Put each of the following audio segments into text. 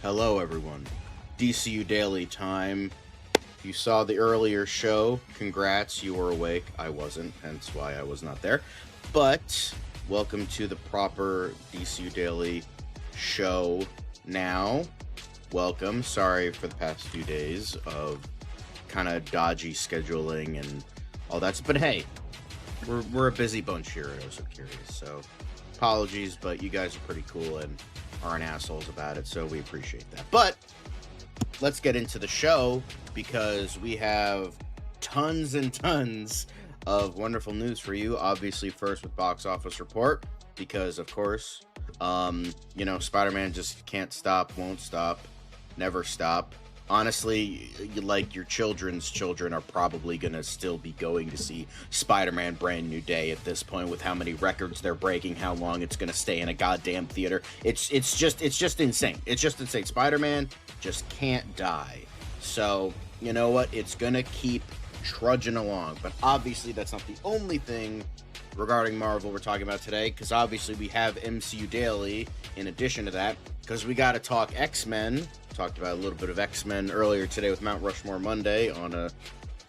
Hello, everyone. DCU Daily time. If you saw the earlier show, congrats, you were awake. I wasn't, hence why I was not there. But welcome to the proper DCU Daily show now. Welcome. Sorry for the past few days of kind of dodgy scheduling and all that. But hey, we're a busy bunch here at Oh So Curious, so apologies, but you guys are pretty cool and aren't assholes about it, so we appreciate that. But let's get into the show because we have tons and tons of wonderful news for you. Obviously, first with box office report, because of course, Spider-Man just can't stop, won't stop, never stop. Honestly, like your children's children are probably gonna still be going to see Spider-Man Brand New Day at this point, with how many records they're breaking, how long it's gonna stay in a goddamn theater. It's just insane. It's just insane. Spider-Man just can't die. So you know what? It's gonna keep trudging along. But obviously, that's not the only thing regarding Marvel we're talking about today, because obviously we have MCU Daily in addition to that, because we got to talk X-Men. Talked about a little bit of X-Men earlier today with Mount Rushmore Monday on a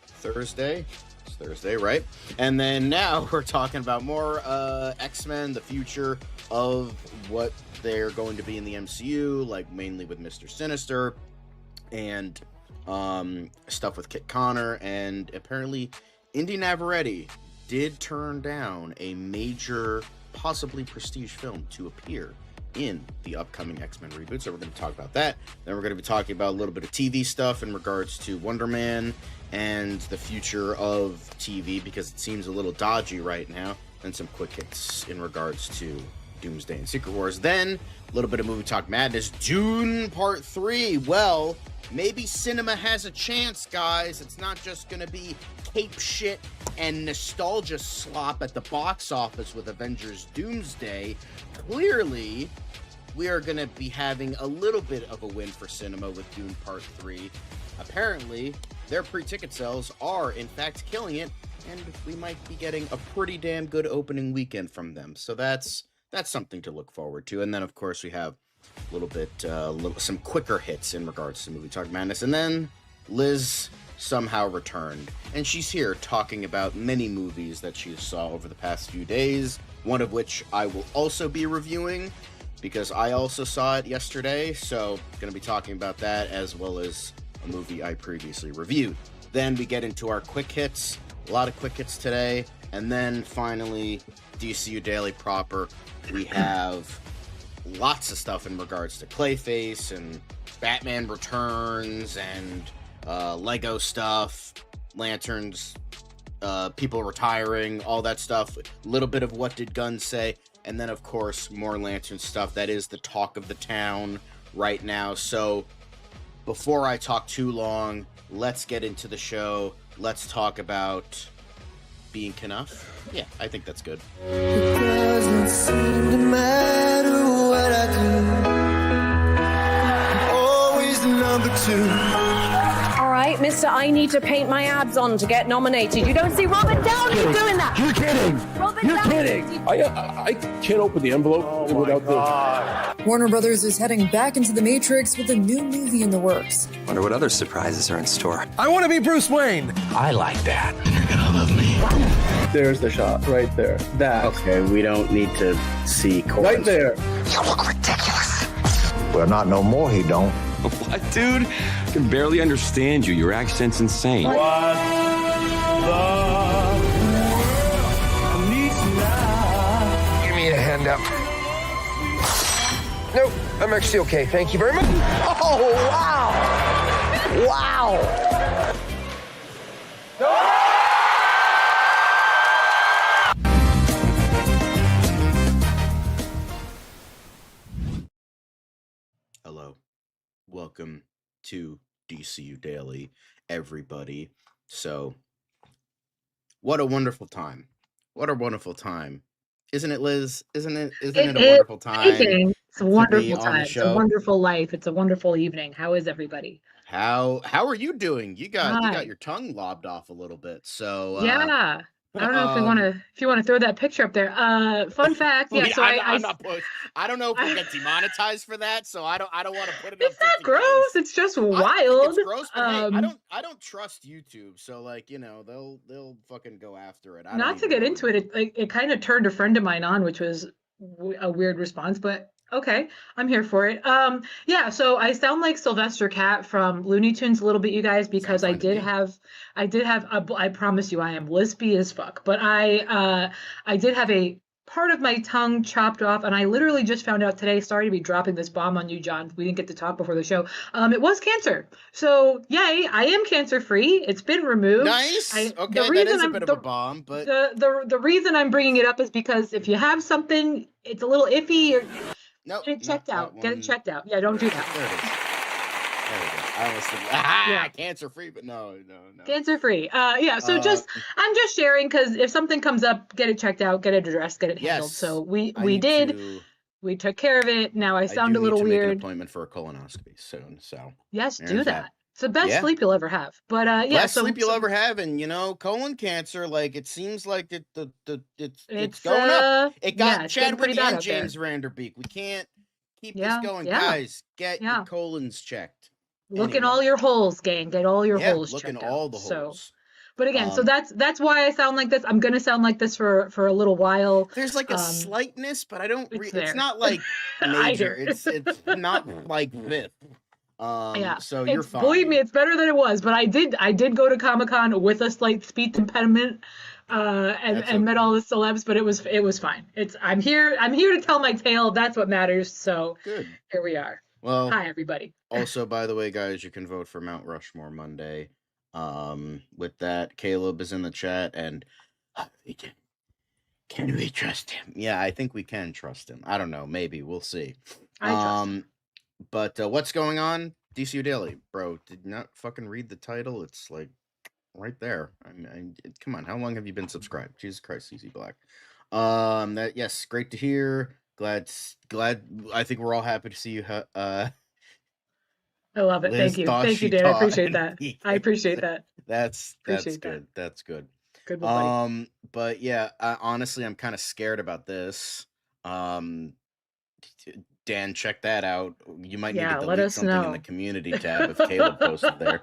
Thursday. It's Thursday, right? And then now we're talking about more X-Men, the future of what they're going to be in the MCU, like mainly with Mr. Sinister and stuff with Kit Connor, and apparently Inde Navarrette did turn down a major, possibly prestige film to appear in the upcoming X-Men reboot. So we're going to talk about that. Then we're going to be talking about a little bit of TV stuff in regards to Wonder Man and the future of TV, because it seems a little dodgy right now. And some quick hits in regards to Doomsday and Secret Wars. Then a little bit of movie talk madness. Dune Part 3. Well, maybe cinema has a chance, guys. It's not just going to be cape shit and nostalgia slop at the box office with Avengers Doomsday. Clearly, we are going to be having a little bit of a win for cinema with Dune Part 3. Apparently, their pre-ticket sales are, in fact, killing it, and we might be getting a pretty damn good opening weekend from them. So that's something to look forward to. And then, of course, we have a little bit, some quicker hits in regards to Movie Talk Madness. And then Lizz somehow returned, and she's here talking about many movies that she saw over the past few days, one of which I will also be reviewing because I also saw it yesterday. So going to be talking about that, as well as a movie I previously reviewed. Then we get into our quick hits, a lot of quick hits today, and then finally DCU Daily proper. We have lots of stuff in regards to Clayface and Batman Returns and Lego stuff, lanterns, people retiring, all that stuff. A little bit of what did Gunn say, and then of course more lantern stuff. That is the talk of the town right now. So before I talk too long, let's get into the show. Let's talk about being Knuff. Yeah, I think that's good. It doesn't seem to matter what I do. I'm always the number two. All right, mister, I need to paint my abs on to get nominated. You don't see Robert Downey doing that. You're kidding. Robert You're Downey. kidding. I can't open the envelope without the... Warner Brothers is heading back into the Matrix with a new movie in the works. Wonder what other surprises are in store. I want to be Bruce Wayne. I like that. And you're gonna love me. There's the shot right there. That. Okay, we don't need to see Right there. You look ridiculous. Well, not no more, he don't. What, dude? I can barely understand you. Your accent's insane. What the Give me a hand up. Nope, I'm actually okay. Thank you very much. Oh, wow. Wow. Hello. Welcome to DCU Daily, everybody. So, what a wonderful time. What a wonderful time. Isn't it, Liz? Isn't it a wonderful time? Amazing. It's a wonderful on the time. It's a show? wonderful life. It's a wonderful evening. How is everybody? How are you doing? You got Hi. your tongue lobbed off a little bit. So Yeah. I don't know if you want to throw that picture up there. Fun fact, yeah. So I'm not pushed. I don't know if we'll get demonetized for that, so I don't want to put it up. It's not gross. It's just wild. I don't think it's gross, but hey, I don't trust YouTube, so like they'll fucking go after it. Not to get into it, it kind of turned a friend of mine on, which was a weird response, but okay, I'm here for it. Yeah, so I sound like Sylvester Cat from Looney Tunes a little bit, you guys, because I did have I promise you I am lispy as fuck, but I did have a part of my tongue chopped off, and I literally just found out today, sorry to be dropping this bomb on you, John, we didn't get to talk before the show, it was cancer. So yay, I am cancer free. It's been removed. Nice. Okay, that is a bit of a bomb, but the reason I'm bringing it up is because if you have something, it's a little iffy, or nope, get it checked out. Get it checked out. Yeah, don't do that. There it is. There we go. I almost said, cancer free, but no. Cancer free. Yeah. So I'm just sharing, because if something comes up, get it checked out, get it addressed, get it handled. So we took care of it. Now I sound a little weird. Make an appointment for a colonoscopy soon. So yes, do that. It's the best sleep you'll ever have. But best sleep you'll ever have, and colon cancer, like it seems like it's going up. It got Chadwick and James Vanderbeek. We can't keep this going, guys. Get your colons checked. Look in all your holes, gang. Get all your holes checked out. Look in all the holes. But again, so that's why I sound like this. I'm gonna sound like this for a little while. There's like a slightness, but I don't. It's not like major. it's not like this. So you're fine. Believe me, it's better than it was. But I did go to Comic-Con with a slight speech impediment, and met all the celebs. But it was fine. I'm here to tell my tale. That's what matters. So good. Here we are. Well, hi everybody. Also, by the way, guys, you can vote for Mount Rushmore Monday. With that, Caleb is in the chat, and can we trust him? Yeah, I think we can trust him. I don't know, maybe we'll see. I trust him. But what's going on? DCU Daily, bro. Did not fucking read the title. It's like right there. I mean, come on. How long have you been subscribed? Jesus Christ, CC Black. Yes, great to hear. Glad. I think we're all happy to see you. I love it. Liz, Thank you, Dan. I appreciate that. I appreciate that. That's good. That's good. Good one, buddy. But yeah, honestly, I'm kind of scared about this. Dan, check that out. You might need to delete something in the community tab if Caleb posted there.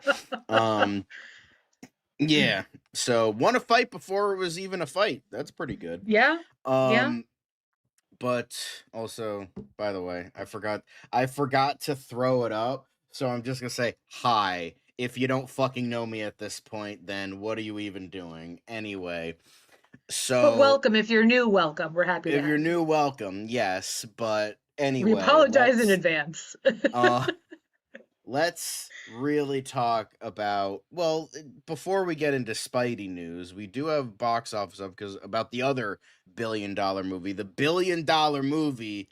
Yeah. So won a fight before it was even a fight. That's pretty good. Yeah. But also, by the way, I forgot to throw it up. So I'm just gonna say hi. If you don't fucking know me at this point, then what are you even doing? Anyway. So but welcome. If you're new, welcome. We're happy to If you're new, welcome. Yes. But anyway. We apologize in advance. Let's really talk about, well, before we get into Spidey news, we do have box office up because about the other billion-dollar movie, the billion-dollar movie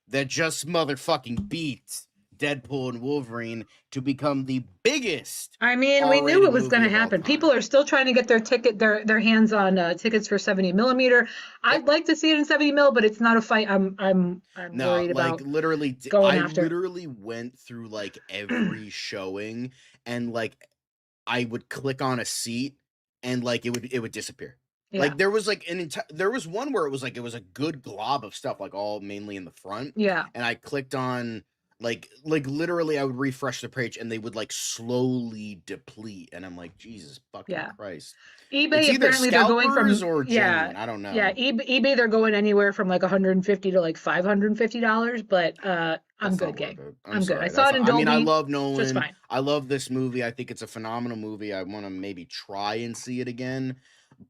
that just motherfucking beat Deadpool and Wolverine to become the biggest. I mean, we knew it was going to happen. People are still trying to get their hands on tickets for 70mm. I'd like to see it in 70mm, but it's not a fight I'm worried about. Literally, I literally went through like every showing, and like I would click on a seat, and like it would disappear. Yeah. Like there was like there was one where it was a good glob of stuff, like all mainly in the front. Yeah, and I clicked on. Like literally I would refresh the page and they would like slowly deplete, and I'm like, Jesus fucking Christ. eBay apparently they're going from or genuine, I don't know. Yeah, eBay they're going anywhere from like $150 to like $550, but I'm good, gang. I'm good. I saw it in Dolby. I mean, I love Nolan. Just fine. I love this movie. I think it's a phenomenal movie. I want to maybe try and see it again.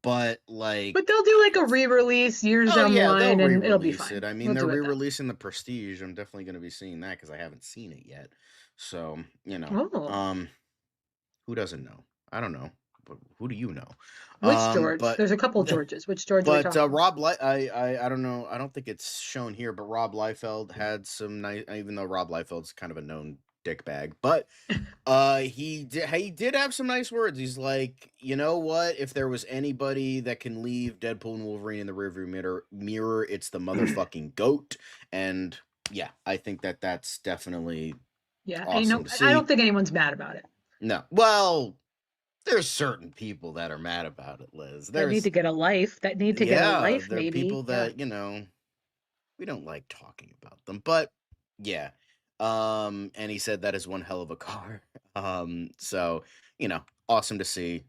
But they'll do like a re-release years down the line, and it'll be fine. I mean, they're re-releasing The Prestige. I'm definitely going to be seeing that because I haven't seen it yet. So who doesn't know? I don't know. But who do you know? Which George? There's a couple Georges. Which George? But Rob, I don't know. I don't think it's shown here. But Rob Liefeld had some nice. Even though Rob Liefeld's kind of a known dickbag, but he did have some nice words. He's like, you know what? If there was anybody that can leave Deadpool and Wolverine in the rearview mirror, it's the motherfucking GOAT. And yeah, I think that's definitely awesome to see. I don't think anyone's mad about it. No, well, there's certain people that are mad about it, Liz. That need There's to get a life. That need to get a life, there are maybe. people that, we don't like talking about them. But yeah. And he said that is one hell of a car. So, awesome to see.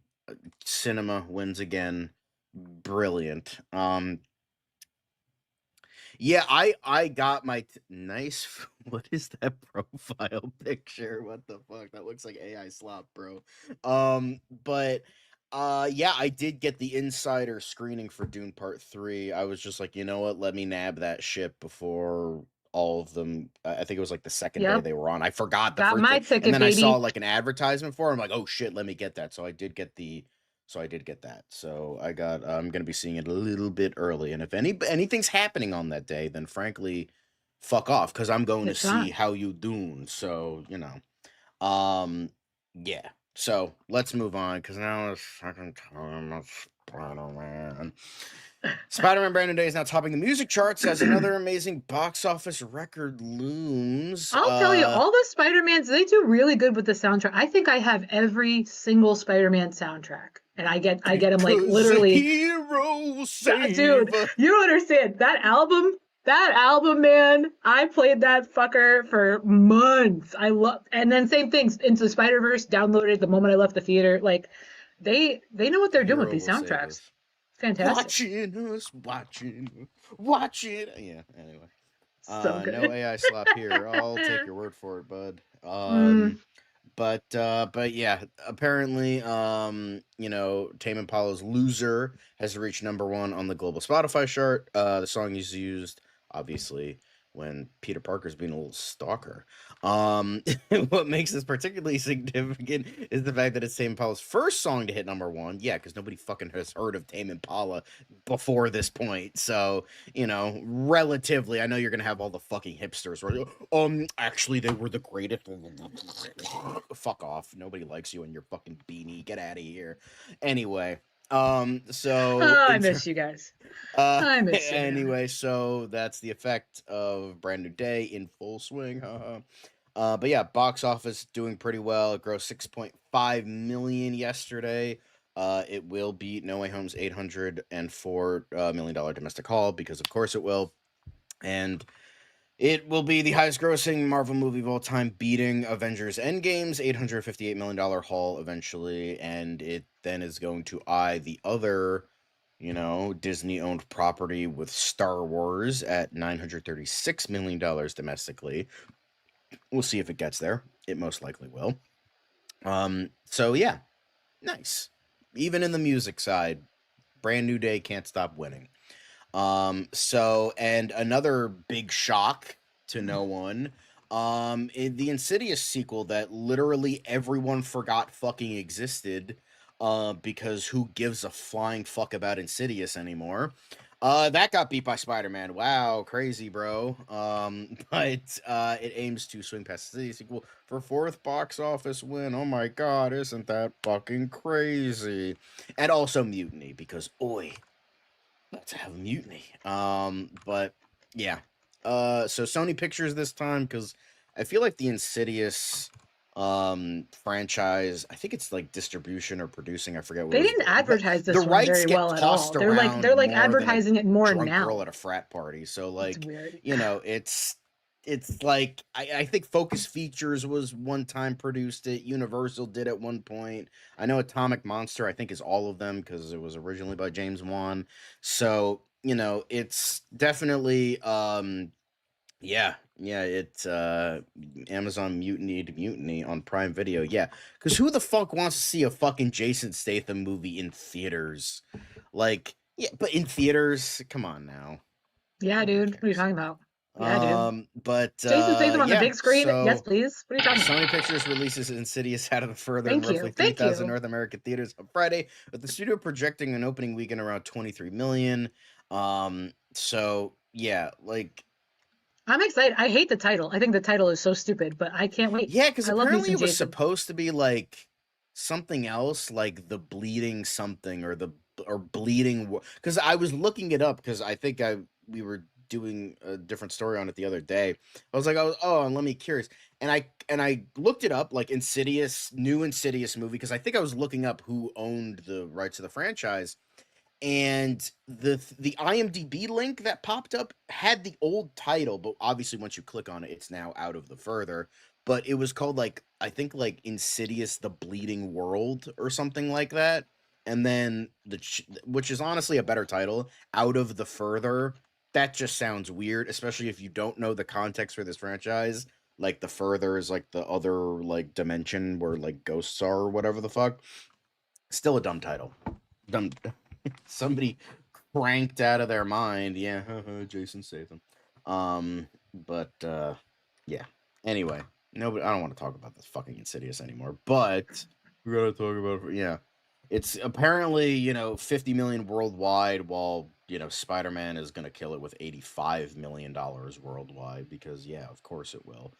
Cinema wins again. Brilliant. Yeah, I got my nice. What is that profile picture? What the fuck? That looks like AI slop, bro. But yeah, I did get the insider screening for Dune Part 3. I was just like, you know what? Let me nab that shit before all of them. I think it was like the second day Yep. they were on. I forgot the Got first my day. ticket, And then I baby. saw like an advertisement for it. I'm like, oh shit, let me get that. So I did get that. So I'm gonna be seeing it a little bit early. And if anything's happening on that day, then frankly, fuck off, because I'm going It's to on. see How You Dune. So, yeah. So let's move on, because now it's fucking time of Spider-Man. Spider-Man Brand New Day is now topping the music charts as another amazing box office record looms. I'll tell you, all the Spider-Mans, they do really good with the soundtrack. I think I have every single Spider-Man soundtrack. And I get them like 'Cause literally. a hero save Dude, you don't understand. That album, man, I played that fucker for months. And then same things, Into the Spider-Verse, downloaded the moment I left the theater. Like, they know what they're doing with Hero these will save soundtracks. us. Fantastic. Watching. Yeah, anyway. So good. No AI slop here. I'll take your word for it, bud. But yeah, apparently, Tame Impala's Loser has reached #1 on the global Spotify chart. The song is used, obviously, when Peter Parker's being a little stalker. What makes this particularly significant is the fact that it's Tame Impala's first song to hit #1. Yeah, because nobody fucking has heard of Tame Impala before this point. So, relatively, I know you're gonna have all the fucking hipsters where, actually they were the greatest. Fuck off. Nobody likes you and your fucking beanie. Get out of here. Anyway. So I miss you guys. I miss you. Anyway, so that's the effect of Brand New Day in full swing. But yeah, box office doing pretty well. It grossed $6.5 million yesterday. It will beat No Way Home's $804 million domestic haul, because of course it will. And it will be the highest grossing Marvel movie of all time, beating Avengers Endgame's $858 million haul eventually. And it then is going to eye the other, Disney-owned property with Star Wars at $936 million domestically. We'll see if it gets there. It most likely will. So yeah, nice. Even in the music side, Brand New Day can't stop winning. And another big shock to no one, the Insidious sequel that literally everyone forgot fucking existed, because who gives a flying fuck about Insidious anymore? That got beat by Spider-Man. Wow, crazy, bro. But it aims to swing past the Insidious sequel for 4th box office win. Oh my god, isn't that fucking crazy? And also Mutiny, because oi, let's have a mutiny. But yeah. So Sony Pictures this time, because I feel like the Insidious franchise, I think it's like distribution or producing, I forget what They it was, didn't but advertise this the one rights very get well at all. tossed They're around like more than a advertising it more drunk now. girl at a frat party. So like, It's weird. it's like I think Focus Features was one time produced it. Universal did at one point. I know Atomic Monster, I think, is all of them, because it was originally by James Wan. So it's definitely it's Amazon Mutiny on Prime Video. Yeah, because who the fuck wants to see a fucking Jason Statham movie in theaters? Like, yeah, but in theaters, come on now. Yeah, dude. What are you talking about? Yeah, dude. But Jason Statham on the big screen? So Yes, please. What are you talking about? Sony Pictures releases Insidious out of the further in Thank you. roughly Thank 3,000 you. North American theaters on Friday, with the studio projecting an opening weekend around 23 million. So yeah, like, I'm excited. I hate the title. I think the title is so stupid, but I can't wait. yeah, because I love me apparently some it was Jason. supposed to be like something else, like the bleeding something, or bleeding, because I was looking it up, because I think we were doing a different story on it the other day. I was like, oh, and let me curious. And I looked it up, like new Insidious movie, because I think I was looking up who owned the rights to the franchise. And the IMDb link that popped up had the old title, but obviously once you click on it, it's now out of the further. But it was called, like, I think, like Insidious: The Bleeding World or something like that. And then which is honestly a better title, Out of the Further. That just sounds weird, especially if you don't know the context for this franchise. Like, the Further is like the other, like, dimension where, like, ghosts are or whatever the fuck. Still a dumb title. Dumb. Somebody cranked out of their mind. Yeah, Jason Statham. But yeah. Anyway, nobody. I don't want to talk about this fucking Insidious anymore. But we gotta talk about it. Yeah, it's apparently 50 million worldwide, while Spider-Man is gonna kill it with $85 million worldwide, because of course it will.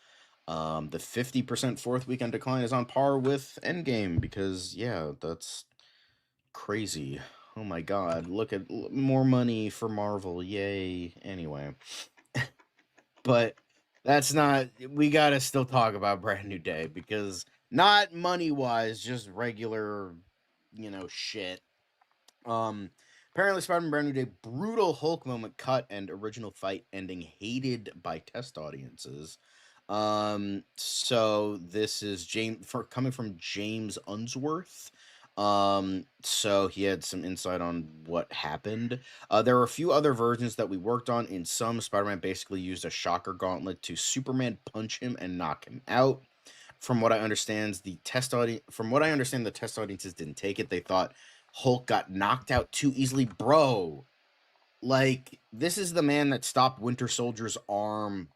The 50% fourth weekend decline is on par with Endgame, because that's crazy. Oh my god, look at more money for Marvel, yay. Anyway, but that's not, we gotta still talk about Brand New Day, because not money-wise, just regular, shit. Apparently Spider-Man Brand New Day, brutal Hulk moment cut and original fight ending hated by test audiences. So this is coming from James Unsworth. So he had some insight on what happened. There are a few other versions that we worked on. In some, Spider-Man basically used a shocker gauntlet to Superman punch him and knock him out. From what I understand, the test audiences didn't take it. They thought Hulk got knocked out too easily. Bro, like, this is the man that stopped Winter Soldier's arm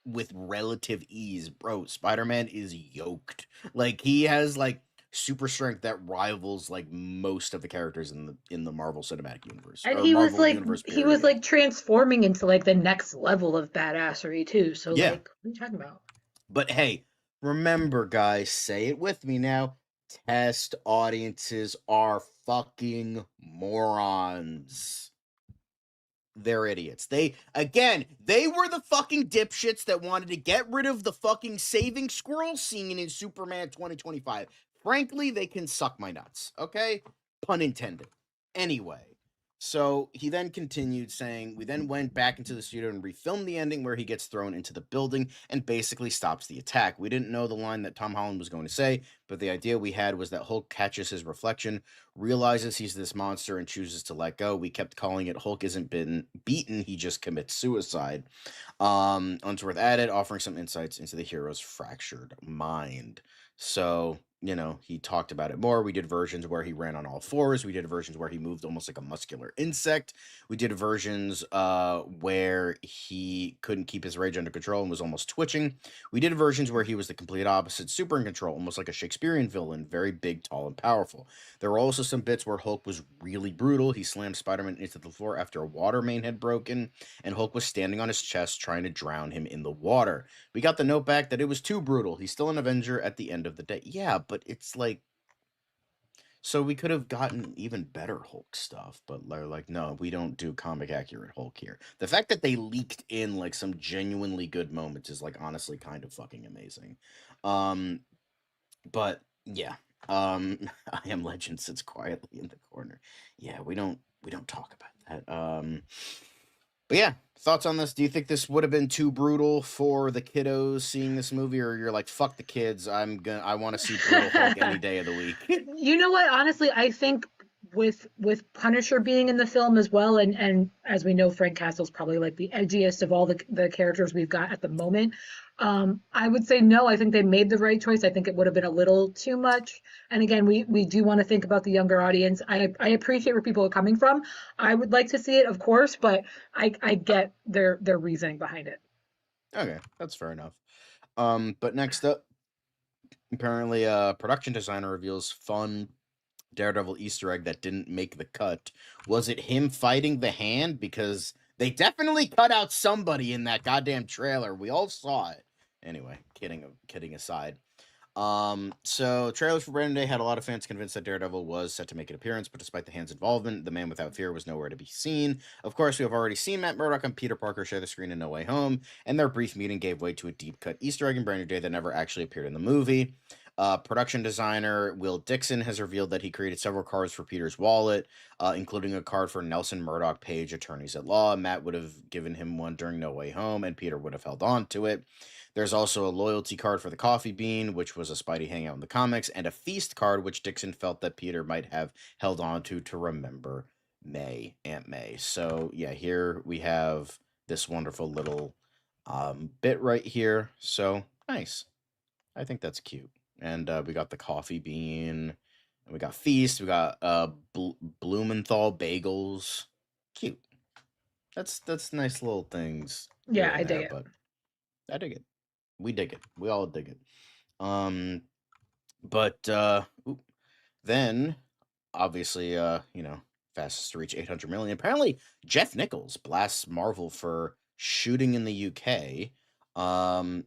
with relative ease. Bro, Spider-Man is yoked. Like, he has, like, super strength that rivals, like, most of the characters in the Marvel Cinematic Universe. And he was like transforming into like the next level of badassery too. So like, what are you talking about? But hey, remember, guys, say it with me now. Test audiences are fucking morons. They're idiots. They were the fucking dipshits that wanted to get rid of the fucking saving squirrel scene in Superman 2025. Frankly, they can suck my nuts, okay? Pun intended. Anyway, so he then continued saying, we then went back into the studio and refilmed the ending where he gets thrown into the building and basically stops the attack. We didn't know the line that Tom Holland was going to say, but the idea we had was that Hulk catches his reflection, realizes he's this monster, and chooses to let go. We kept calling it Hulk isn't been beaten, he just commits suicide. Unsworth added, offering some insights into the hero's fractured mind. So, he talked about it more. We did versions where he ran on all fours. We did versions where he moved almost like a muscular insect. We did versions where he couldn't keep his rage under control and was almost twitching. We did versions where he was the complete opposite, super in control, almost like a Shakespearean villain, very big, tall, and powerful. There were also some bits where Hulk was really brutal. He slammed Spider-Man into the floor after a water main had broken, and Hulk was standing on his chest trying to drown him in the water. We got the note back that it was too brutal. He's still an Avenger at the end of the day. Yeah, but it's like, so we could have gotten even better Hulk stuff, but they're like, no, we don't do comic accurate Hulk here. The fact that they leaked in like some genuinely good moments is like honestly kind of fucking amazing. But yeah, I Am Legend sits quietly in the corner. Yeah, we don't talk about that. But yeah, thoughts on this? Do you think this would have been too brutal for the kiddos seeing this movie, or you're like, fuck the kids, I want to see brutal Hulk any day of the week? You know what? Honestly, I think with Punisher being in the film as well, and as we know, Frank Castle's probably like the edgiest of all the characters we've got at the moment. I would say no. I think they made the right choice. I think it would have been a little too much. And again, we do want to think about the younger audience. I appreciate where people are coming from. I would like to see it, of course, but I get their reasoning behind it. Okay, that's fair enough. But next up, apparently, production designer reveals fun Daredevil Easter egg that didn't make the cut. Was it him fighting the Hand? Because they definitely cut out somebody in that goddamn trailer. We all saw it. Anyway, kidding aside. So trailers for Brandon Day had a lot of fans convinced that Daredevil was set to make an appearance, but despite the hand's involvement, the Man Without Fear was nowhere to be seen. Of course, we have already seen Matt Murdock and Peter Parker share the screen in No Way Home, and their brief meeting gave way to a deep-cut Easter egg in Brandon Day that never actually appeared in the movie. Production designer Will Dixon has revealed that he created several cards for Peter's wallet, including a card for Nelson Murdock Page, Attorneys at Law. Matt would have given him one during No Way Home, and Peter would have held on to it. There's also a loyalty card for the Coffee Bean, which was a Spidey hangout in the comics, and a feast card, which Dixon felt that Peter might have held on to remember Aunt May. So, yeah, here we have this wonderful little bit right here. So, nice. I think that's cute. And we got the Coffee Bean, and we got feast, we got Blumenthal bagels. Cute. That's nice little things. Yeah, I dig it. But I dig it. We dig it. We all dig it. But then obviously, fastest to reach 800 million. Apparently, Jeff Nichols blasts Marvel for shooting in the UK.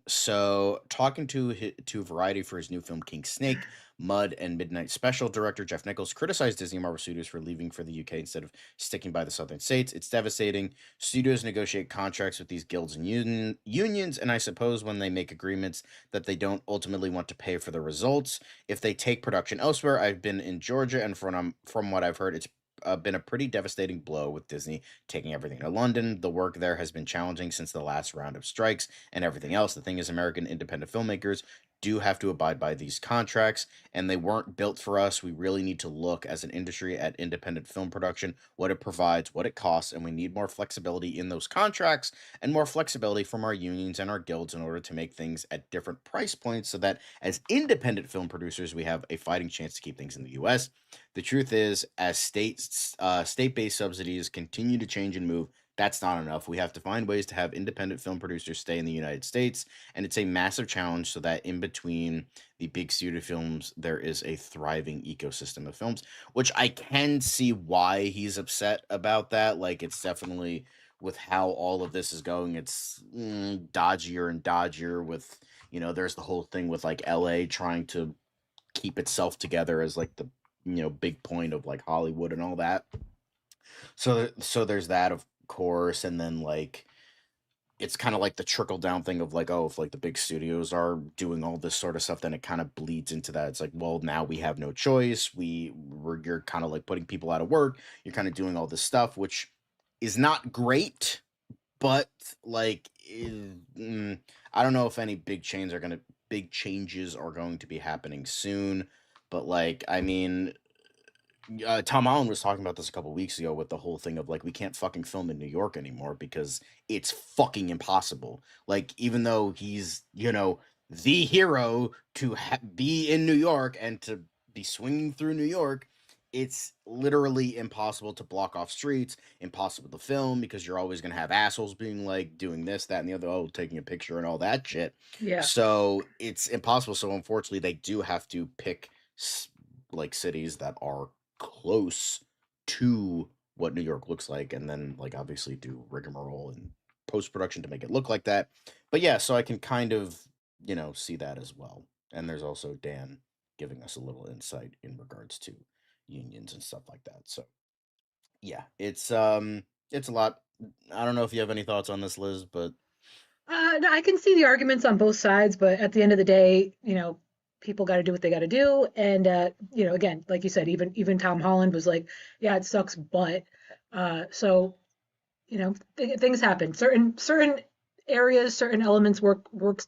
So talking to Variety for his new film King Snake, Mud and Midnight Special, director Jeff Nichols criticized Disney and Marvel Studios for leaving for the UK instead of sticking by the southern states. It's devastating. Studios negotiate contracts with these guilds and unions, and I suppose when they make agreements that they don't ultimately want to pay for the results. If they take production elsewhere, I've been in Georgia, and from what I've heard, it's been a pretty devastating blow with Disney taking everything to London. The work there has been challenging since the last round of strikes and everything else. The thing is, American independent filmmakers do have to abide by these contracts, and they weren't built for us. We really need to look as an industry at independent film production, what it provides, what it costs, and we need more flexibility in those contracts and more flexibility from our unions and our guilds in order to make things at different price points so that as independent film producers, we have a fighting chance to keep things in the U.S. The truth is, as state-based subsidies continue to change and move, that's not enough. We have to find ways to have independent film producers stay in the United States, and it's a massive challenge so that in between the big studio films, there is a thriving ecosystem of films, which I can see why he's upset about that. Like, it's definitely, with how all of this is going, it's dodgier and dodgier with, there's the whole thing with, like, LA trying to keep itself together as, like, the, big point of, like, Hollywood and all that. So there's that, of course, and then, like, it's kind of like the trickle down thing of, like, oh, if, like, the big studios are doing all this sort of stuff, then it kind of bleeds into that. It's like, well, now we have no choice. You're kind of like putting people out of work. You're kind of doing all this stuff, which is not great, but, like, I don't know if any big changes are going to be happening soon. But, like, I mean, Tom Holland was talking about this a couple weeks ago with the whole thing of, like, we can't fucking film in New York anymore because it's fucking impossible. Like, even though he's, the hero to be in New York and to be swinging through New York, it's literally impossible to block off streets, impossible to film because you're always going to have assholes being like doing this, that, and the other, taking a picture and all that shit. Yeah. So it's impossible. So unfortunately, they do have to pick like cities that are close to what New York looks like, and then, like, obviously do rigmarole and post-production to make it look like that. But yeah, so I can kind of, see that as well. And there's also Dan giving us a little insight in regards to unions and stuff like that. So yeah, it's a lot. I don't know if you have any thoughts on this, Liz, but no, I can see the arguments on both sides, but at the end of the day, people got to do what they got to do. And, again, like you said, even Tom Holland was like, yeah, it sucks, but, so, things happen. Certain areas, certain elements work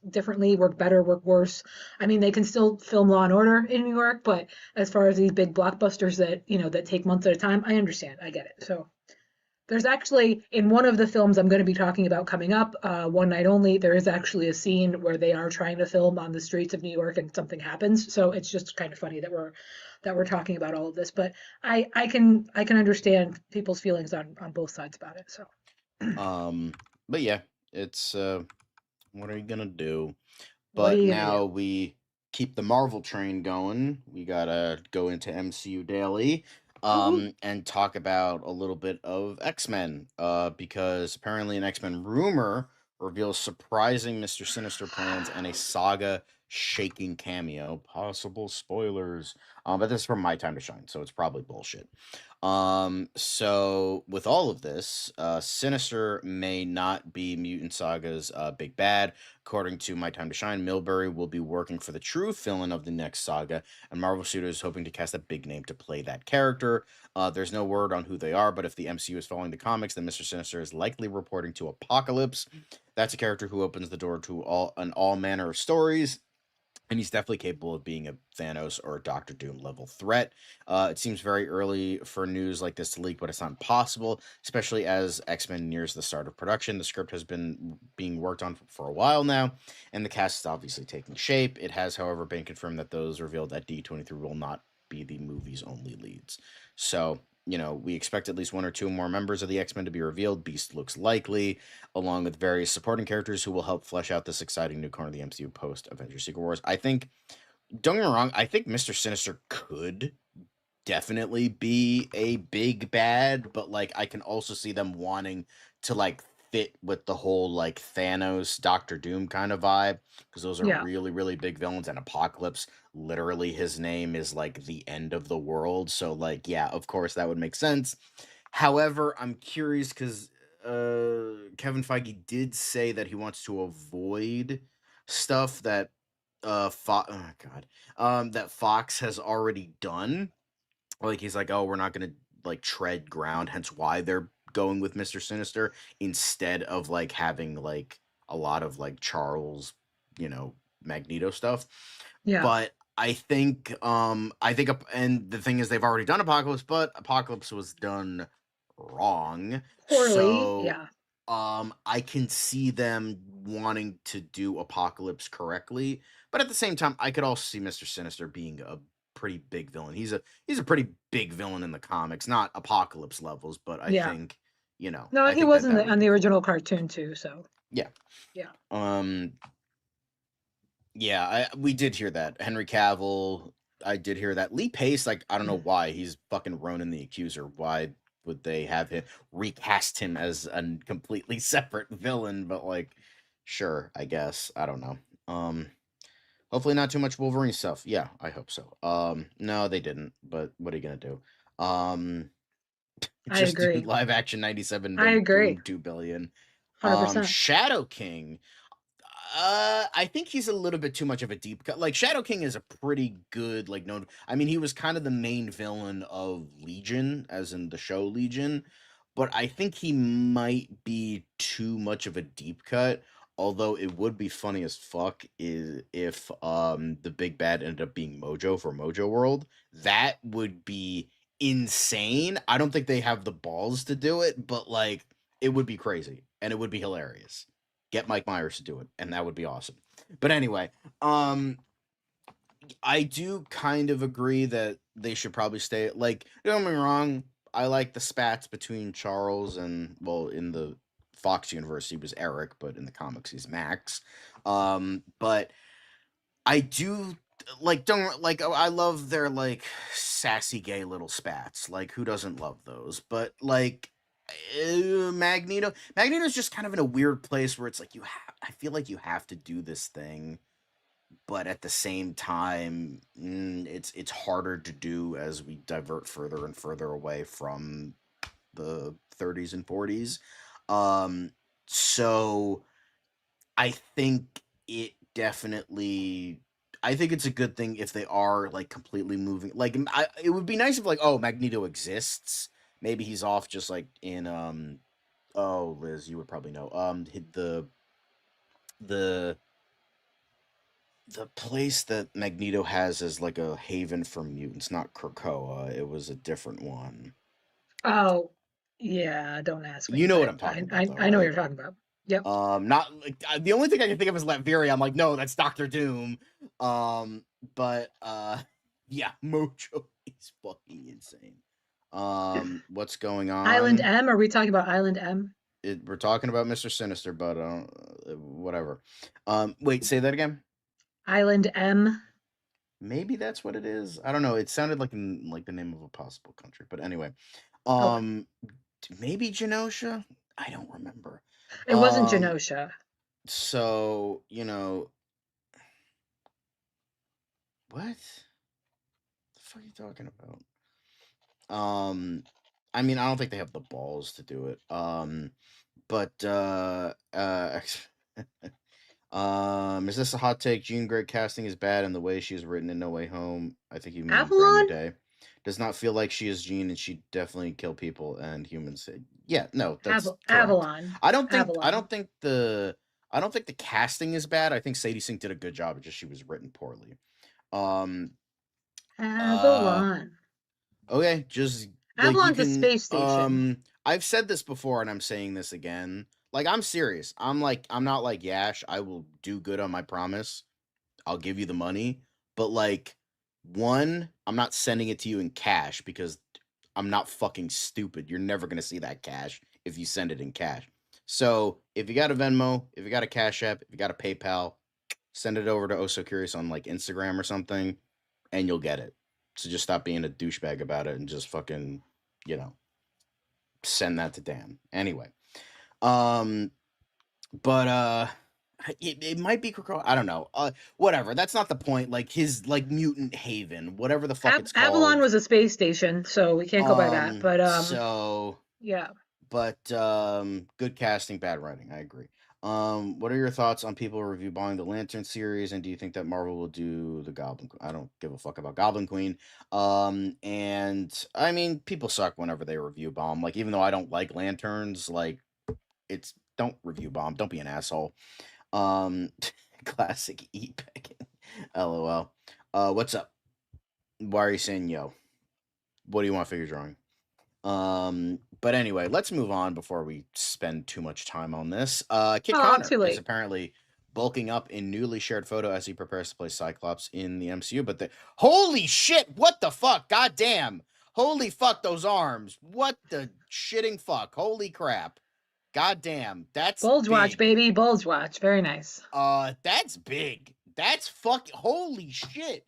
differently, work better, work worse. I mean, they can still film Law and Order in New York, but as far as these big blockbusters that, that take months at a time, I understand. I get it. So there's actually, in one of the films I'm going to be talking about coming up, One Night Only, there is actually a scene where they are trying to film on the streets of New York and something happens. So it's just kind of funny that we're talking about all of this. But I can understand people's feelings on both sides about it. So but yeah, it's what are you gonna do? But now we keep the Marvel train going. We gotta go into MCU Daily. And talk about a little bit of X-Men, because apparently an X-Men rumor reveals surprising Mr. Sinister plans and a saga shaking cameo. Possible spoilers. But this is from My Time to Shine, so it's probably bullshit. So with all of this, Sinister may not be Mutant Saga's big bad. According to My Time to Shine, Milbury will be working for the true villain of the next saga, and Marvel Studios is hoping to cast a big name to play that character. There's no word on who they are, but if the MCU is following the comics, then Mr. Sinister is likely reporting to Apocalypse. That's a character who opens the door to all manner of stories, and he's definitely capable of being a Thanos or a Doctor Doom level threat. It seems very early for news like this to leak, but it's not impossible, especially as X-Men nears the start of production. The script has been being worked on for a while now, and the cast is obviously taking shape. It has, however, been confirmed that those revealed at D23 will not be the movie's only leads. So, we expect at least one or two more members of the X-Men to be revealed. Beast looks likely, along with various supporting characters who will help flesh out this exciting new corner of the MCU post-Avengers Secret Wars. I think, don't get me wrong, I think Mr. Sinister could definitely be a big bad, but, I can also see them wanting to, fit with the whole, Thanos, Doctor Doom kind of vibe, because those are really, really big villains, and Apocalypse, literally his name is, the end of the world, so, yeah, of course, that would make sense. However, I'm curious, because Kevin Feige did say that he wants to avoid stuff that that Fox has already done. He's like, oh, we're not gonna tread ground, hence why they're going with Mr. Sinister instead of having a lot of Charles, Magneto stuff. Yeah. But I think and the thing is, they've already done Apocalypse, but Apocalypse was done wrong. Poorly. So Yeah. I can see them wanting to do Apocalypse correctly, but at the same time, I could also see Mr. Sinister being a pretty big villain. He's a pretty big villain in the comics, not Apocalypse levels, but I think, No, I he think was that on would the be cool. original cartoon too, so. Yeah. Yeah. Yeah, we did hear that. Henry Cavill, I did hear that. Lee Pace, I don't know why. He's fucking Ronan the Accuser. Why would they have him recast him as a completely separate villain? But sure, I guess. I don't know. Hopefully not too much Wolverine stuff. Yeah, I hope so. No, they didn't, but what are you gonna do? I Just do agree. live action 97, I then agree. boom, 2 billion. 100%. Shadow King. I think he's a little bit too much of a deep cut. Shadow King is a pretty good, known. I mean, he was kind of the main villain of Legion, as in the show Legion, but I think he might be too much of a deep cut. Although it would be funny as fuck if the big bad ended up being Mojo for Mojo World. That would be insane. I don't think they have the balls to do it, but it would be crazy and it would be hilarious. Get Mike Myers to do it, and that would be awesome. But anyway, I do kind of agree that they should probably stay. Don't get me wrong, I like the spats between Charles and, well, in the Fox universe he was Eric, but in the comics he's Max. But I do I love their sassy gay little spats. Who doesn't love those? But Magneto's just kind of in a weird place where it's I feel like you have to do this thing, but at the same time, it's harder to do as we divert further and further away from the 30s and 40s. So I think it definitely. I think it's a good thing if they are completely moving. It would be nice if oh, Magneto exists. Maybe he's off just in oh, Liz, you would probably know. The place that Magneto has as a haven for mutants, not Krakoa. It was a different one. Oh, yeah, don't ask me. You know what I'm talking about, though, I know what right? you're talking about. Yep. Not the only thing I can think of is Latveria. I'm no, that's Doctor Doom. But yeah, Mojo is fucking insane. What's going on? Island M? Are we talking about Island M? We're talking about Mr. Sinister, but whatever. Wait, say that again. Island M. Maybe that's what it is. I don't know. It sounded like the name of a possible country, but anyway. Maybe Genosha. I don't remember. It wasn't Genosha. So What the fuck are you talking about? I mean, I don't think they have the balls to do it. But is this a hot take? Jean Grey casting is bad, and the way she is written in No Way Home, I think you mean Brand New Avalon? Day, does not feel like she is Jean, and she definitely kill people and humans. Yeah, no, that's correct. Avalon. I don't think Avalon. I don't think the casting is bad. I think Sadie Sink did a good job. It's just she was written poorly. Avalon. Okay, just like you Avalon's a can. space station. I've said this before, and I'm saying this again. Like, I'm serious. I'm not like Yash. I will do good on my promise. I'll give you the money. But like, one, I'm not sending it to you in cash because I'm not fucking stupid. You're never gonna see that cash if you send it in cash. So if you got a Venmo, if you got a Cash App, if you got a PayPal, send it over to Oh So Curious on like Instagram or something, and you'll get it. So just stop being a douchebag about it and just fucking, you know, send that to Dan. Anyway. But it might be I don't know. Whatever. That's not the point. Like his like mutant haven, whatever the fuck it's called. Avalon was a space station, so we can't go by that. But so yeah. But good casting, bad writing. I agree. What are your thoughts on people review buying the Lantern series, and do you think that Marvel will do the Goblin? I don't give a fuck about Goblin Queen. And I mean, people suck whenever they review bomb. Like, even though I don't like Lanterns, like, don't review bomb. Don't be an asshole. Classic epic. LOL. What's up? Why are you saying yo? What do you want figure drawing? But anyway, let's move on before we spend too much time on this. Kit Connor is apparently bulking up in newly shared photo as he prepares to play Cyclops in the MCU. But holy shit, what the fuck? God damn. Holy fuck, those arms. What the shitting fuck? Holy crap. God damn. That's Bulge big. Watch, baby. Bulge Watch. Very nice. That's big. That's fucking holy shit.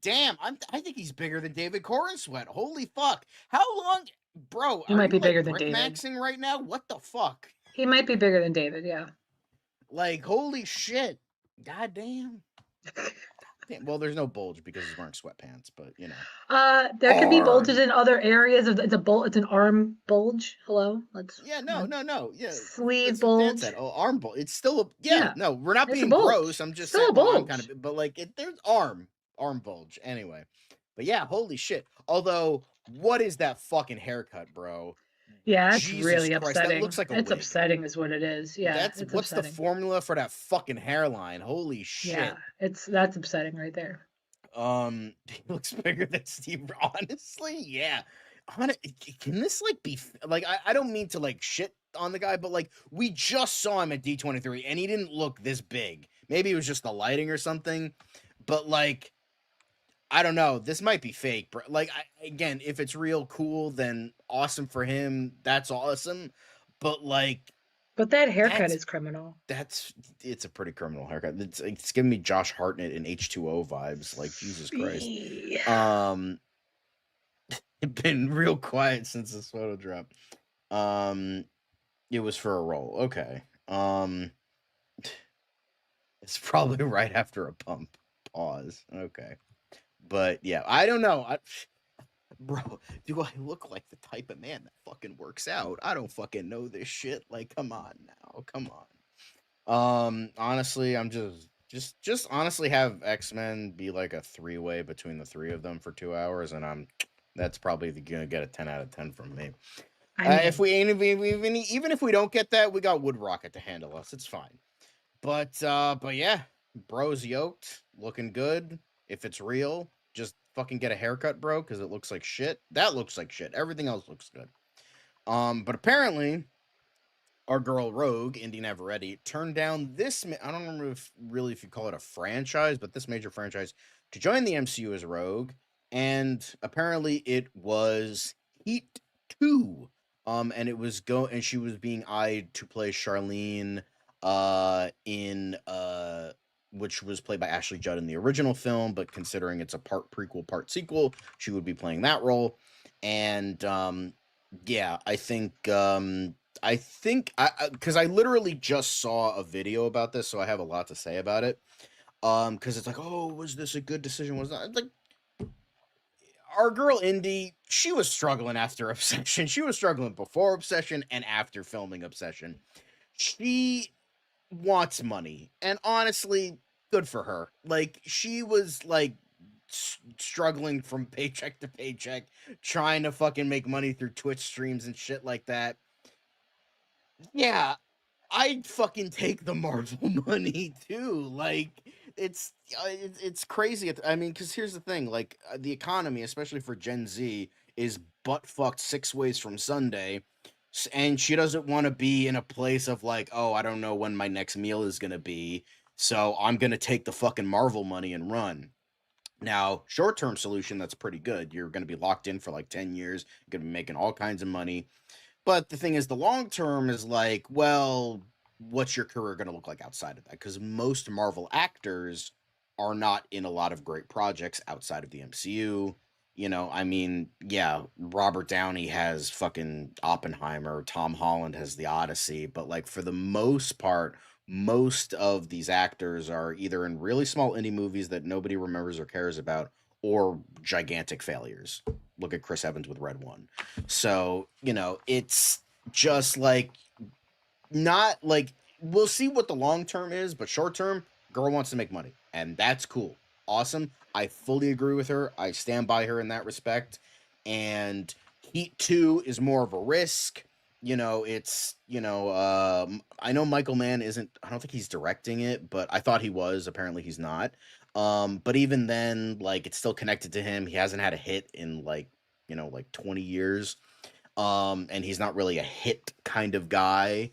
Damn, I think he's bigger than David Corenswet. Holy fuck. How long, bro? He might be bigger than David. Maxing right now? What the fuck? He might be bigger than David, yeah. Like, holy shit. God damn. Well, there's no bulge because he's wearing sweatpants, but you know. There could be bulges in other areas. It's an arm bulge. Hello? No. Yeah. Sleeve bulge. Arm bulge. It's still no, we're not being gross. I'm just saying, a bulge. Kind of, but like there's arm bulge anyway. But yeah, holy shit. Although, what is that fucking haircut, bro? Yeah, it's really upsetting. That looks like a wig. Upsetting is what it is. Yeah. What's the formula for that fucking hairline? Holy shit. Yeah, that's upsetting right there. He looks bigger than Steve. Honestly, yeah. Can this like be like I don't mean to like shit on the guy, but like we just saw him at D23 and he didn't look this big. Maybe it was just the lighting or something, but like I don't know. This might be fake, bro. Like, again, if it's real cool, then awesome for him. That's awesome. But that haircut is criminal. It's a pretty criminal haircut. It's giving me Josh Hartnett and H2O vibes. Like, Jesus Christ. It's been real quiet since this photo dropped. It was for a role. Okay. It's probably right after a pump. Pause. Okay. But yeah, I don't know. Bro, do I look like the type of man that fucking works out? I don't fucking know this shit. Like, come on now. Come on. Honestly, I'm just honestly have X-Men be like a 3-way between the 3 of them for 2 hours, and that's probably gonna get a 10 out of 10 from me. If we even if we don't get that, we got Wood Rocket to handle us. It's fine. But yeah, bro's yoked, looking good. If it's real, just fucking get a haircut, bro, because it looks like shit. That looks like shit. Everything else looks good. But apparently, our girl Rogue, Inde Navarrette, turned down this. I don't remember if you call it a franchise, but this major franchise to join the MCU as Rogue, and apparently it was Heat 2. And it was and she was being eyed to play Charlene, in which was played by Ashley Judd in the original film, but considering it's a part prequel, part sequel, she would be playing that role. And yeah, I think because I literally just saw a video about this, so I have a lot to say about it. Because it's like, oh, was this a good decision? Was not like our girl Inde, she was struggling after Obsession. She was struggling before Obsession and after filming Obsession. She wants money, and honestly, good for her. Like, she was like struggling from paycheck to paycheck, trying to fucking make money through Twitch streams and shit like that. Yeah, I'd fucking take the Marvel money too. Like, it's crazy. I mean, because here's the thing: like, the economy, especially for Gen Z, is butt fucked 6 ways from Sunday, and she doesn't want to be in a place of like, oh, I don't know when my next meal is gonna be, so I'm gonna take the fucking Marvel money and run. Now, short term solution, that's pretty good. You're gonna be locked in for like 10 years. You're gonna be making all kinds of money. But the thing is, the long term is like, well, what's your career going to look like outside of that? Because most Marvel actors are not in a lot of great projects outside of the MCU. You know, I mean, yeah, Robert Downey has fucking Oppenheimer, Tom Holland has The Odyssey, but like for the most part, most of these actors are either in really small indie movies that nobody remembers or cares about, or gigantic failures. Look at Chris Evans with Red One. So, you know, it's just like not like we'll see what the long term is, but short term, girl wants to make money, and that's cool. Awesome. I fully agree with her. I stand by her in that respect. And Heat 2 is more of a risk. You know, it's, I know Michael Mann isn't, I don't think he's directing it, but I thought he was. Apparently he's not. But even then, like, it's still connected to him. He hasn't had a hit in like, like 20 years. And he's not really a hit kind of guy.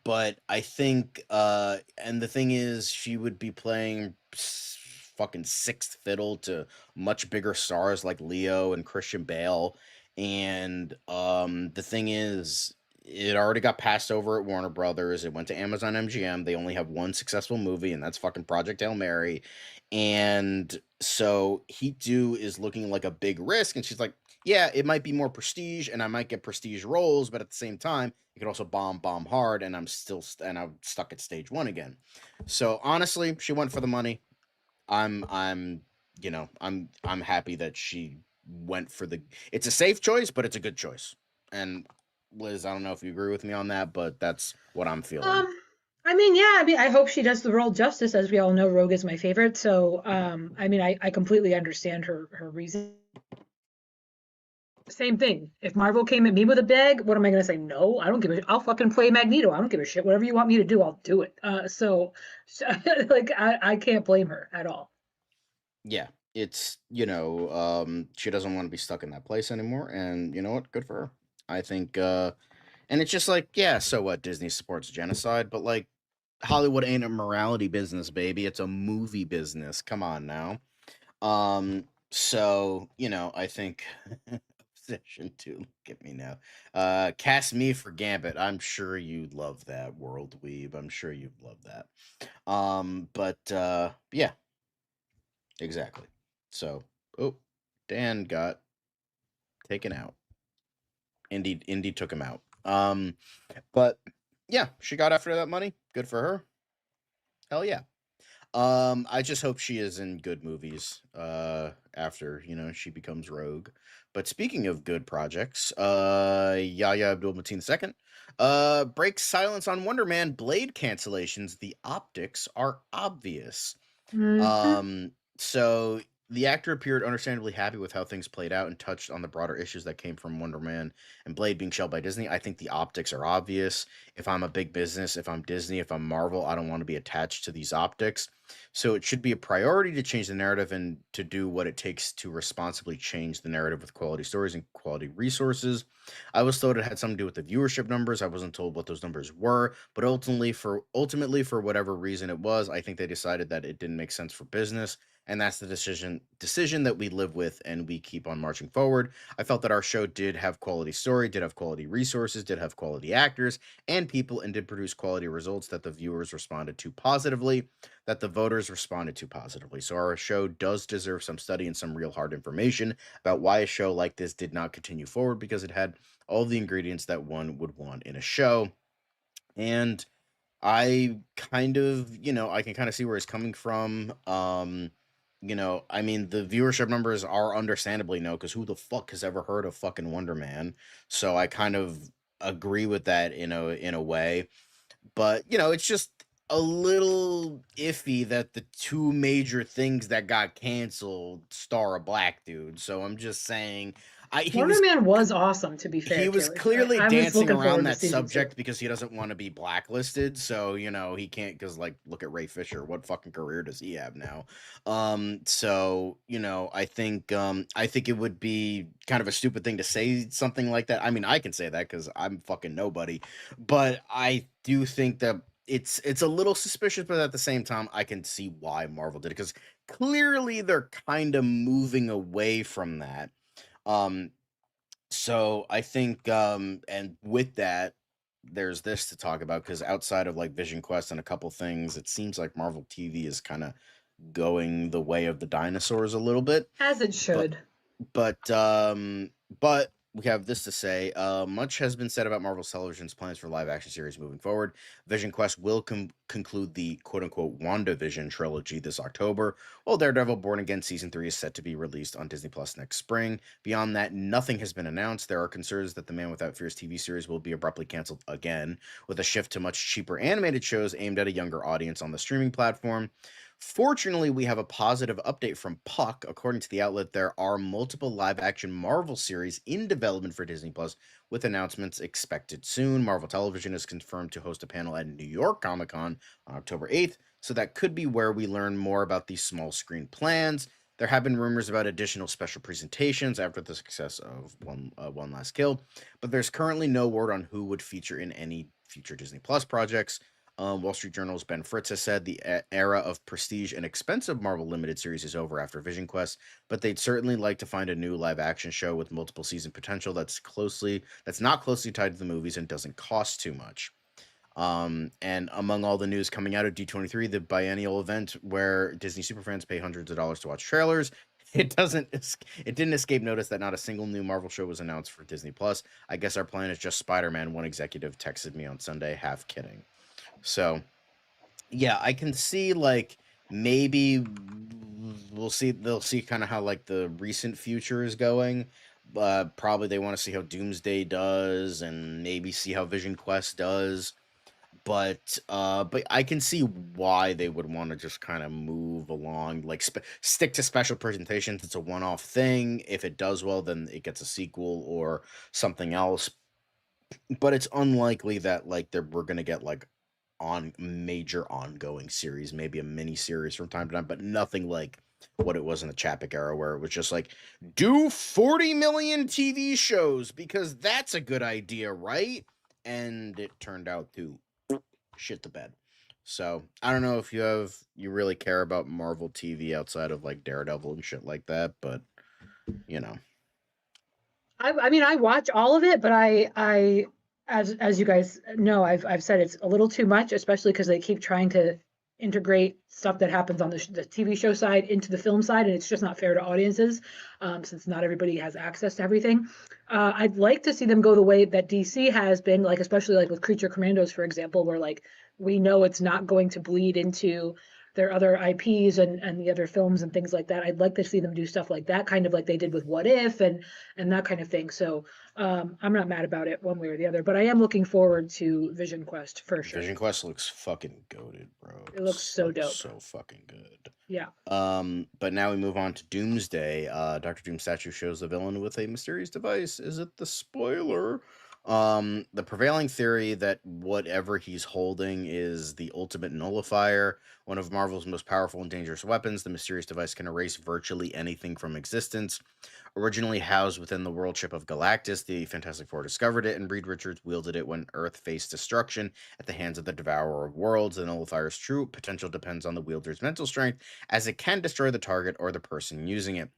But I think, and the thing is, she would be playing fucking sixth fiddle to much bigger stars like Leo and Christian Bale. And the thing is, it already got passed over at Warner Brothers. It went to Amazon MGM. They only have one successful movie, and that's fucking Project Hail Mary. And so Heat 2 is looking like a big risk. And she's like, yeah, it might be more prestige, and I might get prestige roles, but at the same time, it could also bomb hard, and I'm stuck at stage one again. So honestly, she went for the money. I'm happy that she went for the. It's a safe choice, but it's a good choice. And Liz, I don't know if you agree with me on that, but that's what I'm feeling. I hope she does the role justice. As we all know, Rogue is my favorite. So, I completely understand her reason. Same thing. If Marvel came at me with a bag, what am I going to say? No, I don't give a. I'll fucking play Magneto. I don't give a shit. Whatever you want me to do, I'll do it. Like, I can't blame her at all. Yeah, it's she doesn't want to be stuck in that place anymore, and you know what? Good for her. I think, and it's just like, yeah, so what? Disney supports genocide, but like, Hollywood ain't a morality business, baby. It's a movie business. Come on now. So I think. Obsession 2. Get me now. Cast me for Gambit. I'm sure you'd love that, World Weeb. I'm sure you'd love that. Yeah, exactly. So, Dan got taken out. Inde took him out. But yeah, she got after that money. Good for her. Hell yeah. I just hope she is in good movies after, she becomes Rogue. But speaking of good projects, Yahya Abdul-Mateen II breaks silence on Wonder Man Blade cancellations. The optics are obvious. Mm-hmm. So the actor appeared understandably happy with how things played out and touched on the broader issues that came from Wonder Man and Blade being shelved by Disney. I think the optics are obvious. If I'm a big business, if I'm Disney, if I'm Marvel, I don't want to be attached to these optics. So it should be a priority to change the narrative and to do what it takes to responsibly change the narrative with quality stories and quality resources. I was told it had something to do with the viewership numbers. I wasn't told what those numbers were, but ultimately for whatever reason it was, I think they decided that it didn't make sense for business. And that's the decision that we live with, and we keep on marching forward. I felt that our show did have quality story, did have quality resources, did have quality actors and people, and did produce quality results that the viewers responded to positively, that the voters responded to positively. So our show does deserve some study and some real hard information about why a show like this did not continue forward, because it had all the ingredients that one would want in a show. And I kind of, I can kind of see where he's coming from. I mean, the viewership numbers are understandably no, because who the fuck has ever heard of fucking Wonder Man? So I kind of agree with that in a way. But, it's just a little iffy that the two major things that got canceled star a black dude. So I'm just saying, he Wonder was Man was awesome, to be fair. he was Too. clearly I was dancing looking around forward to that season 2. subject because he doesn't want to be blacklisted. So, he can't, because, like, look at Ray Fisher. What fucking career does he have now? So, I think it would be kind of a stupid thing to say something like that. I mean, I can say that because I'm fucking nobody, but I do think that it's a little suspicious, but at the same time, I can see why Marvel did it, because clearly they're kind of moving away from that. Um, so I think, and with that, there's this to talk about, because outside of like Vision Quest and a couple things, it seems like Marvel TV is kind of going the way of the dinosaurs a little bit. As it But should. but we have this to say. Much has been said about Marvel's television's plans for live action series moving forward. Vision Quest will conclude the quote unquote WandaVision trilogy this October, while Daredevil Born Again season 3 is set to be released on Disney Plus next spring. Beyond that, nothing has been announced. There are concerns that the Man Without Fears TV series will be abruptly canceled again, with a shift to much cheaper animated shows aimed at a younger audience on the streaming platform. Fortunately, we have a positive update from Puck. According to the outlet, there are multiple live-action Marvel series in development for Disney Plus, with announcements expected soon. Marvel Television is confirmed to host a panel at New York Comic Con on October 8th, so that could be where we learn more about these small screen plans. There have been rumors about additional special presentations after the success of One Last Kill, but there's currently no word on who would feature in any future Disney Plus projects. Wall Street Journal's Ben Fritz has said the era of prestige and expensive Marvel limited series is over after Vision Quest, but they'd certainly like to find a new live action show with multiple season potential that's not closely tied to the movies and doesn't cost too much. And among all the news coming out of D23, the biennial event where Disney superfans pay hundreds of dollars to watch trailers, it didn't escape notice that not a single new Marvel show was announced for Disney Plus. I guess our plan is just Spider-Man, one executive texted me on Sunday, half kidding. So, yeah, I can see, like, maybe they'll see kind of how, like, the recent future is going. Probably they want to see how Doomsday does, and maybe see how Vision Quest does. But I can see why they would want to just kind of move along, like stick to special presentations. It's a one-off thing. If it does well, then it gets a sequel or something else. But it's unlikely that, like, we're gonna get, like, on major ongoing series, maybe a mini series from time to time, but nothing like what it was in the Chapek era, where it was just like, do 40 million TV shows because that's a good idea, right? And it turned out to shit the bed. So I don't know if you really care about Marvel TV outside of like Daredevil and shit like that, but you know. I mean, I watch all of it, but I as you guys know, I've said it's a little too much, especially because they keep trying to integrate stuff that happens on the TV show side into the film side, and it's just not fair to audiences, since not everybody has access to everything. I'd like to see them go the way that DC has been, like especially like with Creature Commandos, for example, where like we know it's not going to bleed into their other IPs and the other films and things like that. I'd like to see them do stuff like that, kind of like they did with What If and that kind of thing. So I'm not mad about it one way or the other, but I am looking forward to Vision Quest for sure. Vision Quest looks fucking goated, bro. It looks so dope. So fucking good. Yeah. But now we move on to Doomsday. Dr. Doom statue shows the villain with a mysterious device. Is it the spoiler? The prevailing theory that whatever he's holding is the ultimate nullifier, one of Marvel's most powerful and dangerous weapons. The mysterious device can erase virtually anything from existence. Originally housed within the world ship of Galactus, the Fantastic Four discovered it, and Reed Richards wielded it when Earth faced destruction at the hands of the Devourer of Worlds. The nullifier's true potential depends on the wielder's mental strength, as it can destroy the target or the person using it.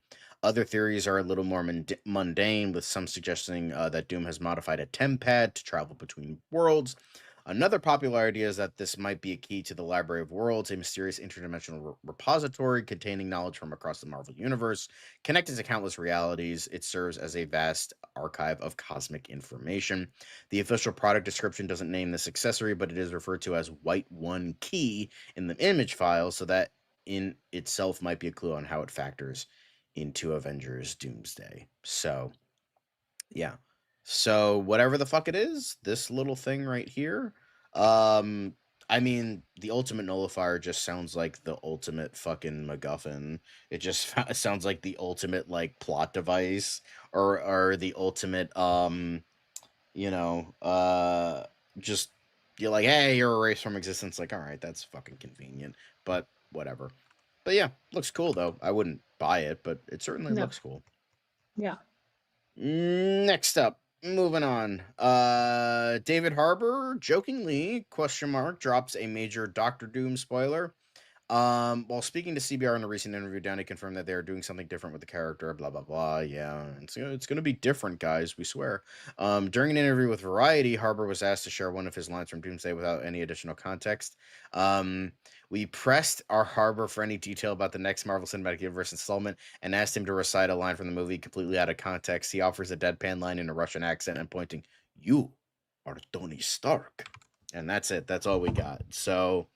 Other theories are a little more mundane, with some suggesting that Doom has modified a TemPad to travel between worlds. Another popular idea is that this might be a key to the Library of Worlds, a mysterious interdimensional repository containing knowledge from across the Marvel Universe. Connected to countless realities, it serves as a vast archive of cosmic information. The official product description doesn't name this accessory, but it is referred to as White One Key in the image file, so that in itself might be a clue on how it factors into Avengers Doomsday. So, yeah. So whatever the fuck it is, this little thing right here, I mean, the ultimate nullifier just sounds like the ultimate fucking MacGuffin. It just sounds like the ultimate like plot device, or the ultimate you know, just you're like, hey, you're erased from existence. Like, all right, that's fucking convenient, but whatever. But yeah, looks cool though. I wouldn't buy it, but it certainly No. looks cool. Yeah. Next up, moving on. David Harbour jokingly drops a major Doctor Doom spoiler. While speaking to CBR in a recent interview, Downey confirmed that they are doing something different with the character, blah, blah, blah. Yeah, it's gonna be different, guys, we swear. During an interview with Variety, Harbour was asked to share one of his lines from Doomsday without any additional context. We pressed our Harbour for any detail about the next Marvel Cinematic Universe installment and asked him to recite a line from the movie completely out of context. He offers a deadpan line in a Russian accent and pointing, "You are Tony Stark." And that's it. That's all we got. So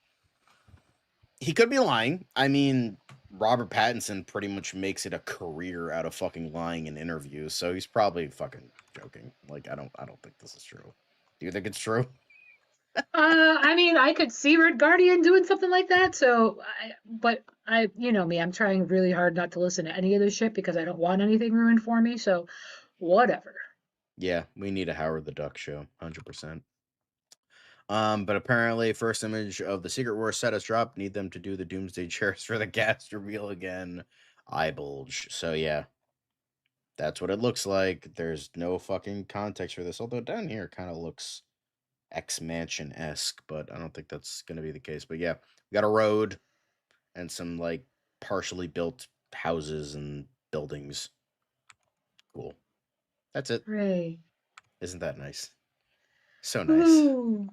he could be lying. I mean, Robert Pattinson pretty much makes it a career out of fucking lying in interviews, so he's probably fucking joking. Like, I don't think this is true. Do you think it's true? I mean, I could see Red Guardian doing something like that. But you know me, I'm trying really hard not to listen to any of this shit because I don't want anything ruined for me. So, whatever. Yeah, we need a Howard the Duck show, 100%. But apparently, first image of the Secret Wars set has dropped. Need them to do the Doomsday chairs for the cast reveal again. Eye bulge. So yeah, that's what it looks like. There's no fucking context for this. Although down here kind of looks X-Mansion-esque, but I don't think that's going to be the case. But yeah, we got a road and some like partially built houses and buildings. Cool. That's it. Hooray. Isn't that nice? So nice. Ooh.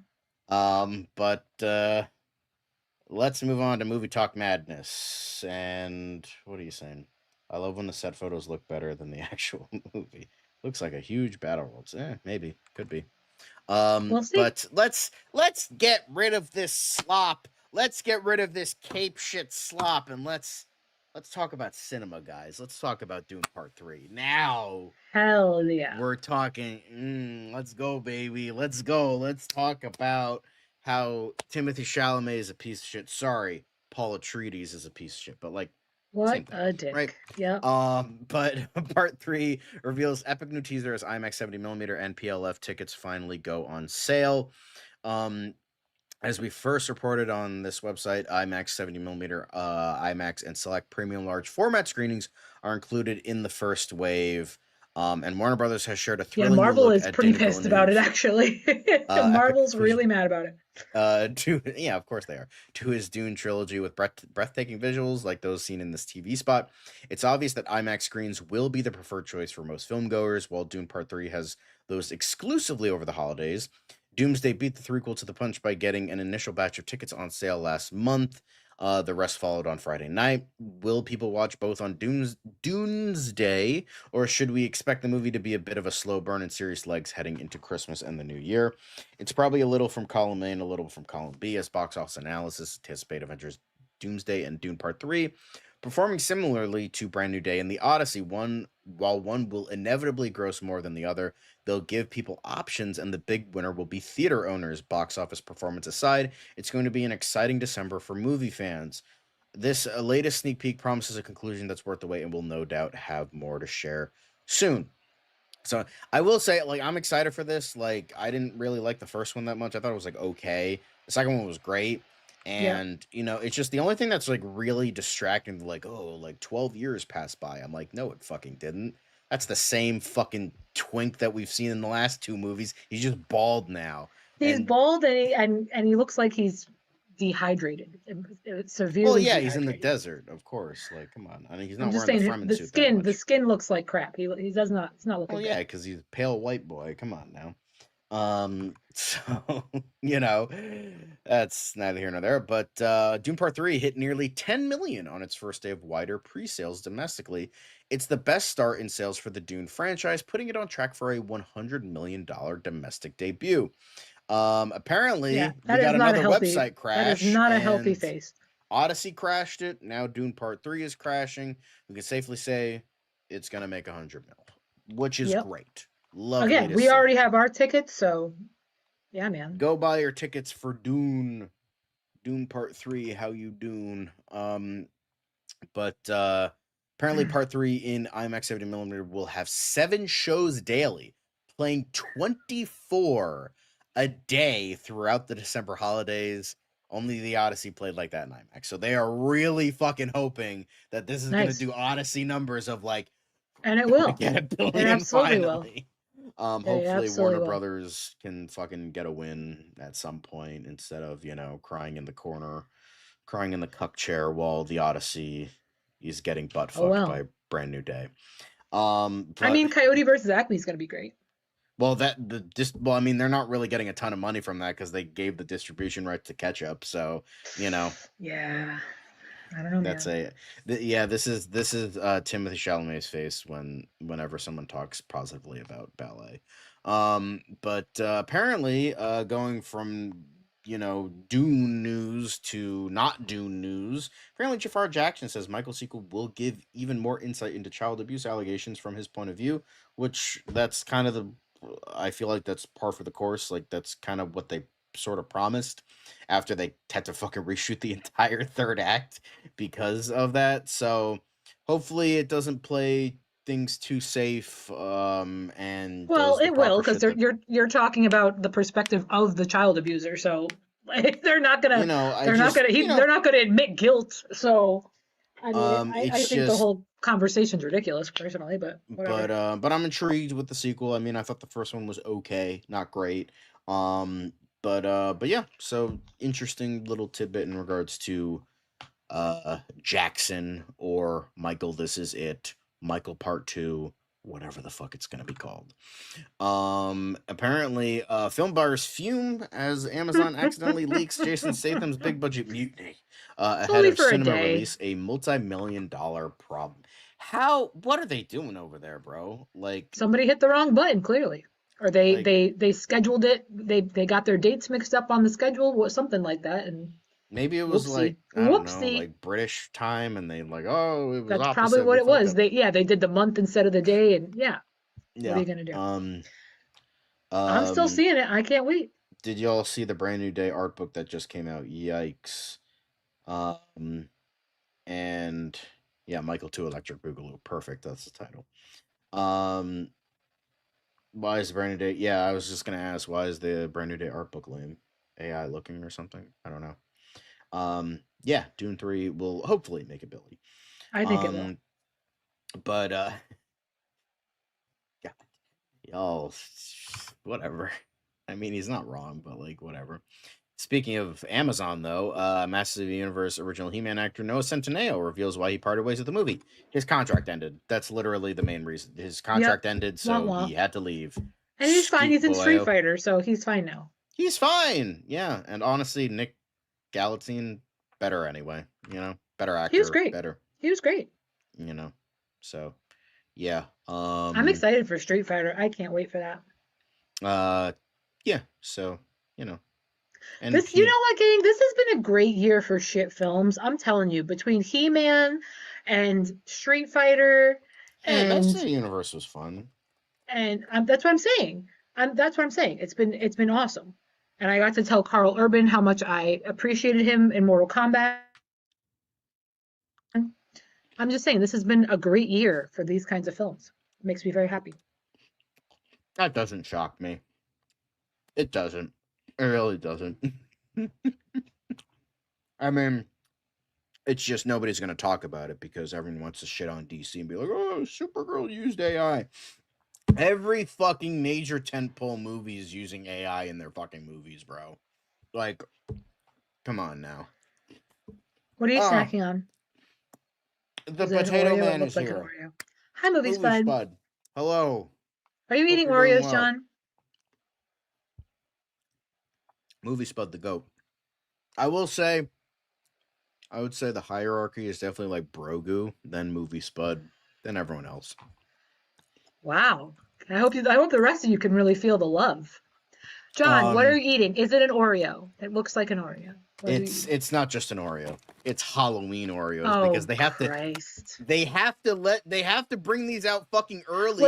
But let's move on to movie talk madness. And what are you saying? I love when the set photos look better than the actual movie. Looks like a huge battle world. Maybe could be. We'll see. But let's get rid of this slop. Let's get rid of this cape shit slop, and let's talk about cinema, guys. Let's talk about Doom Part 3 now. Hell yeah. We're talking. Let's go, baby. Let's go. Let's talk about how Timothée Chalamet is a piece of shit. Sorry, Paul Atreides is a piece of shit. But like, what same thing, a dick. right? Yeah. But Part 3 reveals epic new teaser as IMAX 70mm and PLF tickets finally go on sale. As we first reported on this website, IMAX 70mm, IMAX, and select premium large format screenings are included in the first wave. And Warner Brothers has shared a thrilling Marvel look is at pretty Denis pissed about it, Villeneuve. actually. Marvel's really mad about it. Yeah, of course they are. To his Dune trilogy with breathtaking visuals like those seen in this TV spot. It's obvious that IMAX screens will be the preferred choice for most filmgoers, while Dune Part 3 has those exclusively over the holidays. Doomsday beat the threequel to the punch by getting an initial batch of tickets on sale last month. The rest followed on Friday night. Will people watch both on Doomsday, or should we expect the movie to be a bit of a slow burn and serious legs heading into Christmas and the new year? It's probably a little from column A and a little from column B, as box office analysis anticipate Avengers Doomsday and Dune Part 3 performing similarly to Brand New Day and The Odyssey. While one will inevitably gross more than the other, they'll give people options, and the big winner will be theater owners. Box office performance aside, it's going to be an exciting December for movie fans. This latest sneak peek promises a conclusion that's worth the wait, and we'll no doubt have more to share soon. So I will say, like, I'm excited for this. Like, I didn't really like the first one that much. I thought it was like okay. The second one was great. And, you know, it's just the only thing that's like really distracting, like, oh, like 12 years passed by. I'm like, no, it fucking didn't. That's the same fucking twink that we've seen in the last two movies. He's just bald now. He's bald and he looks like he's dehydrated. Severely. Well, yeah, dehydrated. he's in the desert, of course. Like, come on. I mean, he's not I'm just wearing saying the suit. the skin looks like crap. He does not. It's not looking. Well, yeah, because he's a pale white boy. Come on now. So you know, that's neither here nor there. But Dune Part 3 hit nearly 10 million on its first day of wider pre-sales domestically. It's the best start in sales for the Dune franchise, putting it on track for a $100 million domestic debut. Apparently, Yeah, we that is got not a another healthy. website That is crash, not a healthy and face. Odyssey crashed it. Now Dune Part 3 is crashing. We can safely say it's gonna make 100 mil, which is Yep. great. Lovely Again, to we see. already have our tickets, so yeah, man. Go buy your tickets for Dune Part 3, how you Dune. But apparently Part 3 in IMAX 70mm will have 7 shows daily, playing 24 a day throughout the December holidays. Only the Odyssey played like that in IMAX. So they are really fucking hoping that this is Nice. gonna do Odyssey numbers of like, And it will. get a billion absolutely will. finally. Hopefully absolutely Warner will. Brothers can fucking get a win at some point instead of, you know, crying in the corner, crying in the cuck chair while the Odyssey is getting butt fucked by Brand New Day. I mean, Coyote versus Acme is going to be great. Well, I mean, they're not really getting a ton of money from that because they gave the distribution rights to Ketchup. So, you know, Yeah, I don't know. that's man. this is Timothée Chalamet's face whenever someone talks positively about ballet. But apparently, going from, you know, Dune news to not Dune news, apparently Jafar Jackson says Michael's sequel will give even more insight into child abuse allegations from his point of view, which that's kind of I feel like that's par for the course. Like, that's kind of what they sort of promised after they had to fucking reshoot the entire third act because of that. So hopefully it doesn't play things too safe. And Well, does the it will, proper because shit that, you're talking about the perspective of the child abuser, so like, they're not gonna you know, they're not gonna they're not gonna admit guilt. So I mean, I it's think the just whole conversation's ridiculous, personally, but whatever. but I'm intrigued with the sequel. I mean, I thought the first one was okay, not great. But yeah, so interesting little tidbit in regards to Jackson or Michael This Is It, Michael Part 2, whatever the fuck it's gonna be called. Apparently film buyers fume as Amazon accidentally leaks Jason Statham's big budget Mutiny ahead only of for a cinema day. release, a multi-million-dollar problem. What are they doing over there, bro? Like, Somebody hit the wrong button, clearly, or they Like- they scheduled it. They got their dates mixed up on the schedule, something like that, and maybe it was whoopsie. like, I don't know, Whoopsie. like British time, and they like, oh, it was That's opposite, probably what we it was. fucked up. They did the month instead of the day, and yeah. Yeah. What are you gonna do? I'm I'm still seeing it. I can't wait. Did y'all see the Brand New Day art book that just came out? Yikes. And yeah, Michael 2 Electric Boogaloo. Perfect. That's the title. Why is the Brand New Day? Yeah, I was just gonna ask, why is the Brand New Day art book lame? AI looking or something? I don't know. Yeah, Dune 3 will hopefully make a Billy. I think it will. But God, y'all, whatever. I mean, he's not wrong, but like, whatever. Speaking of Amazon, though, Masters of the Universe original He-Man actor Noah Centineo reveals why he parted ways with the movie. His contract ended. That's literally the main reason. His contract ended, so Wah, wah. he had to leave. And he's fine. He's in Skeet Street boyo. Fighter, so he's fine now. He's fine. Yeah, and honestly, Nick Galatine, better anyway. You know, better actor. He was great. Better. He was great. You know, so yeah. I'm excited for Street Fighter. I can't wait for that. Yeah. So you know. And This, you know what, gang? This has been a great year for shit films. I'm telling you, between He-Man and Street Fighter, and Masters of the Universe was fun. And that's what I'm saying. That's what I'm saying. It's been awesome, and I got to tell Carl Urban how much I appreciated him in Mortal Kombat. I'm just saying, this has been a great year for these kinds of films. It makes me very happy. That doesn't shock me. It doesn't. It really doesn't. I mean, it's just nobody's going to talk about it because everyone wants to shit on DC and be like, oh, Supergirl used AI. Every fucking major tentpole movie is using AI in their fucking movies, bro. Like, come on now. What are you snacking on? The Is it Potato Oreo? It Man looks is like an here. Oreo. Hi, Movie Movie Spud. Hello. Are you eating you're doing Oreos, well. John? Movie Spud the GOAT. I would say the hierarchy is definitely like Brogu, then Movie Spud, then everyone else. Wow. I hope the rest of you can really feel the love. John, what are you eating? Is it an Oreo? It looks like an Oreo. It's not just an Oreo. It's Halloween Oreos because they have Christ. they have to bring these out fucking early.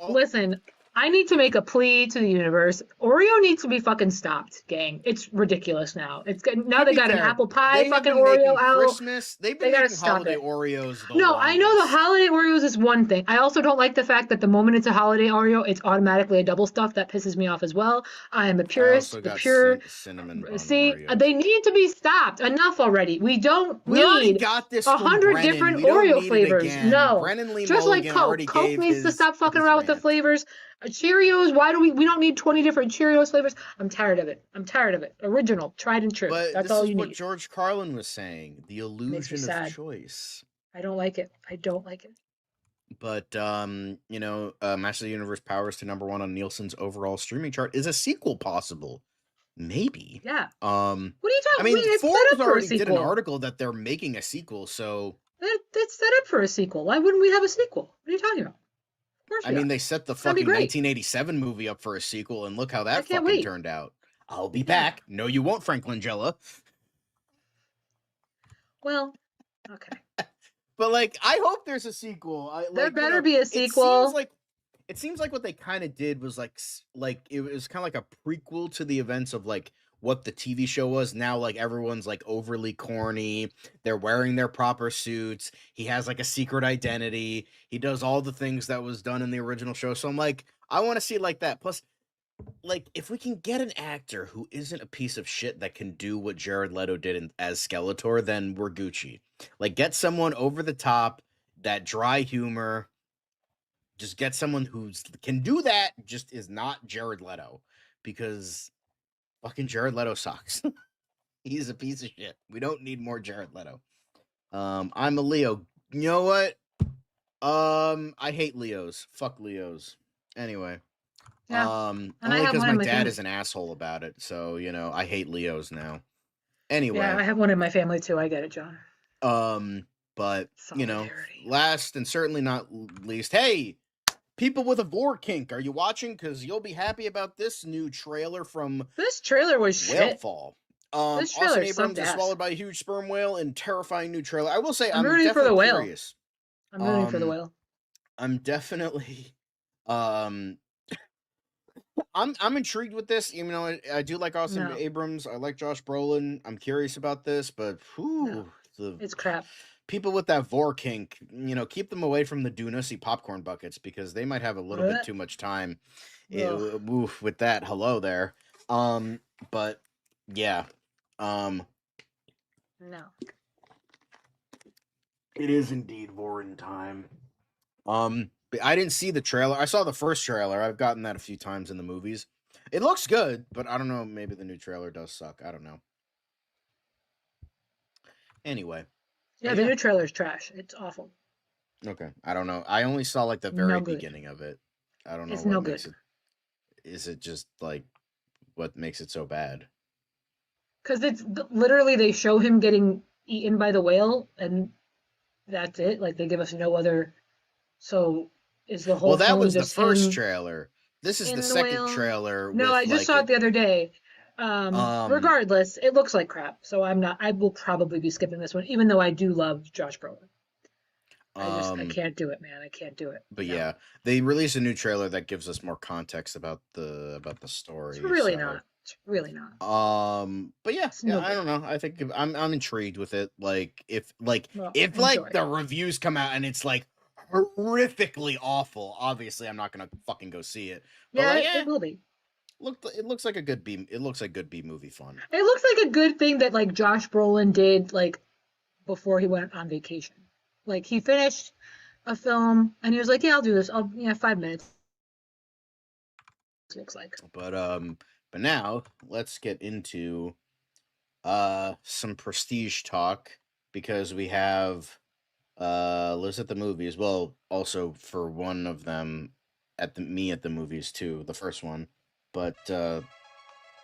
Listen. I need to make a plea to the universe. Oreo needs to be fucking stopped, gang. It's ridiculous now. Now they got an apple pie fucking Oreo out. Christmas. They've been making holiday Oreos. I know the holiday Oreos is one thing. I also don't like the fact that the moment it's a holiday Oreo, it's automatically a double stuff. That pisses me off as well. I am a purist. The pure cinnamon bun See, Oreos. They need to be stopped. Enough already. We need got this 100 different Oreo flavors. No, Brennan Lee just like Mulligan Coke. Coke needs to stop fucking around with the flavors. Cheerios, why do we don't need 20 different Cheerios flavors? I'm tired of it. Original, tried and true. But that's all you need. This is what George Carlin was saying. The illusion of choice. I don't like it. But Master of the Universe powers to #1 on Nielsen's overall streaming chart. Is a sequel possible? Maybe. Yeah. What are you talking? I mean, Forbes already did an article that they're making a sequel, so it's set up for a sequel. Why wouldn't we have a sequel? What are you talking about? They set the fucking 1987 movie up for a sequel, and look how that fucking turned out. I'll be back. No, you won't, Frank Langella. Well, okay. But I hope there's a sequel. There better be a sequel. It seems like what they kind of did was it was kind of like a prequel to the events of what the TV show was. Now everyone's overly corny. They're wearing their proper suits. He has a secret identity. He does all the things that was done in the original show. So I'm I want to see it that. Plus, if we can get an actor who isn't a piece of shit that can do what Jared Leto did as Skeletor, then we're Gucci. Get someone over the top, that dry humor. Just get someone who can do that, just is not Jared Leto. Because fucking Jared Leto sucks. He's a piece of shit. We don't need more Jared Leto. I'm a Leo. You know what? I hate Leos. Fuck Leos. Anyway. Yeah. Only because my dad is an asshole about it. So, I hate Leos now. Anyway. Yeah, I have one in my family too. I get it, John. But, last and certainly not least, hey, people with a vor kink, are you watching? Because you'll be happy about this new trailer from this trailer was shit. Whalefall. This trailer Austin Abrams is swallowed by a huge sperm whale in terrifying new trailer. I will say I'm rooting for the whale. Curious. I'm rooting for the whale. I'm definitely I'm intrigued with this. Even though I do like Austin Abrams, I like Josh Brolin. I'm curious about this, but it's crap. People with that vor kink, keep them away from the Doonussy popcorn buckets because they might have a little bit too much time with that. Hello there. But yeah. No. It is indeed Vorin time. But I didn't see the trailer. I saw the first trailer. I've gotten that a few times in the movies. It looks good, but I don't know. Maybe the new trailer does suck. I don't know. Anyway. Yeah, the new trailer's trash. It's awful. Okay. I don't know. I only saw the very beginning of it. I don't know. It's no good. Is it just what makes it so bad? Because it's literally they show him getting eaten by the whale and that's it. They give us no other. So is the whole Well, that was the first trailer. This is the second whale? trailer. No, I just saw it the other day. Regardless, it looks like crap. So I will probably be skipping this one, even though I do love Josh Brolin. I can't do it, man. I can't do it. But yeah, they released a new trailer that gives us more context about the story. It's really not. It's really not. But yeah, I don't know. I think I'm intrigued with it. If the reviews come out and it's horrifically awful, obviously I'm not gonna fucking go see it. But it will be. It looks like a good B. It looks like good B movie fun. It looks like a good thing that Josh Brolin did before he went on vacation. He finished a film and he was like, "Yeah, I'll do this. 5 minutes." It looks like. But now let's get into some prestige talk because we have Lizz at the movies. Well, also for one of them at the movies too. The first one. But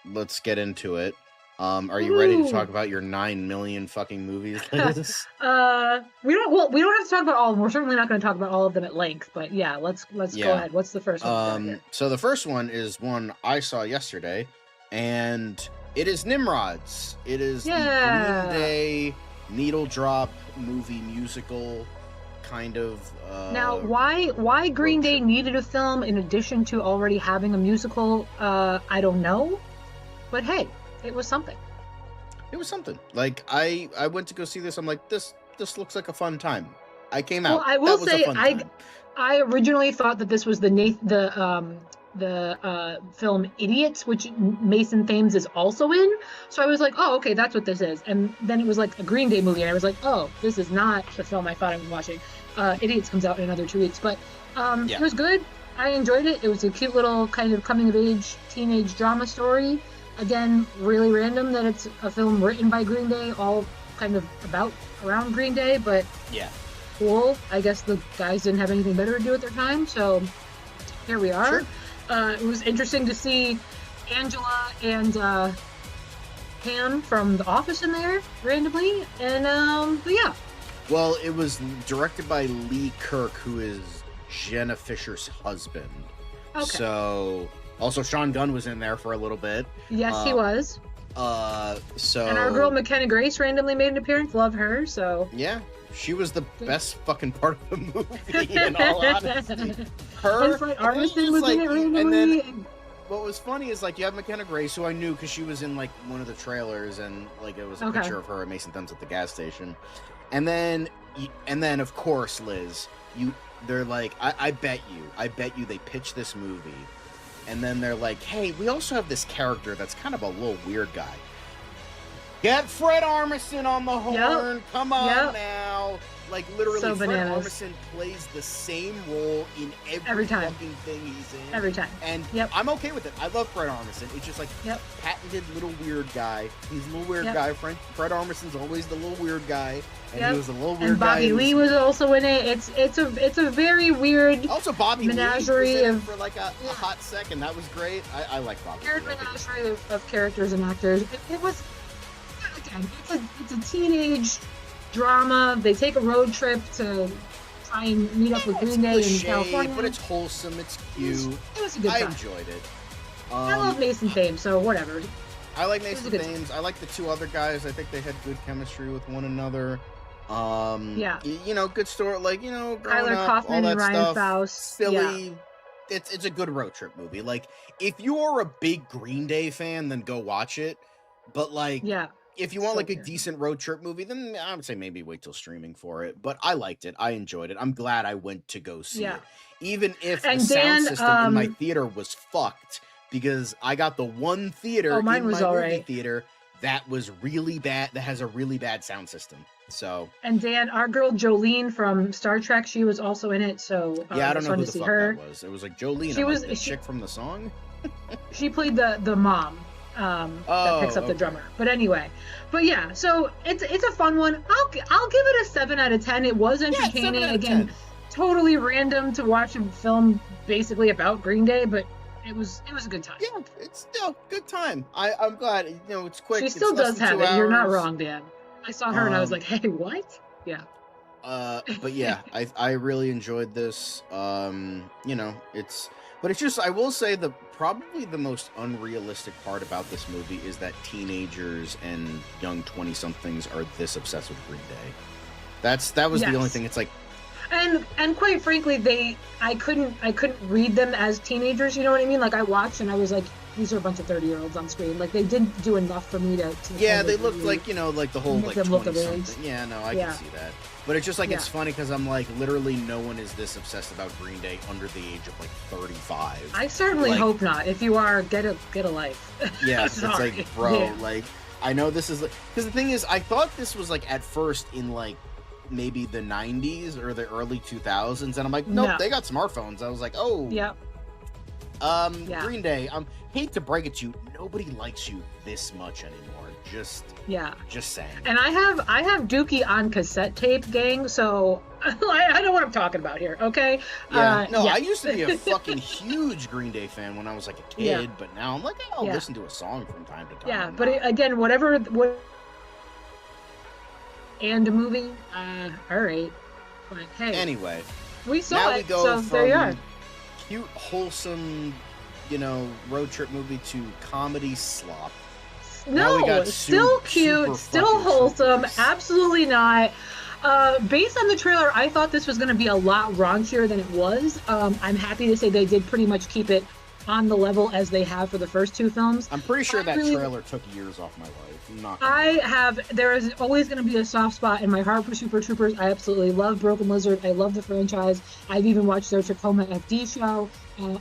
let's get into it. Are you ready to Ooh. talk about your 9 million fucking movies, Liz? We don't have to talk about all of them. We're certainly not going to talk about all of them at length, but yeah, let's go ahead. What's the first one? So the first one is one I saw yesterday, and it is Nimrods. It is the Green Day needle drop movie musical kind of. Now, why Green Day needed a film in addition to already having a musical? I don't know, but hey, it was something. It was something. Like I went to go see this. I'm like, this looks like a fun time. I came out. Well, I will say time. I originally thought that this was the film Idiots, which Mason Thames is also in. So I was like, oh, okay, that's what this is. And then it was like a Green Day movie, and I was like, oh, this is not the film I thought I was watching. Idiots comes out in another 2 weeks, but It was good. I enjoyed it. It was a cute little kind of coming of age teenage drama story. Again, really random that it's a film written by Green Day, all kind of around Green Day, but yeah, cool. I guess the guys didn't have anything better to do at their time, so here we are. Sure. It was interesting to see Angela and Pam from The Office in there randomly, and but yeah. Well, it was directed by Lee Kirk, who is Jenna Fisher's husband. Okay. So also Sean Gunn was in there for a little bit. Yes, he was. So and our girl McKenna Grace randomly made an appearance. Love her. So yeah, she was the best fucking part of the movie. In all honesty, her and Fred Armisen was in it randomly. And then what was funny is like you have McKenna Grace, who I knew because she was in like one of the trailers, and like it was a picture of her at Mason Thames at the gas station, and then of course Liz, they're like, I bet you they pitched this movie. And then they're like, hey, we also have this character that's kind of a little weird guy. Get Fred Armisen on the horn. Yep. Come on now. Like, literally, so Fred bananas. Armisen plays the same role in every time. fucking thing he's in. Every time. And I'm okay with it. I love Fred Armisen. It's just like patented little weird guy. He's a little weird guy. Fred Armisen's always the little weird guy. And he was a little weird and Bobby guy. Lee was also in it. It's a very weird also Bobby menagerie Lee was in of for like a hot second. That was great. I like Bobby weird Lee. menagerie of characters and actors. It was again, it's a teenage drama. They take a road trip to try and meet up with Green Day in California. But it's wholesome. It's cute. It was a good time. I enjoyed it. I love Mason Thames, so whatever. I like Mason Thames. I like the two other guys. I think they had good chemistry with one another. You know, good story. Like, you know, Tyler up, Kaufman all that and Ryan stuff. Faust. Silly. Yeah. It's a good road trip movie. Like, if you're a big Green Day fan, then go watch it. But like, if you want like a decent road trip movie, then I would say maybe wait till streaming for it. But I liked it. I enjoyed it. I'm glad I went to go see it. Even if the sound system in my theater was fucked, because I got the one theater in my movie theater that was really bad, that has a really bad sound system. So and Dan, our girl Jolene from Star Trek, she was also in it. So yeah, I don't know who the fuck that was. It was like Jolene. She was the chick from the song. She played the mom that picks up the drummer. But anyway, yeah. So it's a fun one. I'll give it a 7 out of 10. It was entertaining. Again, totally random to watch a film basically about Green Day, but it was a good time. Yeah, it's still good time. I'm glad. You know, it's quick. She still does have it. You're not wrong, Dan. I saw her and I was like, hey, what? Yeah. But yeah, I really enjoyed this. You know, it's just, I will say probably the most unrealistic part about this movie is that teenagers and young 20-somethings are this obsessed with Green Day. That was the only thing. It's like, and quite frankly, I couldn't read them as teenagers. You know what I mean? Like I watched and I was like, these are a bunch of 30-year-olds on screen. Like they didn't do enough for me to yeah, they looked like, you know, like the whole like 20-something. Yeah, no, I can see that. But it's just like, it's funny because I'm like, literally no one is this obsessed about Green Day under the age of like 35. I certainly hope not. If you are, get a life. Yeah, it's like, bro, like, I know this is like, because the thing is, I thought this was like at first in like maybe the 90s or the early 2000s, and I'm like, nope, they got smartphones. I was like, oh. Yeah. Green Day, hate to break it to you, nobody likes you this much anymore. Just saying. And I have Dookie on cassette tape, gang. So I know what I'm talking about here. Okay. Yeah. I used to be a fucking huge Green Day fan when I was like a kid, but now I'm like, I'll listen to a song from time to time. Yeah, but again, what and a movie, all right. But hey. Anyway, we saw now it. We go so from there you are. Cute, wholesome, road trip movie to comedy slop. No, still cute, still wholesome. Absolutely not. Based on the trailer, I thought this was going to be a lot raunchier than it was. I'm happy to say they did pretty much keep it on the level as they have for the first two films. I'm pretty sure that trailer took years off my life. There is always going to be a soft spot in my heart for Super Troopers. I absolutely love Broken Lizard. I love the franchise. I've even watched their Tacoma FD show.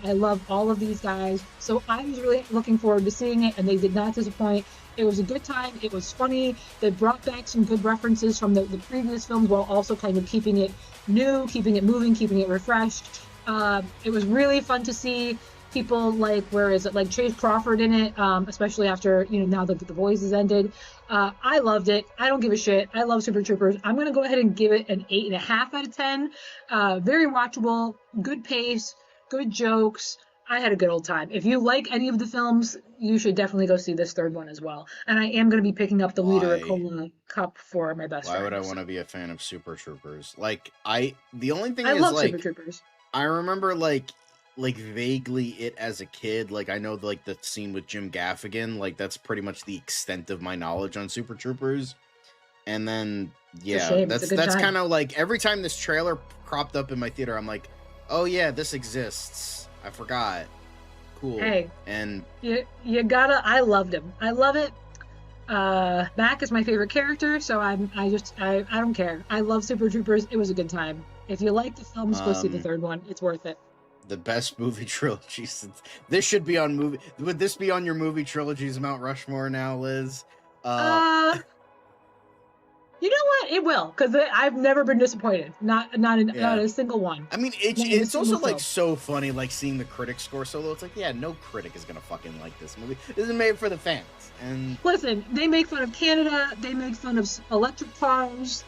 I love all of these guys. So I was really looking forward to seeing it, and they did not disappoint. It was a good time. It was funny. They brought back some good references from the previous films while also kind of keeping it new, keeping it moving, keeping it refreshed. It was really fun to see people like Chase Crawford in it, especially after, now that the Voice has ended. I loved it. I don't give a shit. I love Super Troopers. I'm going to go ahead and give it an 8.5 out of 10. Very watchable, good pace, good jokes. I had a good old time. If you like any of the films, you should definitely go see this third one as well. And I am going to be picking up the Leader Cola Cup for my best friend. Why would I want to be a fan of Super Troopers? The only thing I is, love Super Troopers. I remember, vaguely it as a kid. I know, the scene with Jim Gaffigan. That's pretty much the extent of my knowledge on Super Troopers. And then, that's kind of every time this trailer cropped up in my theater, I'm like, oh yeah, this exists. I forgot. Cool. Hey, and you gotta. I loved him. I love it. Mac is my favorite character, so I don't care. I love Super Troopers. It was a good time. If you like the films, go see the third one. It's worth it. The best movie trilogy. This should be on movie. Would this be on your movie trilogies Mount Rushmore now, Liz? You know what? It will, because I've never been disappointed. Not a single one. I mean, it's also so funny, seeing the critic score so low. It's no critic is gonna fucking like this movie. This is made for the fans. And listen, they make fun of Canada. They make fun of electric cars.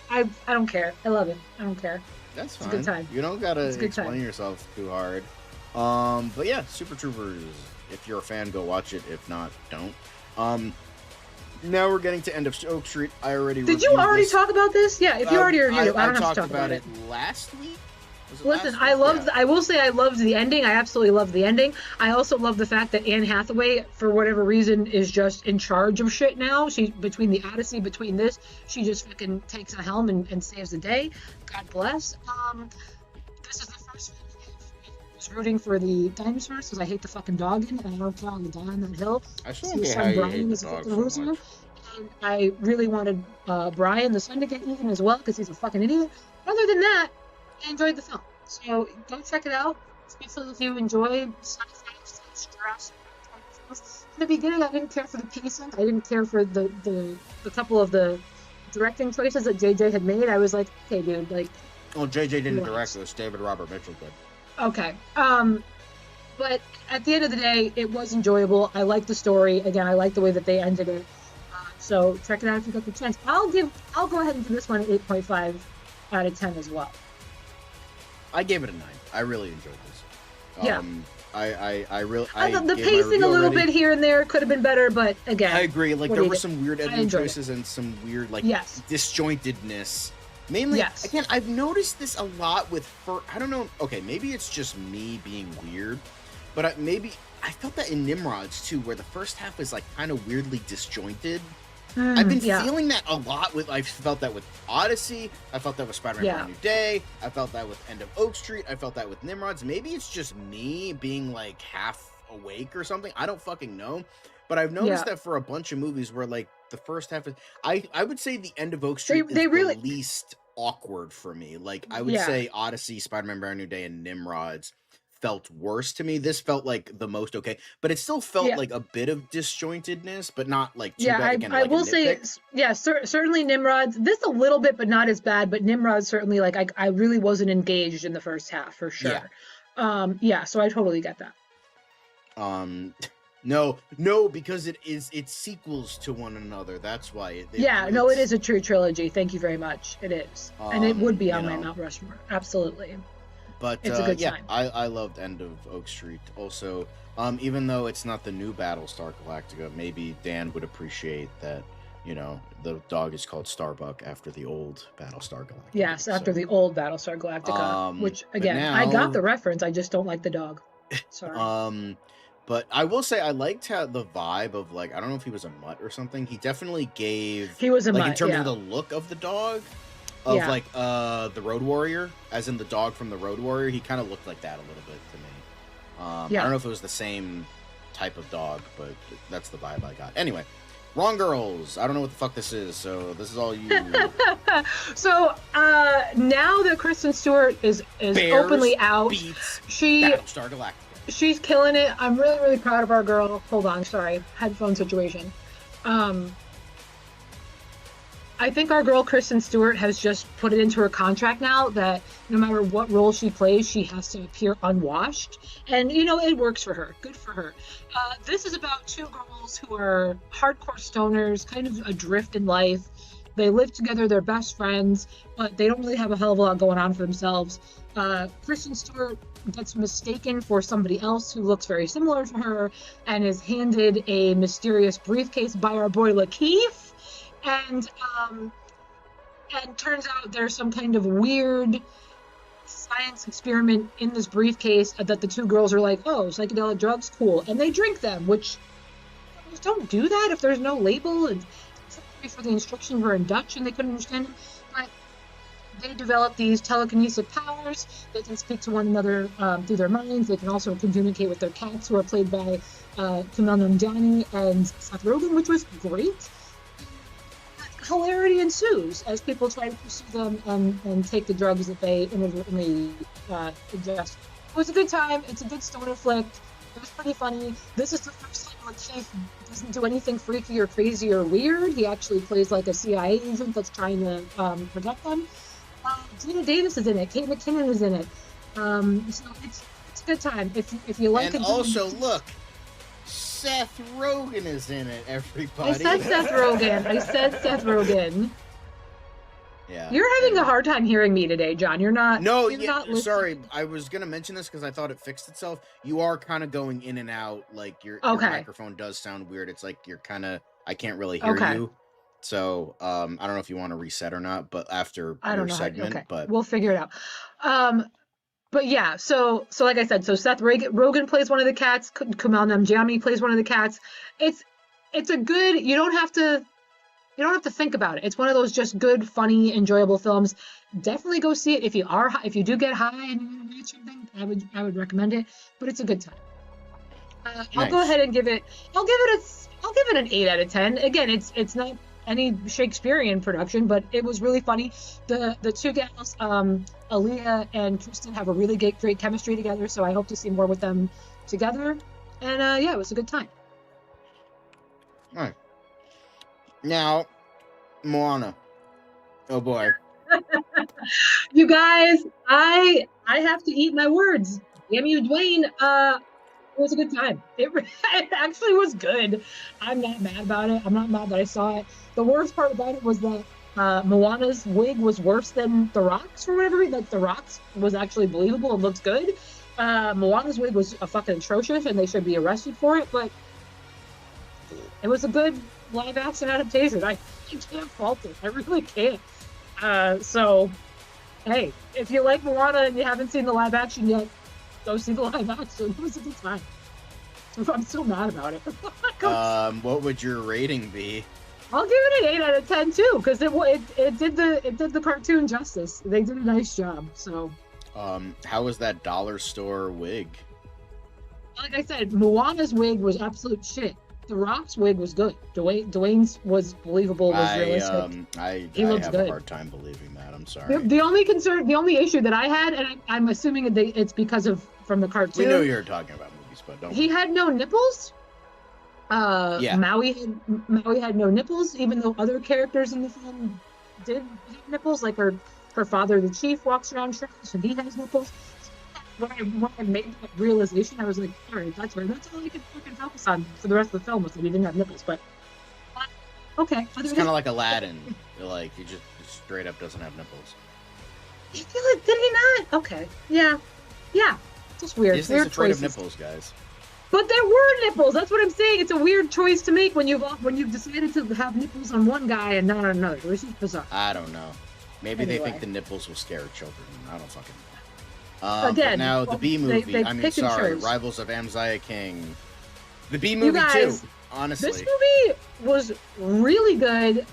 I don't care. I love it. I don't care. That's fine. It's a good time. You don't gotta explain yourself too hard. But yeah, Super Troopers. If you're a fan, go watch it. If not, don't. Now we're getting to End of Oak Street. I already Did you already talk about this? Yeah, if you already reviewed it, I don't have to talk about it. Last week? Listen, I will say I loved the ending. I absolutely loved the ending. I also love the fact that Anne Hathaway, for whatever reason, is just in charge of shit now. She, between the Odyssey, between this, she just fucking takes a helm and saves the day. God bless. This is the first film I was rooting for the dinosaurs because I hate the fucking dog in it, and I don't want to die on that hill. I still get how you hate the dog so much. And I really wanted Brian, the son, to get eaten as well because he's a fucking idiot. Other than that, I enjoyed the film. So go check it out, especially if you enjoy sci-fi stress. In the beginning, I didn't care for the pacing. I didn't care for the couple of the directing choices that JJ had made. I was like, okay, dude, Well, JJ didn't direct this. David Robert Mitchell did. Okay. But at the end of the day, it was enjoyable. I like the story. Again, I like the way that they ended it. So check it out if you got the chance. I'll go ahead and give this one an 8.5 out of 10 as well. I gave it a 9. I really enjoyed this. Yeah. I really. The pacing a little bit here and there could have been better, but again, I agree. There were some weird editing choices and some weird disjointedness. Mainly, again, I've noticed this a lot with I don't know. Okay, maybe it's just me being weird, but I felt that in Nimrods too, where the first half is kind of weirdly disjointed. I've been feeling that a lot I felt that with Odyssey. I felt that with Spider-Man Brand New Day. I felt that with End of Oak Street. I felt that with Nimrods. Maybe it's just me being half awake or something. I don't fucking know. But I've noticed that for a bunch of movies where the first half is, I would say the End of Oak Street is the least awkward for me. I would say Odyssey, Spider-Man Brand New Day, and Nimrods felt worse to me. This felt the most okay, but it still felt a bit of disjointedness, but not too bad. Again, I will say, certainly Nimrod's this a little bit, but not as bad. But Nimrod's certainly I really wasn't engaged in the first half for sure. So I totally get that. No, because it's sequels to one another. That's why. It is a true trilogy. Thank you very much. It is, and it would be on my know. Mount Rushmore. Absolutely. But it's a good yeah, time. I loved End of Oak Street. Also, even though it's not the new Battlestar Galactica, maybe Dan would appreciate that. The dog is called Starbuck after the old Battlestar Galactica. Yes, after the old Battlestar Galactica, which again, now, I got the reference. I just don't like the dog. Sorry. But I will say I liked how the vibe of, like, I don't know if he was a mutt or something. He definitely gave. He was a mutt, in terms yeah. of the look of the dog, of like the Road Warrior, as in the dog from the Road Warrior. He kind of looked like that a little bit to me. I don't know if it was the same type of dog, but that's the vibe I got. Anyway, Wrong Girls. I don't know what the fuck this is, so this is all you. So now that Kristen Stewart is Bears openly out, beats Battlestar Galactica. She's killing it. I'm really, really proud of our girl. Hold on, sorry, headphone situation. I think our girl Kristen Stewart has just put it into her contract now that no matter what role she plays, she has to appear unwashed. And, it works for her. Good for her. This is about two girls who are hardcore stoners, kind of adrift in life. They live together, they're best friends, but they don't really have a hell of a lot going on for themselves. Kristen Stewart gets mistaken for somebody else who looks very similar to her and is handed a mysterious briefcase by our boy Lakeith. And turns out there's some kind of weird science experiment in this briefcase that the two girls are like, oh, psychedelic drugs, cool. And they drink them, which don't do that if there's no label. And for the instructions were in Dutch and they couldn't understand it. But they develop these telekinetic powers. They can speak to one another through their minds. They can also communicate with their cats, who are played by Kumail Nanjiani and Seth Rogen, which was great. Hilarity ensues as people try to pursue them and take the drugs that they inadvertently ingest. It was a good time. It's a good stoner flick. It was pretty funny. This is the first time Lakeith doesn't do anything freaky or crazy or weird. He actually plays like a CIA agent that's trying to protect them. Gina Davis is in it. Kate McKinnon is in it. So it's a good time. If you like it. And also, look, Seth Rogen is in it, everybody. I said Seth Rogen. Yeah. You're having a hard time hearing me today, John. You're not. No, you're not listening. Sorry. I was gonna mention this because I thought it fixed itself. You are kind of going in and out, like your microphone does sound weird. It's like you're kind of. I can't really hear you. So I don't know if you want to reset or not, but after your segment, but we'll figure it out. But yeah, so like I said, so Seth Rogen plays one of the cats. Kumail Nanjiani plays one of the cats. It's a good. You don't have to think about it. It's one of those just good, funny, enjoyable films. Definitely go see it if you do get high and you want to watch something. I would recommend it. But it's a good time. I'll go ahead and give it. I'll give it an 8 out of 10. Again, it's not any Shakespearean production, but it was really funny. The two gals, Aaliyah and Kristen, have a really great chemistry together, so I hope to see more with them together. And yeah, it was a good time. All right. Now, Moana. Oh boy. You guys, I have to eat my words. Damn you, Dwayne. It was a good time. It actually was good. I'm not mad about it. I'm not mad that I saw it. The worst part about it was that Moana's wig was worse than The Rock's for whatever reason. Like, The Rock's was actually believable and looked good. Moana's wig was fucking atrocious, and they should be arrested for it. But it was a good live action adaptation. I can't fault it. I really can't. So, hey, if you like Moana and you haven't seen the live action yet, go see the live action. It was a good time. I'm so mad about it. What would your rating be? I'll give it an 8 out of 10 too, because it did the cartoon justice. They did a nice job. So, how was that dollar store wig? Like I said, Moana's wig was absolute shit. The Rock's wig was good. Dwayne's was believable, was realistic. I looked have good. a hard time believing that. I'm sorry. The only issue that I had, and I'm assuming it's because of from the cartoon. We know you're talking about movies, but don't. He had no nipples. Yeah. Maui had no nipples, even though other characters in the film did have nipples. Like her father, the chief, walks around shirtless, and he has nipples. when I made that realization, I was like, all right, that's right. That's all I could fucking focus on for the rest of the film was that he didn't have nipples. But okay, It's kind of like Aladdin. Like he just straight up doesn't have nipples. I feel like did he not? Okay, yeah, just weird. Disney's Weird afraid choices. of nipples, guys. But there were nipples. That's what I'm saying. It's a weird choice to make when you've decided to have nipples on one guy and not on another. This is bizarre. I don't know. Maybe they Anyway. think the nipples will scare children. I don't fucking know. Again, but now the well, B movie. they I mean, pick and sorry, choose. Rivals of Amziah King. The B movie guys, too. Honestly, This movie was really good.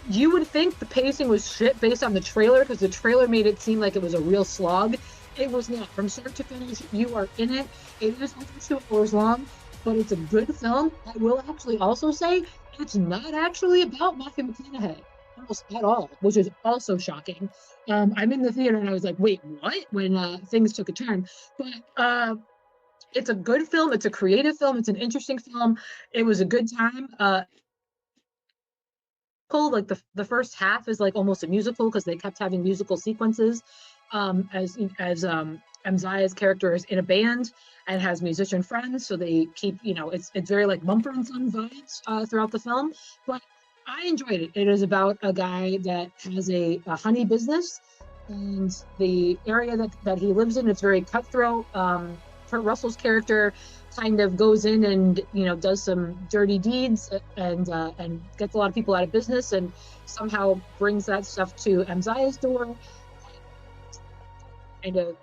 You would think the pacing was shit based on the trailer because the trailer made it seem like it was a real slog. It was not. From start to finish, you are in it. It is over 2 hours long, but it's a good film. I will actually also say it's not actually about Matthew McConaughey almost at all, which is also shocking. I'm in the theater and I was like, wait, what? When things took a turn. But it's a good film. It's a creative film. It's an interesting film. It was a good time. Like the first half is like almost a musical because they kept having musical sequences as Mziah's character is in a band and has musician friends, so they keep, it's very like Mumford and Son vibes throughout the film. But I enjoyed it. It is about a guy that has a honey business, and the area that he lives in, it's very cutthroat. Kurt Russell's character kind of goes in and does some dirty deeds and gets a lot of people out of business and somehow brings that stuff to Mziah's door and to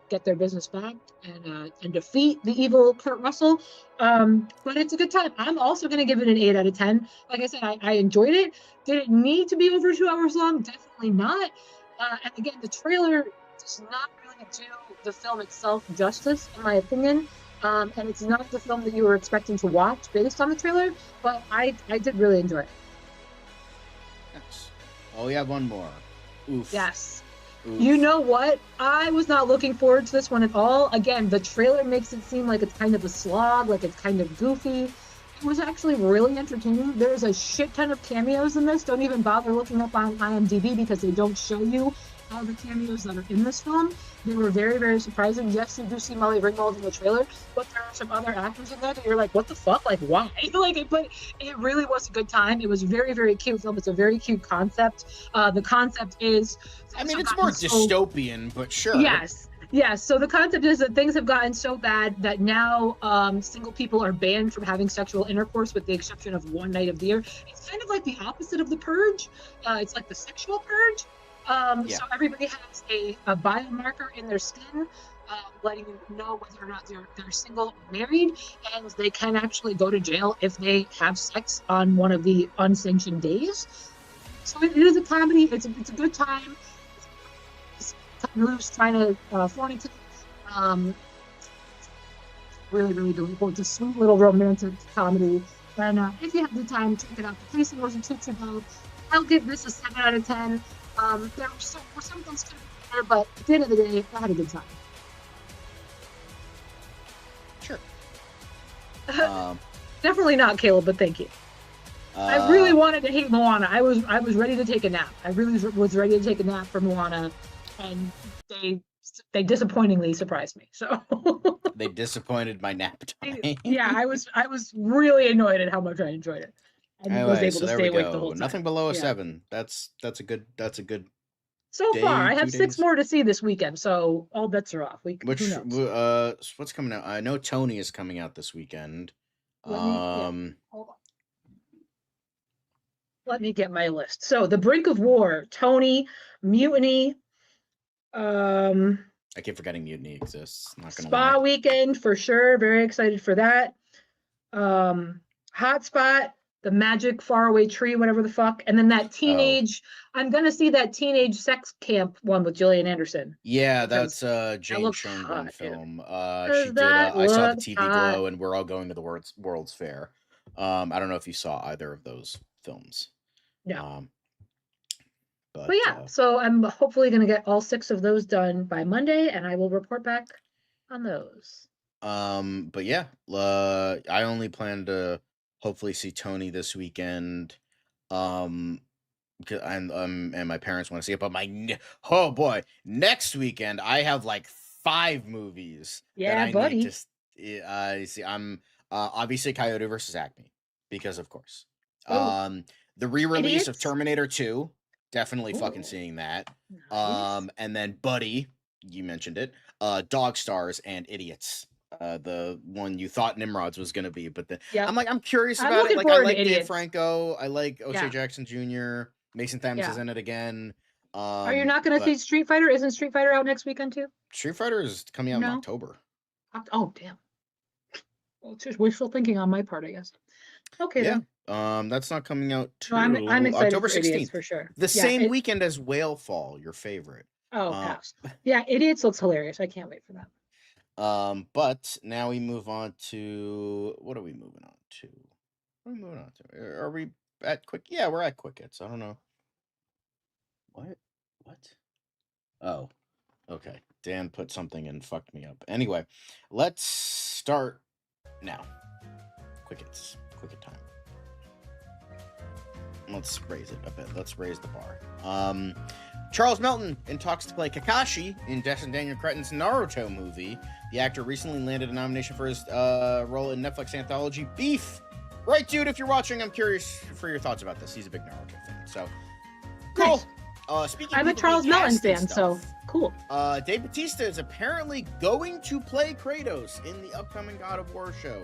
get their business back and defeat the evil Kurt Russell. But it's a good time. I'm also going to give it an 8 out of 10. Like I said, I enjoyed it. Did it need to be over 2 hours long? Definitely not. And again, the trailer does not really do the film itself justice, in my opinion. And it's not the film that you were expecting to watch based on the trailer, but I did really enjoy it. Yes. Oh, we have one more. Oof. Yes. Oof. You know what? I was not looking forward to this one at all. Again, the trailer makes it seem like it's kind of a slog, like it's kind of goofy. It was actually really entertaining. There's a shit ton of cameos in this. Don't even bother looking up on IMDb because they don't show you all the cameos that are in this film. They were very, very surprising. Yes, you do see Molly Ringwald in the trailer, but there are some other actors in there that you're like, what the fuck? Like, why? But it really was a good time. It was a very, very cute film. It's a very cute concept. The concept is... I mean, it's more dystopian, but sure. Yes. So the concept is that things have gotten so bad that now single people are banned from having sexual intercourse with the exception of one night of the year. It's kind of like the opposite of the purge. It's like the sexual purge. So everybody has a biomarker in their skin, letting you know whether or not they're single or married, and they can actually go to jail if they have sex on one of the unsanctioned days. So it is a comedy. It's a good time. It's loose, trying to fornicate. Really, really delightful. It's a sweet little romantic comedy. And if you have the time, check it out. The pacing wasn't too bad. I'll give this a 7 out of 10. There were some things could be better, but at the end of the day, I had a good time. Sure. Definitely not Caleb, but thank you. I really wanted to hate Moana. I was ready to take a nap. I really was ready to take a nap for Moana, and they disappointingly surprised me. So They disappointed my nap time. Yeah, I was really annoyed at how much I enjoyed it. I was able so to there stay we awake go. the whole time. Nothing below a Yeah. 7. That's a good. So day, far, I 2 have 6 days. more to see this weekend, so all bets are off. Who Which knows? what's coming out? I know Tony is coming out this weekend. Let me hold on. Let me get my list. So, The Brink of War, Tony, Mutiny, I keep forgetting Mutiny exists. Not gonna Spa lie. Weekend for sure. Very excited for that. Hotspot, The Magic Faraway Tree, whatever the fuck, and then that teenage. I'm gonna see that teenage sex camp one with Gillian Anderson. Yeah, Because that's a Jane looks Schoenbrun hot, dude. film. Does She did. that I saw the look TV hot? Glow, and we're all going to the World's Fair. I don't know if you saw either of those films. No. But But yeah, so I'm hopefully gonna get all 6 of those done by Monday, and I will report back on those. but yeah, I only plan to hopefully see Tony this weekend. And my parents want to see it, but oh boy, next weekend I have like 5 movies Yeah, that I buddy. need to see. I'm obviously Coyote versus Acme, because of course. Oh. The re-release of Idiots? Terminator 2, definitely Ooh. fucking seeing that. Nice. And then Buddy, you mentioned it, Dog Stars and Idiots. The one you thought Nimrod's was gonna be, but Yep. I'm curious I'm about it. looking Like, I forward to like Dave Idiots. Franco, I like O'Shea Yeah. Jackson Jr., Mason Thames is Yeah. in it again. Are you not going to but see Street Fighter? Isn't Street Fighter out next weekend too? Street Fighter is coming out in No. October. Oh, damn. Well, it's just wishful thinking on my part, I guess. Okay, Yeah. then. That's not coming out No, till I'm excited October for Idiots 16th. for sure. The Yeah, same weekend as Whale Fall, your favorite. Oh, pass. Yeah, Idiots looks hilarious. I can't wait for that. But now we move on to, what are we moving on to? What are we moving on to? Are we at Quick? Yeah, we're at Quick Hits. I don't know. What? Oh, okay. Dan put something and fucked me up. Anyway, let's start now. Quick Hits. Quick Hit time. Let's raise it a bit. Let's raise the bar. Charles Melton in talks to play Kakashi in Destin Daniel Cretton's Naruto movie. The actor recently landed a nomination for his role in Netflix anthology Beef. Right, dude, if you're watching, I'm curious for your thoughts about this. He's a big Naruto fan, so cool. Speaking I'm a of Charles people Melton being cast fan, and so stuff, cool. Dave Bautista is apparently going to play Kratos in the upcoming God of War show.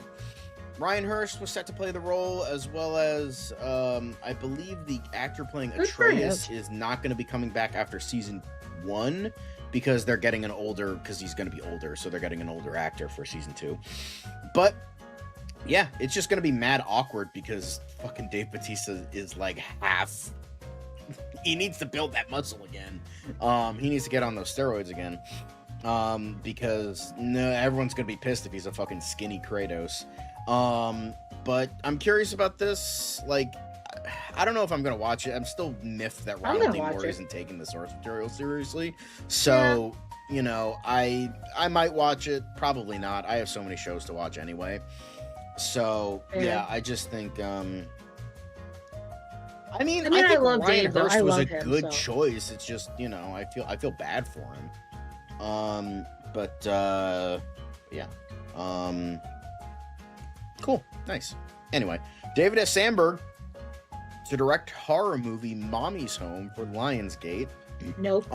Ryan Hurst was set to play the role, as well as I believe the actor playing Good for him. Atreus is not going to be coming back after season 1 because they're getting an older, because he's going to be older, so they're getting an older actor for season 2. But yeah, it's just going to be mad awkward because fucking Dave Bautista is like half. He needs to build that muscle again. He needs to get on those steroids again. Because no, everyone's gonna be pissed if he's a fucking skinny Kratos. But I'm curious about this. Like, I don't know if I'm gonna watch it. I'm still miffed that Ronald D. Moore isn't taking the source material seriously. So, you know, I might watch it. Probably not. I have so many shows to watch anyway. So yeah, I just think I think I love Ryan Dave, though. Hurst I was love a him, good so. choice. It's just, you know, I feel bad for him. Yeah. Cool. Nice. Anyway, David S. Sandberg to direct horror movie Mommy's Home for Lionsgate. Nope.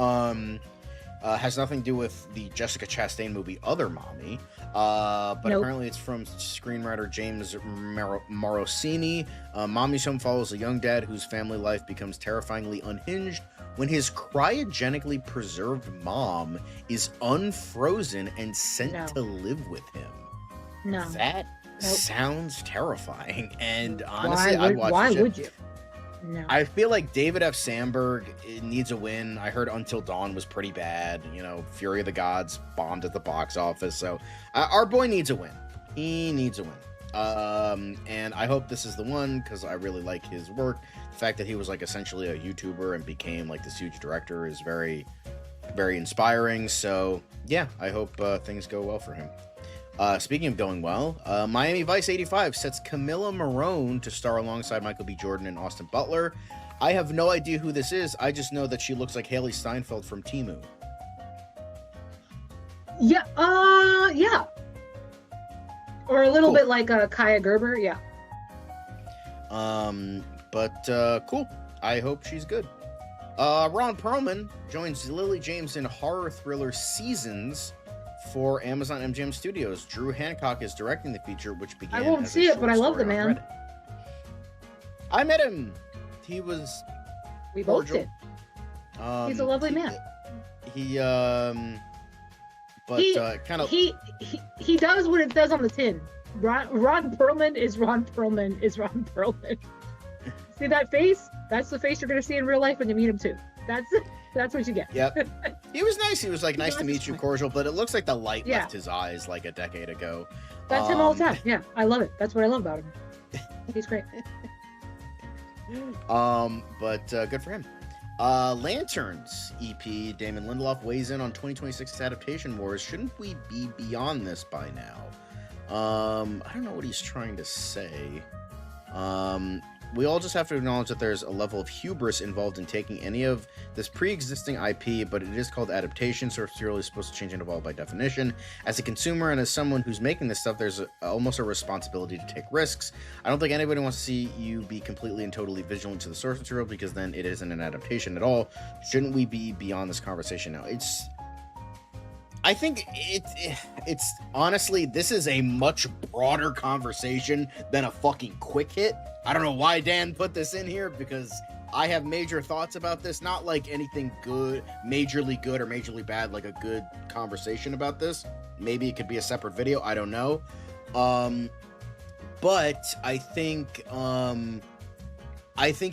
Has nothing to do with the Jessica Chastain movie Other Mommy. But Nope. apparently it's from screenwriter James Morosini. Mommy's Home follows a young dad whose family life becomes terrifyingly unhinged when his cryogenically preserved mom is unfrozen and sent to live with him. No. That Nope. sounds terrifying. And honestly, I'd watch why the shit. would you? No. I feel like David F. Sandberg needs a win. I heard Until Dawn was pretty bad. You know, Fury of the Gods bombed at the box office. So our boy needs a win. He needs a win. And I hope this is the one because I really like his work. The fact that he was like essentially a YouTuber and became like this huge director is very, very inspiring. So yeah, I hope things go well for him. Speaking of going well, Miami Vice 85 sets Camilla Morone to star alongside Michael B. Jordan and Austin Butler. I have no idea who this is. I just know that she looks like Haley Steinfeld from Temu. Yeah. Yeah. Or a little bit like Kaya Gerber. Yeah. But cool. I hope she's good. Ron Perlman joins Lily James in horror thriller Seasons for Amazon MGM Studios. Drew Hancock is directing the feature, which began. I won't see it, but I love the man. I met him. He was. We both cordial. did. He's a lovely man. He kind of. He does what it says on the tin. Ron Perlman is Ron Perlman is Ron Perlman. See that face? That's the face you're gonna see in real life when you meet him too. That's what you get. Yep. He was nice. He was like, nice to meet you, cordial, but it looks like the light left his eyes like a decade ago. That's him all the time. Yeah, I love it. That's what I love about him. He's great. But good for him. Lanterns EP, Damon Lindelof weighs in on 2026's adaptation wars. Shouldn't we be beyond this by now? I don't know what he's trying to say. we all just have to acknowledge that there's a level of hubris involved in taking any of this pre-existing IP, but it is called adaptation, source material is supposed to change and evolve by definition. As a consumer and as someone who's making this stuff, there's almost a responsibility to take risks. I don't think anybody wants to see you be completely and totally vigilant to the source material, because then it isn't an adaptation at all. Shouldn't we be beyond this conversation now? I think it's honestly, this is a much broader conversation than a fucking quick hit. I don't know why Dan put this in here, because I have major thoughts about this. Not like anything good, majorly good or majorly bad, like a good conversation about this. Maybe it could be a separate video. I don't know. But I think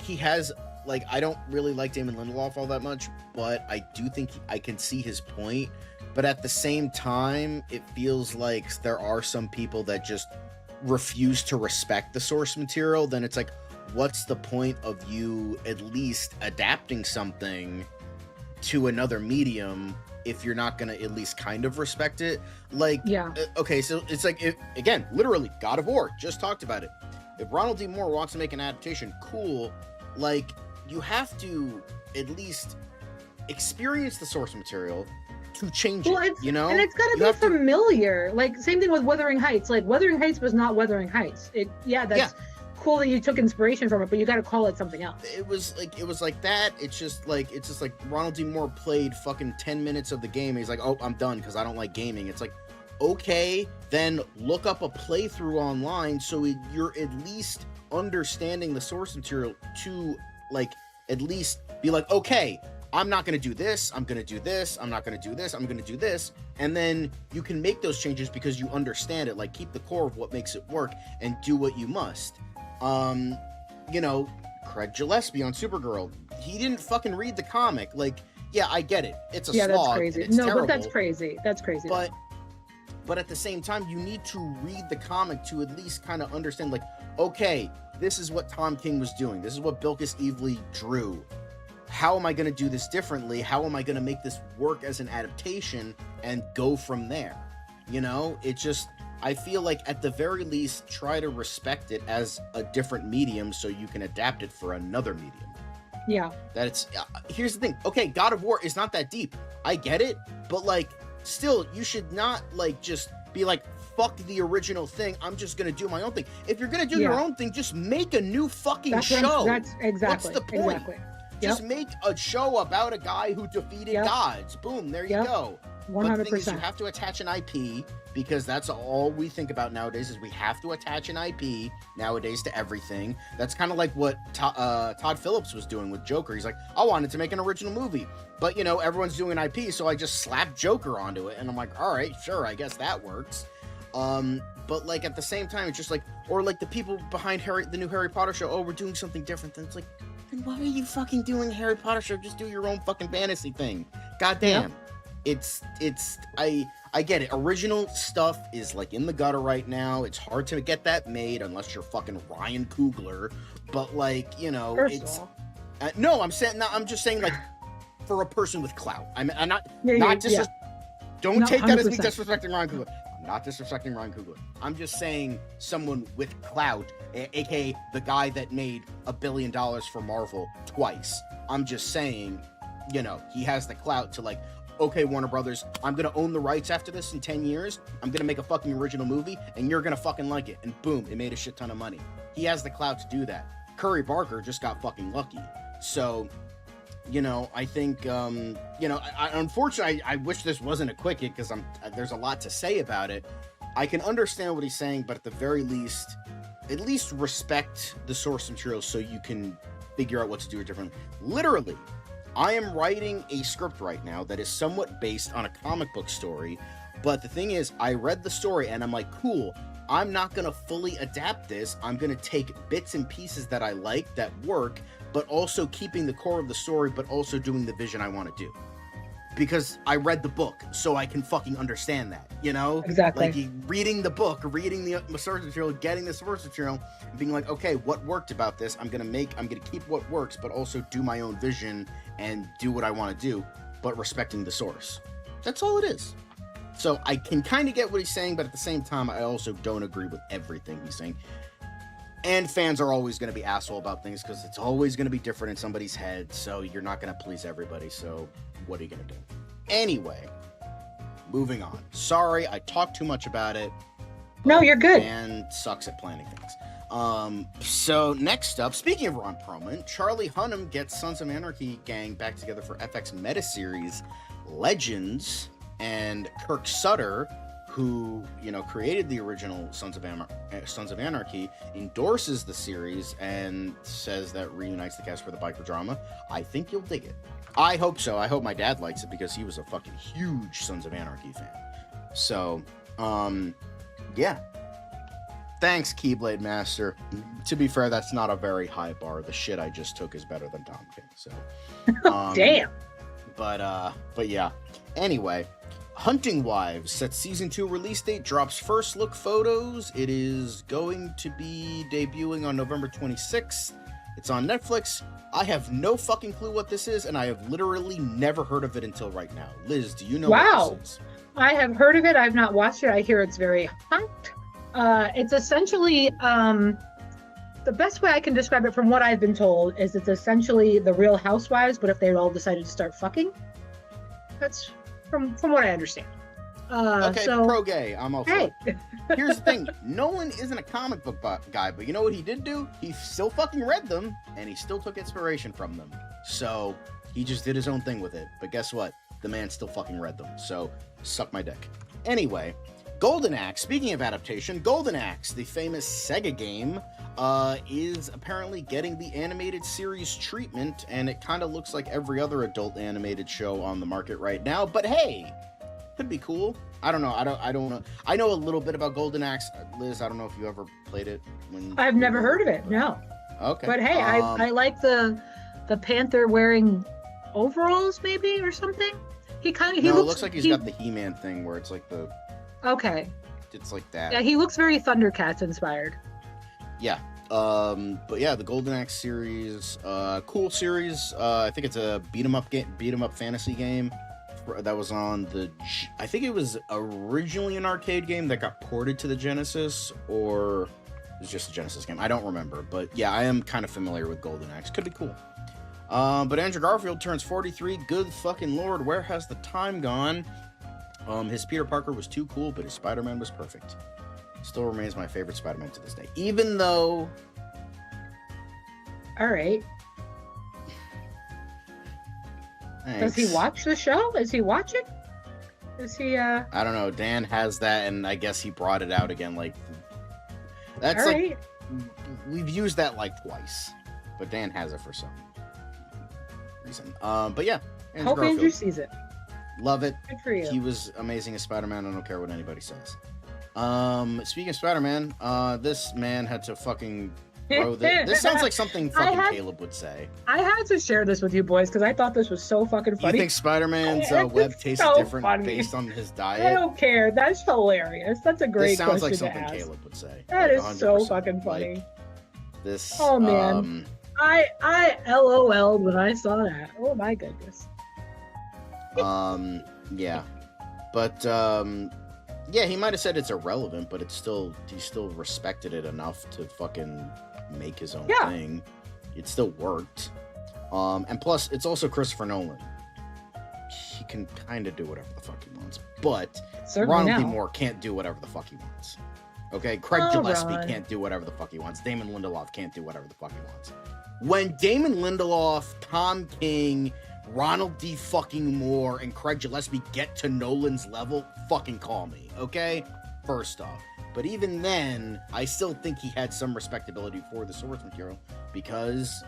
he has, like, I don't really like Damon Lindelof all that much, but I do think I can see his point. But at the same time, it feels like there are some people that just refuse to respect the source material. Then it's like, what's the point of you at least adapting something to another medium if you're not going to at least kind of respect it? Like, yeah. Okay, so it's like, again, literally, God of War, just talked about it. If Ronald D. Moore wants to make an adaptation, cool. Like, you have to at least experience the source material to change it, you know? And it's got to be familiar. Like, same thing with Wuthering Heights. Like, Wuthering Heights was not Wuthering Heights. That's cool that you took inspiration from it, but you got to call it something else. It was like that. It's just like Ronald D. Moore played fucking 10 minutes of the game. And he's like, oh, I'm done because I don't like gaming. It's like, okay, then look up a playthrough online so you're at least understanding the source material to, like, at least be like, okay, I'm not going to do this, I'm going to do this, I'm not going to do this, I'm going to do this. And then you can make those changes because you understand it. Like, keep the core of what makes it work and do what you must. You know, Craig Gillespie on Supergirl, he didn't fucking read the comic. Like, yeah, I get it. It's a slog. That's crazy. It's terrible, but that's crazy. That's crazy. But at the same time, you need to read the comic to at least kind of understand, like, okay, this is what Tom King was doing. This is what Bilquis Evely drew. How am I going to do this differently? How am I going to make this work as an adaptation and go from there? You know, it just, I feel like at the very least, try to respect it as a different medium so you can adapt it for another medium. Yeah. Here's the thing. Okay, God of War is not that deep. I get it. But, like, still, you should not, like, just be like, fuck the original thing. I'm just going to do my own thing. If you're going to do your own thing, just make a new fucking show. That's exactly. What's the point? Exactly. Just make a show about a guy who defeated gods. Boom, there you go. 100%. But the thing is, you have to attach an IP, because that's all we think about nowadays, is we have to attach an IP nowadays to everything. That's kind of like what Todd Phillips was doing with Joker. He's like, I wanted to make an original movie, but, you know, everyone's doing an IP, so I just slapped Joker onto it. And I'm like, all right, sure, I guess that works. But, like, at the same time, it's just like, or like the people behind the new Harry Potter show, oh, we're doing something different. Then it's like, then why are you fucking doing a Harry Potter show? Just do your own fucking fantasy thing. Goddamn. I get it. Original stuff is, like, in the gutter right now. It's hard to get that made unless you're fucking Ryan Coogler. But, like, you know, no, I'm just saying, like, for a person with clout. I'm not don't take that as me disrespecting Ryan Coogler. I'm not disrespecting Ryan Coogler. I'm just saying someone with clout, aka the guy that made $1 billion for Marvel twice. I'm just saying, you know, he has the clout to, like, okay, Warner Brothers, I'm gonna own the rights after this in 10 years. I'm gonna make a fucking original movie, and you're gonna fucking like it. And boom, it made a shit ton of money. He has the clout to do that. Curry Barker just got fucking lucky. So, you know, I think, you know, unfortunately, I wish this wasn't a quick hit, because there's a lot to say about it. I can understand what he's saying, but at the very least, at least respect the source material so you can figure out what to do differently. Literally, I am writing a script right now that is somewhat based on a comic book story, but the thing is, I read the story and I'm like, cool, I'm not going to fully adapt this. I'm going to take bits and pieces that I like, that work, but also keeping the core of the story, but also doing the vision I want to do. Because I read the book, so I can fucking understand that, you know? Exactly. Like, reading the book, reading the source material, getting the source material, and being like, okay, what worked about this? I'm gonna keep what works, but also do my own vision and do what I want to do, but respecting the source. That's all it is. So I can kind of get what he's saying, but at the same time, I also don't agree with everything he's saying. And fans are always going to be asshole about things because it's always going to be different in somebody's head. So you're not going to please everybody. So what are you going to do? Anyway, moving on. Sorry, I talked too much about it. No, you're good. And sucks at planning things. So next up, speaking of Ron Perlman, Charlie Hunnam gets Sons of Anarchy gang back together for FX meta series Legends, and Kirk Sutter, who, you know, created the original Sons of Anarchy, endorses the series and says that reunites the cast for the biker drama. I think you'll dig it. I hope so. I hope my dad likes it because he was a fucking huge Sons of Anarchy fan. So, yeah. Thanks, Keyblade Master. To be fair, that's not a very high bar. The shit I just took is better than Tom King. So, Damn. But yeah. Anyway, Hunting Wives sets season 2 release date, drops first look photos. It is going to be debuting on November 26th. It's on Netflix. I have no fucking clue what this is, and I have literally never heard of it until right now. Liz, do you know what this is? I have heard of it. I've not watched it. I hear it's very hot. It's essentially, the best way I can describe it from what I've been told is it's essentially the Real Housewives, but if they all decided to start fucking. That's from what I understand. Okay, so, pro-gay. I'm all for it. Here's the thing. Nolan isn't a comic book guy, but you know what he did do? He still fucking read them, and he still took inspiration from them. So, he just did his own thing with it. But guess what? The man still fucking read them. So, suck my dick. Anyway, Golden Axe. Speaking of adaptation, Golden Axe, the famous Sega game, is apparently getting the animated series treatment, and it kind of looks like every other adult animated show on the market right now. But hey, could be cool. I don't know. I don't know. I know a little bit about Golden Axe. Liz, I don't know if you ever played it. I've never heard of it. No. Okay. But hey, I like the Panther wearing overalls, maybe, or something. It looks like he's got the He-Man thing where it's like the. Okay. It's like that. Yeah, he looks very Thundercats inspired. Yeah. But yeah, the Golden Axe series, cool series. I think it's a beat 'em up fantasy game that was on I think it was originally an arcade game that got ported to the Genesis, or it was just a Genesis game. I don't remember, but yeah, I am kind of familiar with Golden Axe. Could be cool. But Andrew Garfield turns 43. Good fucking lord, where has the time gone? His Peter Parker was too cool, but his Spider-Man was perfect. Still remains my favorite Spider-Man to this day. Even though... All right. Thanks. Does he watch the show? Is he watching? Is he, I don't know. Dan has that, and I guess he brought it out again, like... That's all like... right. We've used that, like, twice. But Dan has it for some reason. But yeah. Hope Garfield. Andrew sees it. Love it. Good for you. He was amazing as Spider-Man. I don't care what anybody says. Speaking of Spider-Man, this man had to fucking throw this sounds like something fucking Caleb would say. I had to share this with you boys because I thought this was so fucking funny. You think Spider-Man's web tastes so different based on his diet? I don't care. That's hilarious. That's a great question. This sounds like something to ask. Caleb would say. That like is 100%. so fucking funny. Like, this. Oh man, I LOL'd when I saw that. Oh my goodness. Yeah, but yeah, he might have said it's irrelevant, but he still respected it enough to fucking make his own thing. It still worked. And plus, it's also Christopher Nolan. He can kind of do whatever the fuck he wants, but Ronald D. Moore can't do whatever the fuck he wants. Okay, Craig Gillespie can't do whatever the fuck he wants. Damon Lindelof can't do whatever the fuck he wants. When Damon Lindelof, Tom King, Ronald D. fucking Moore, and Craig Gillespie get to Nolan's level, fucking call me, okay? First off. But even then, I still think he had some respectability for the source material because,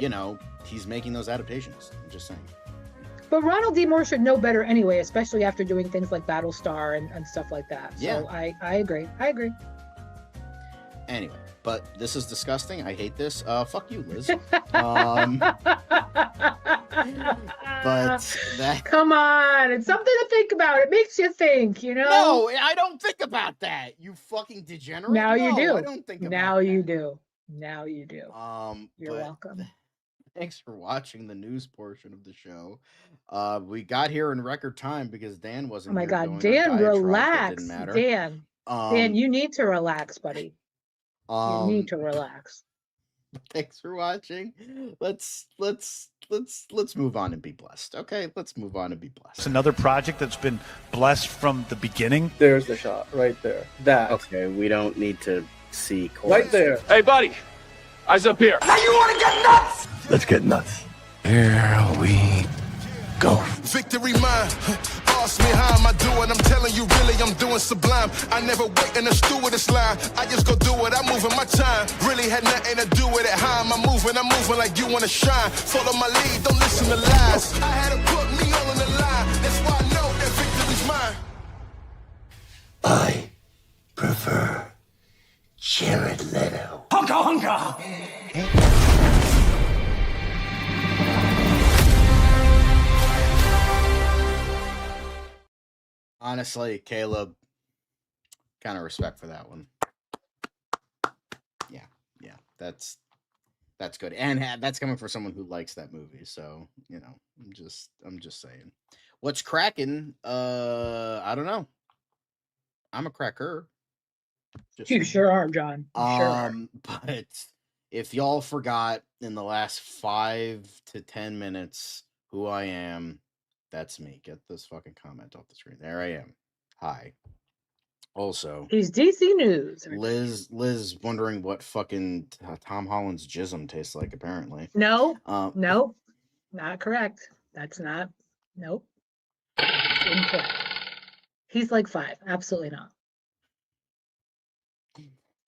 you know, he's making those adaptations. I'm just saying. But Ronald D. Moore should know better anyway, especially after doing things like Battlestar and stuff like that. So Yeah. I agree. I agree. Anyway, but this is disgusting. I hate this. Fuck you, Liz. But that... Come on, it's something to think about. It makes you think, you know? No, I don't think about that. You fucking degenerate. Now you do. I don't think about now that. you do. Now you do. You're welcome. Thanks for watching the news portion of the show. We got here in record time because Dan wasn't. Oh my here God, doing Dan, a diatribe that relax. didn't matter. Dan, you need to relax, buddy. You need to relax. Thanks for watching. Let's move on and be blessed. Okay, let's move on and be blessed. It's another project that's been blessed from the beginning. There's the shot right there. That. Okay, we don't need to see Right there. Hey, buddy. Eyes up here. Now you want to get nuts? Let's get nuts. Here we go. Victory mine. Ask me how am I doing? I'm telling you, really, I'm doing sublime. I never wait in the stewardess line. I just go do it. I'm moving my time. Really had nothing to do with it. How am I moving? I'm moving like you want to shine. Follow my lead. Don't listen to lies. I had to put me all on the line. That's why I know that victory's mine. I prefer Jared Leto. Hunka. Honestly, Caleb, kind of respect for that one. Yeah, that's good, and that's coming from someone who likes that movie. So I'm just saying, what's cracking? I don't know. I'm a cracker. You sure are, John. You sure are. But if y'all forgot in the last 5 to 10 minutes who I am, that's me. Get this fucking comment off the screen. There I am. Hi. Also, He's DC News. Liz wondering what fucking Tom Holland's jism tastes like, apparently. No, not correct. That's not. Nope. Incorrect. He's like 5. Absolutely not.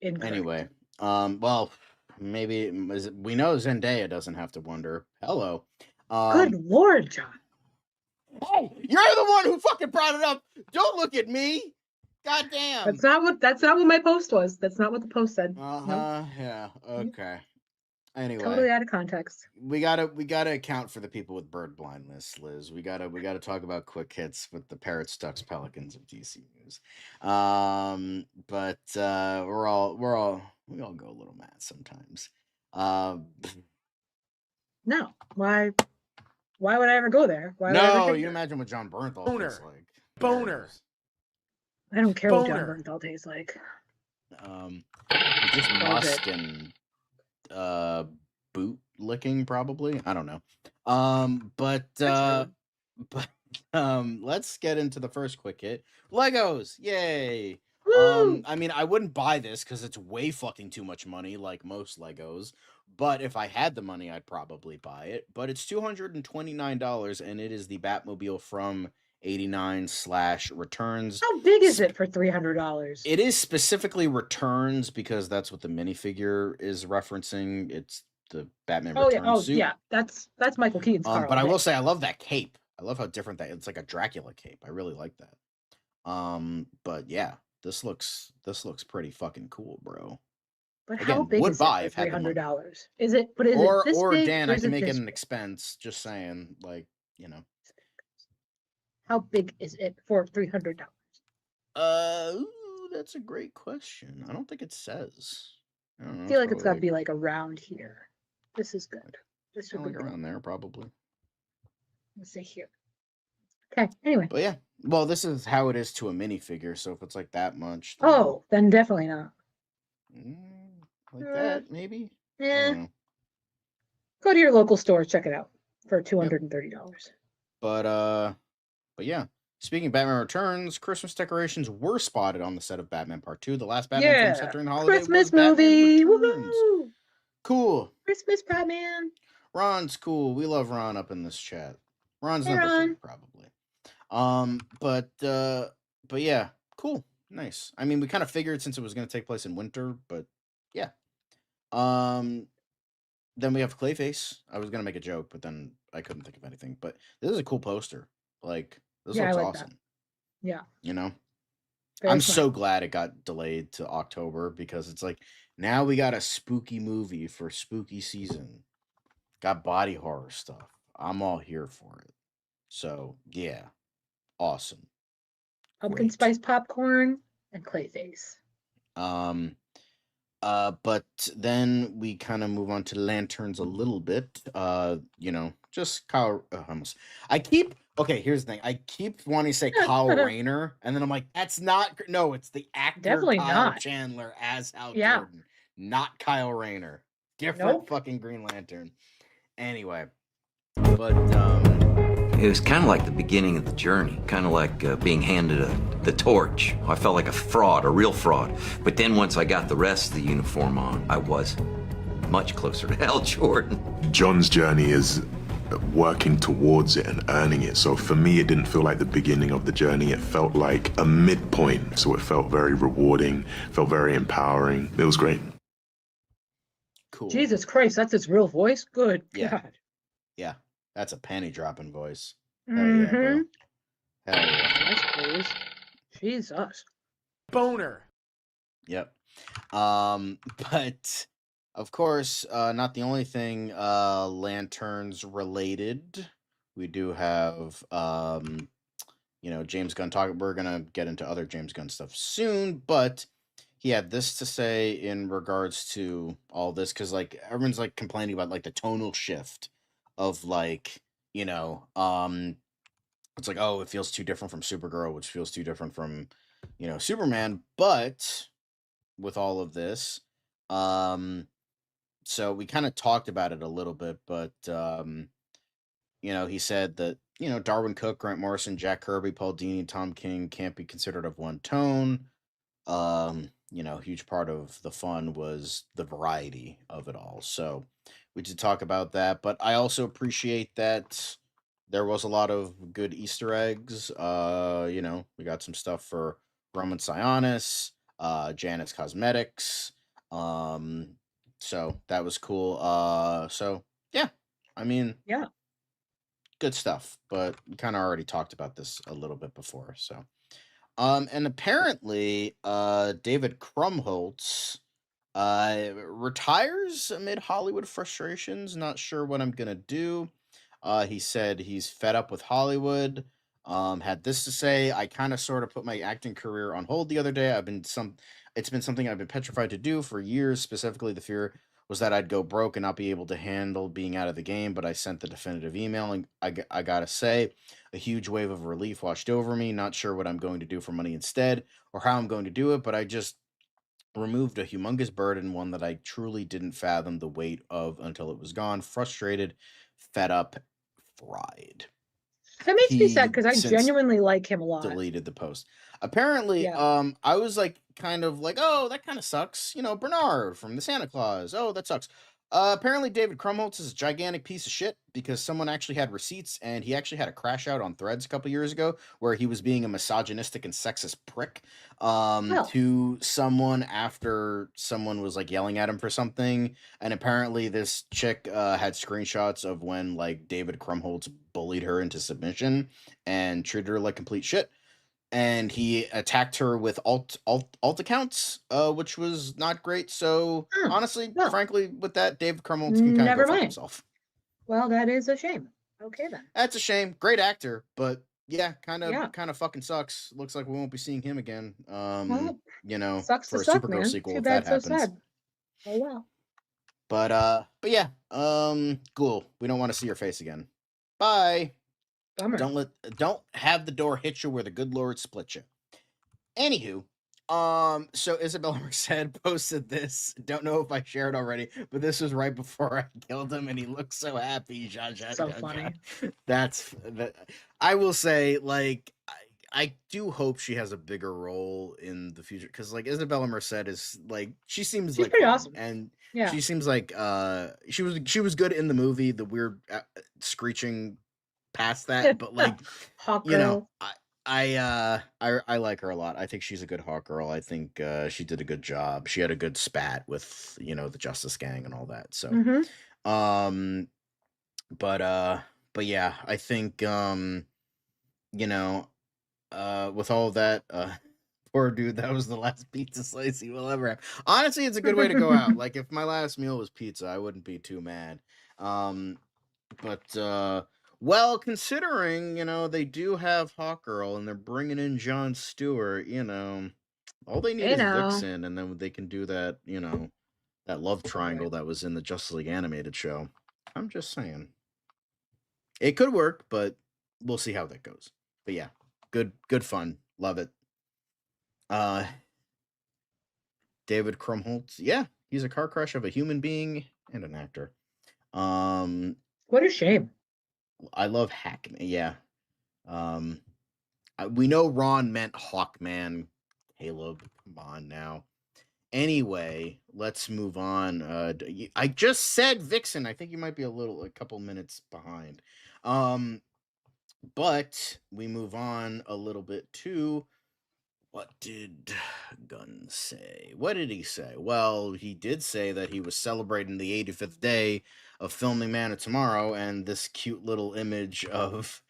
Incorrect. Anyway, well, maybe we know Zendaya doesn't have to wonder. Hello. Good Lord, John. Hey, you're the one who fucking brought it up. Don't look at me. God damn. That's not what my post was. That's not what the post said. Nope. Yeah. Okay. Anyway, Totally out of context. we gotta account for the people with bird blindness, Liz. We gotta talk about quick hits with the Parrots, Ducks, Pelicans of DC News. But we all go a little mad sometimes. No. Why would I ever go there? Why would I ever No, think you that? imagine what John Bernthal Boner. tastes like. Boner. I don't care what John Boner. Bernthal tastes like. Just Love musk it. and boot licking, probably. I don't know. But let's get into the first quick hit. Legos, yay! Woo! I mean, I wouldn't buy this because it's way fucking too much money, like most Legos. But if I had the money, I'd probably buy it. But it's $229, and it is the Batmobile from '89/Returns. How big is it for $300? It is specifically Returns because that's what the minifigure is referencing. It's the Batman Returns suit. Yeah. That's Michael Keaton's car. But I will say I love that cape. I love how different that it's like a Dracula cape. I really like that. But yeah, this looks pretty fucking cool, bro. But Again, how big would is buy it if for had the money. $300? Is it? But is Or it this big? Dan, or I is can make it this an big? expense. Just saying, like, How big is it for $300? That's a great question. I don't think it says. I don't know. I feel like it's got to probably be like around here. This is good. This should be like good. around there, probably. Let's say here. Okay. Anyway. But yeah, well, this is how it is to a minifigure. So if it's like that much, Then definitely not. like that, maybe. I Yeah. don't know. Go to your local store, check it out for $230. But yeah. Speaking of Batman Returns, Christmas decorations were spotted on the set of Batman Part 2. The last Batman film set during the holiday Christmas was Batman movie. Returns. Woohoo! Cool. Christmas Batman. Ron's cool. We love Ron up in this chat. Ron's Hey, number 3, Ron. probably. But yeah, cool. Nice. I mean, we kind of figured since it was going to take place in winter, but yeah. Then we have Clayface. I was going to make a joke, but then I couldn't think of anything. But this is a cool poster. Like, this Yeah, I looks like awesome. that. Yeah. I'm Very so glad it got delayed to October because it's like, now we got a spooky movie for spooky season. Got body horror stuff. I'm all here for it. So, yeah. Awesome. Pumpkin spice popcorn and Clayface. But then we kind of move on to lanterns a little bit. Just Kyle. Here's the thing. I keep wanting to say Kyle Rayner, and then I'm like, that's not. No, it's the actor Definitely Kyle not. Chandler as Hal Yeah. Jordan. not Kyle Rayner. Different Nope. fucking Green Lantern. Anyway, but It was kind of like the beginning of the journey, kind of like being handed the torch. I felt like a fraud, a real fraud. But then once I got the rest of the uniform on, I was much closer to Hal Jordan. John's journey is working towards it and earning it. So for me, it didn't feel like the beginning of the journey. It felt like a midpoint. So it felt very rewarding, felt very empowering. It was great. cool. Jesus Christ, that's his real voice? Good Yeah. God. Yeah, that's a penny dropping voice. Hell Mm-hmm. yeah, bro. Hell yeah. Yes, please. Jesus. Boner. Yep. But of course, not the only thing Lanterns related. We do have James Gunn talk. We're gonna get into other James Gunn stuff soon, but he had this to say in regards to all this, because like everyone's like complaining about like the tonal shift of like, it's like, oh, it feels too different from Supergirl, which feels too different from, Superman. But with all of this, so we kind of talked about it a little bit, but he said that, Darwin Cook, Grant Morrison, Jack Kirby, Paul Dini, Tom King can't be considered of one tone. Huge part of the fun was the variety of it all. So we did talk about that, but I also appreciate that there was a lot of good Easter eggs. We got some stuff for Roman Sionis, Janet's Cosmetics. So that was cool. So yeah, I mean, Yeah. good stuff, but we kind of already talked about this a little bit before. So, and apparently, David Krumholtz, retires amid Hollywood frustrations. Not sure what I'm gonna do. He said he's fed up with Hollywood. Had this to say: I kind of sort of put my acting career on hold the other day. It's been something I've been petrified to do for years. Specifically, the fear was that I'd go broke and not be able to handle being out of the game. But I sent the definitive email, and I gotta say, a huge wave of relief washed over me. Not sure what I'm going to do for money instead, or how I'm going to do it, but I just removed a humongous burden, one that I truly didn't fathom the weight of until it was gone. Frustrated, fed up, fried. That makes me sad He because I since genuinely like him a lot. deleted the post. Apparently, Yeah. I was like kind of like, oh, that kind of sucks. Bernard from the Santa Claus. Oh, that sucks. Apparently David Krumholtz is a gigantic piece of shit because someone actually had receipts, and he actually had a crash out on Threads a couple years ago where he was being a misogynistic and sexist prick to someone after someone was like yelling at him for something. And apparently this chick had screenshots of when like David Krumholtz bullied her into submission and treated her like complete shit. And he attacked her with alt accounts, which was not great. So honestly, frankly, with that, David Krumholtz can kind of Never go fuck mind. himself. Well, that is a shame. Okay then. That's a shame. Great actor, but yeah, kind of fucking sucks. Looks like we won't be seeing him again. Well, sucks for to a suck, Supergirl man. sequel Too if bad, that so happens. sad. Oh well. But yeah, cool. We don't want to see your face again. Bye. Bummer. Don't have the door hit you where the good Lord split you. Anywho, so Isabella Merced posted this. Don't know if I shared already, but this was right before I killed him, and he looked so happy. So funny. I will say, like, I do hope she has a bigger role in the future, because like Isabella Merced is like, she's like pretty fun, awesome. and Yeah. she seems like she was good in the movie. The weird screeching past that, but like Hawk Girl. I like her a lot. I think she's a good Hawk Girl. I think she did a good job. She had a good spat with the Justice Gang and all that. So Mhm. but yeah, I think with all that, poor dude, that was the last pizza slice he will ever have. Honestly, it's a good way to go out. Like, if my last meal was pizza, I wouldn't be too mad. Well, considering, they do have Hawkgirl and they're bringing in Jon Stewart, all they need is Vixen, and then they can do that, that love triangle that was in the Justice League animated show. I'm just saying. It could work, but we'll see how that goes. But yeah, good fun. Love it. David Krumholtz, yeah, He's a car crush of a human being and an actor. What a shame. I love Hackman. Yeah. We know Ron meant Hawkman. Caleb, come on now. Anyway, let's move on. I just said Vixen. I think you might be a couple minutes behind. But we move on a little bit to what did Gunn say? What did he say? Well, he did say that he was celebrating the 85th day of filming Man of Tomorrow, and this cute little image of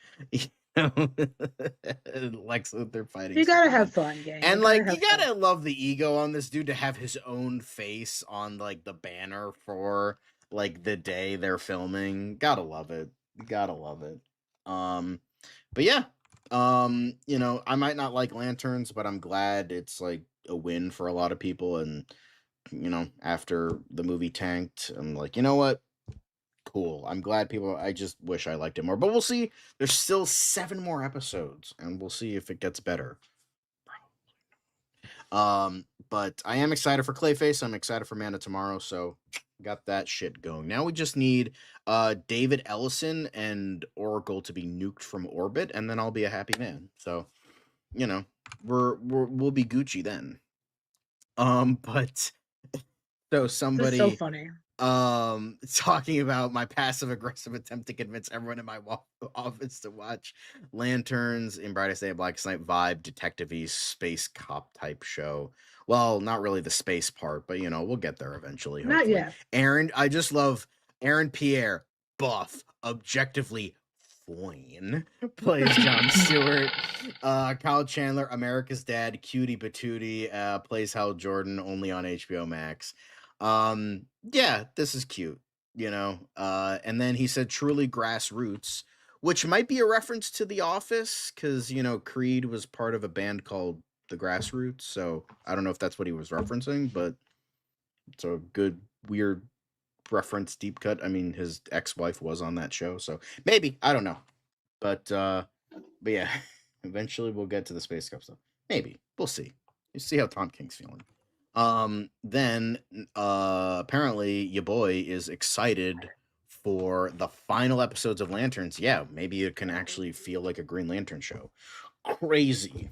Lex Luthor fighting. You gotta have fun, gang. And you gotta love the ego on this dude to have his own face on the banner for the day they're filming. Gotta love it. Gotta love it. But yeah, I might not like lanterns, but I'm glad it's a win for a lot of people. And after the movie tanked, I'm like, you know what? Cool. I'm glad I just wish I liked it more. But we'll see. There's still 7 more episodes, and we'll see if it gets better. But I am excited for Clayface. I'm excited for Man of Tomorrow, so got that shit going. Now we just need David Ellison and Oracle to be nuked from orbit, and then I'll be a happy man. So, we'll be Gucci then. But so somebody That's so funny. Talking about my passive aggressive attempt to convince everyone in my office to watch Lanterns in Brightest Day and Blackest Night vibe detective-y space cop type show. Well, not really the space part, but we'll get there eventually. Not yet. Aaron, I just love Aaron Pierre, buff, objectively fine, plays Jon Stewart. Kyle Chandler, America's Dad, cutie patootie, plays Hal Jordan, only on HBO Max. Yeah, this is cute, and then he said truly grassroots, which might be a reference to The Office, because Creed was part of a band called The Grassroots, so I don't know if that's what he was referencing, but it's a good weird reference, deep cut. I mean, his ex-wife was on that show, so maybe, I don't know, but yeah, eventually we'll get to the Space Cup stuff. Maybe we'll see. You see how Tom King's feeling. Then apparently your boy is excited for the final episodes of Lanterns. Yeah, maybe it can actually feel like a Green Lantern show. Crazy.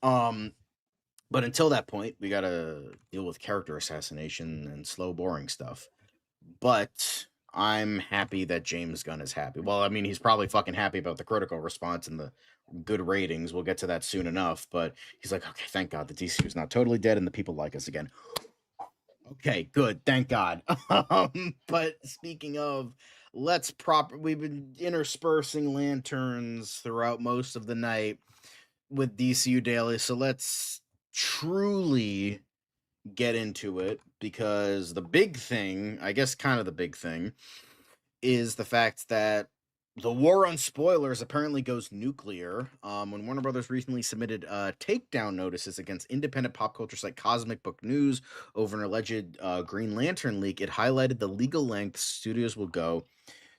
But until that point, we gotta deal with character assassination and slow, boring stuff. But I'm happy that James Gunn is happy. Well, I mean, he's probably fucking happy about the critical response and the good ratings. We'll get to that soon enough, but he's like, okay, thank God the DCU is not totally dead and the people like us again. Okay, good, thank God. But speaking of, we've been interspersing Lanterns throughout most of the night with DCU Daily, so let's truly get into it, because the big thing, I guess kind of the big thing, is the fact that the war on spoilers apparently goes nuclear. When Warner Brothers recently submitted takedown notices against independent pop culture site Cosmic Book News over an alleged Green Lantern leak, it highlighted the legal lengths studios will go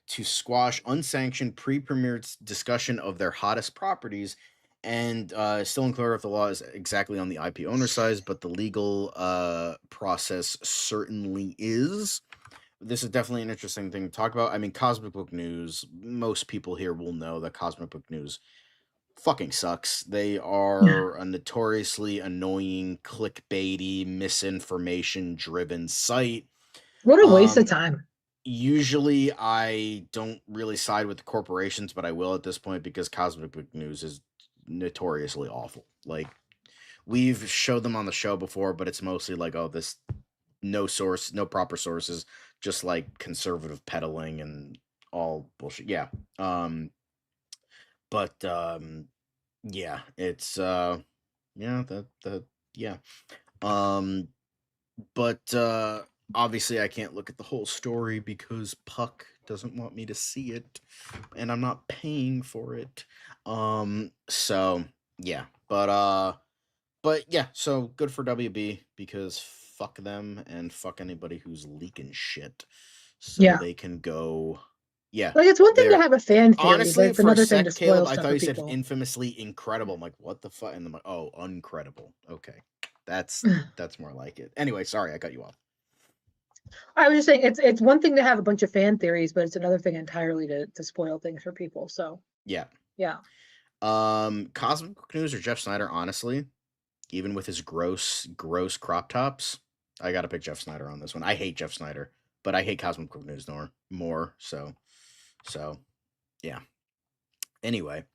to squash unsanctioned pre-premiere discussion of their hottest properties, and still unclear if the law is exactly on the IP owner side, but the legal process certainly is. This is definitely an interesting thing to talk about. I mean, Cosmic Book News, most people here will know that Cosmic Book News fucking sucks. They are a notoriously annoying, clickbaity, misinformation-driven site. What a waste of time. Usually, I don't really side with the corporations, but I will at this point, because Cosmic Book News is notoriously awful. We've showed them on the show before, but it's mostly this no proper sources, just conservative peddling and all bullshit. Yeah. But yeah, it's but obviously I can't look at the whole story because Puck doesn't want me to see it, and I'm not paying for it. So yeah, but yeah, so good for WB, because fuck them and fuck anybody who's leaking shit. So they can go. Yeah. It's one thing to have a fan theory, honestly, but it's for another a thing sec, to spoil Caleb, I stuff thought for you said people. infamously incredible. I'm like, what the fuck? And I'm like, oh, uncredible. Okay. That's more like it. Anyway, sorry I cut you off. I was just saying it's one thing to have a bunch of fan theories, but it's another thing entirely to spoil things for people. So Yeah. yeah. Cosmic News or Jeff Snyder, honestly, even with his gross crop tops, I gotta pick Jeff Snyder on this one. I hate Jeff Snyder, but I hate Cosmic News more. So yeah. Anyway,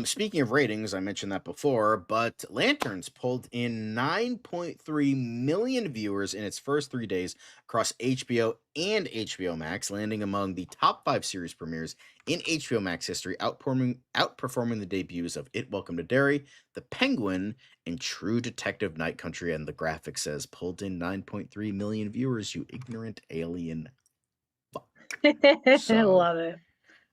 speaking of ratings, I mentioned that before, but Lanterns pulled in 9.3 million viewers in its first 3 days across HBO and HBO Max, landing among the top 5 series premieres in HBO Max history, outperforming the debuts of It Welcome to Derry, The Penguin, and True Detective Night Country. And the graphic says pulled in 9.3 million viewers, you ignorant alien fuck. I love it.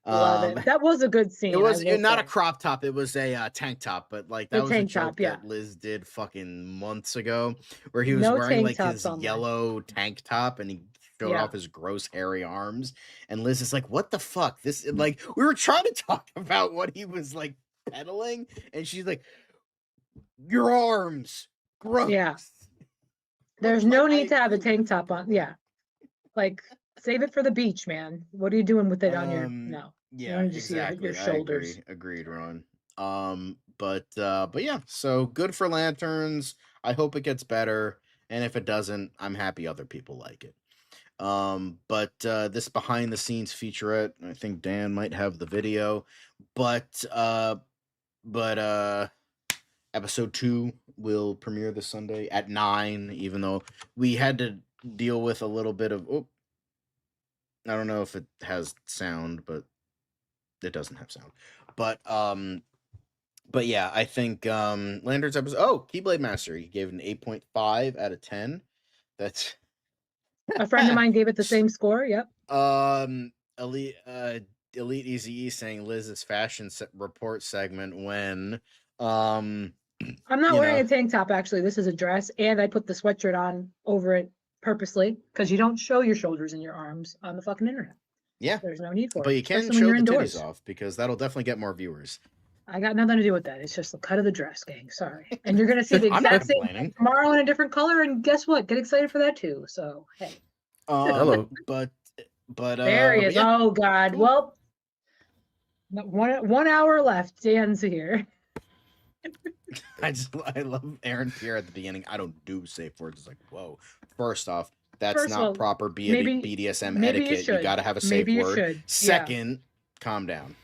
Love it. That was a good scene. It was I will not say. a crop top. It was a tank top, but like that The was a tank joke top, yeah. that Liz did fucking months ago, where he was No wearing tank like tops his online. yellow tank top and he showed Yeah. off his gross hairy arms. And Liz is like, "What the fuck? This like we were trying to talk about what he was like peddling, and she's like, your arms, gross." Yeah. There's no need to have a tank top on. Yeah. Like, save it for the beach, man. What are you doing with it on your no? Yeah, you don't need to see exactly. your shoulders. Agreed, Ron. But yeah, so good for Lanterns. I hope it gets better, and if it doesn't, I'm happy other people like it. But this behind the scenes featurette, I think Dan might have the video, but episode 2 will premiere this Sunday at 9, even though we had to deal with a little bit of I don't know if it has sound, but it doesn't have sound. But yeah, I think Lanterns episode Keyblade Master, he gave it an 8.5 out of 10. That's A friend of mine gave it the same score. Yep. Elite Easy saying Liz's fashion report segment when I'm not wearing a tank top, actually. This is a dress, and I put the sweatshirt on over it purposely because you don't show your shoulders and your arms on the fucking internet. Yeah. There's no need for it. But you can especially show when the you're titties indoors. off because that'll definitely get more viewers. I got nothing to do with that. It's just the cut of the dress, gang. Sorry. And you're gonna see the I'm not exact same complaining. thing tomorrow in a different color, and guess what? Get excited for that too. So hey. Hello. But There he is. yeah. Oh God. Well, 1 hour left. Dan's here. I love Aaron Pierre at the beginning. I don't do safe words. It's like, whoa. First off, that's First of not all, proper maybe- BDSM maybe you etiquette. You, should. got to have a safe Maybe you word. should. Yeah. Second, calm down.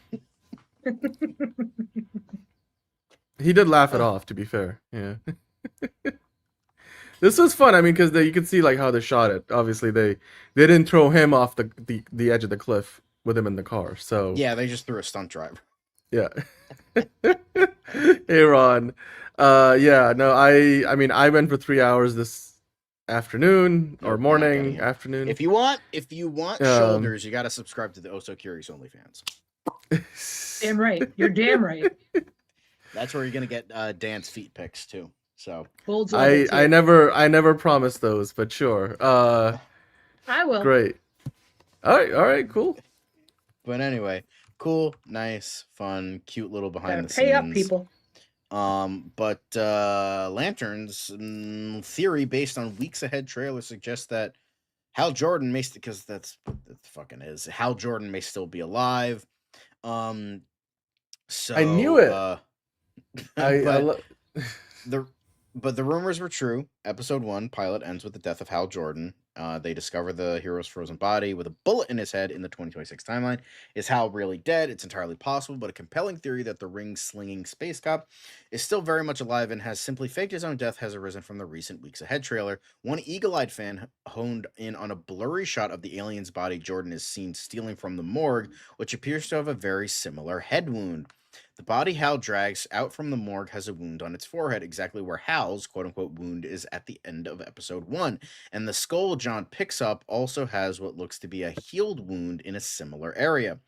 He did laugh it off, to be fair. Yeah. This was fun. I mean, because you can see like how they shot it. Obviously, they didn't throw him off the edge of the cliff with him in the car. So Yeah, they just threw a stunt driver. yeah. Hey Ron. Yeah. No, I mean, I went for 3 hours this afternoon or Nope, not morning, getting it. afternoon. If you want shoulders, you got to subscribe to the Oh So Curious OnlyFans. Damn right. You're damn right. That's where you're gonna get Dan's feet pics too. So I never promised those, but sure. I will. Great. All right, cool. But anyway, cool, nice, fun, cute little behind the Pay scenes. up, people. But Lanterns theory based on weeks ahead trailer suggests that Hal Jordan may because that's what it fucking is. Hal Jordan may still be alive. So I knew it. But the rumors were true. Episode 1 pilot ends with the death of Hal Jordan. They discover the hero's frozen body with a bullet in his head in the 2026 timeline. Is Hal really dead? It's entirely possible, but a compelling theory that the ring-slinging space cop is still very much alive and has simply faked his own death has arisen from the recent Weeks Ahead trailer. One eagle-eyed fan honed in on a blurry shot of the alien's body Jordan is seen stealing from the morgue, which appears to have a very similar head wound. The body Hal drags out from the morgue has a wound on its forehead, exactly where Hal's quote-unquote wound is at the end of episode 1. And the skull John picks up also has what looks to be a healed wound in a similar area.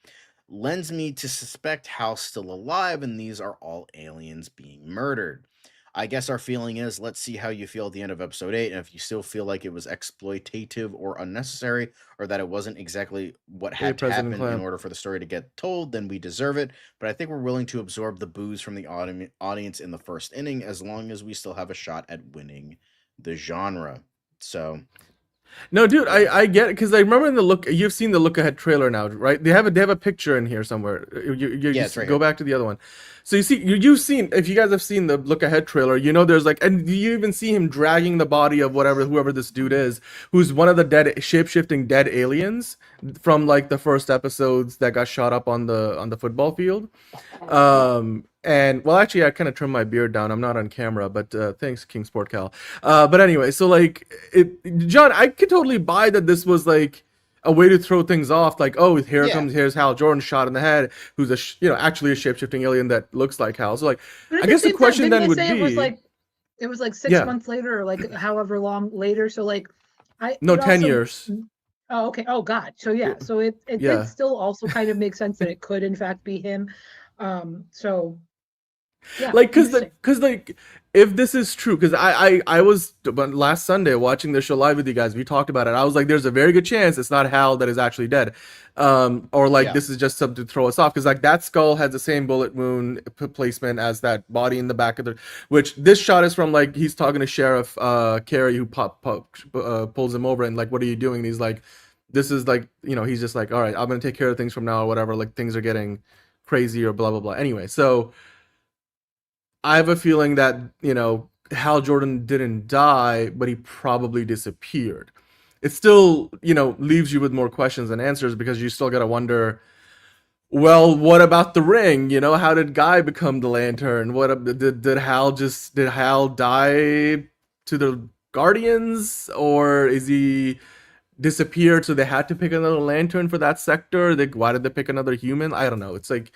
Lends me to suspect Hal's still alive, and these are all aliens being murdered. I guess our feeling is, let's see how you feel at the end of episode 8, and if you still feel like it was exploitative or unnecessary, or that it wasn't exactly what Hey, had to President happen in Clamp. order for the story to get told, then we deserve it. But I think we're willing to absorb the boos from the audience in the first inning, as long as we still have a shot at winning the genre. So No, dude, I get it, because I remember in the look. You've seen the look ahead trailer now, right? They have a picture in here somewhere. Yeah, it's right go here. back to the other one. So you see, you've seen, if you guys have seen the look ahead trailer, you know there's like, and you even see him dragging the body of whoever this dude is, who's one of the dead shape-shifting dead aliens from like the first episodes that got shot up on the football field. And well, actually, I kind of trimmed my beard down. I'm not on camera, but thanks, King Sport Cal. But anyway, so like, John, I could totally buy that this was like a way to throw things off. Like, oh, here's Hal Jordan shot in the head, who's actually a shape-shifting alien that looks like Hal. So like, I guess the question then would be, it was like 6 months later, or like however long later. So like, 10 years. Oh, okay. Oh God. So yeah. So it still also kind of makes sense that it could in fact be him. So yeah, like, because like, if this is true, because I was last Sunday watching the show live with you guys, we talked about it. I was like, there's a very good chance it's not Hal that is actually dead, or like this is just something to throw us off, because like that skull has the same bullet wound placement as that body in the back of the, which this shot is from, like, he's talking to Sheriff Carey, who pulls him over and like, what are you doing? And he's like, this is like, he's just like, all right, I'm gonna take care of things from now or whatever, like things are getting crazy or blah blah blah. Anyway, so I have a feeling that, Hal Jordan didn't die, but he probably disappeared. It still, leaves you with more questions than answers, because you still gotta wonder, well, what about the ring? How did Guy become the Lantern? What did Hal die to the Guardians, or is he disappeared so they had to pick another Lantern for that sector? Why did they pick another human? I don't know. It's like,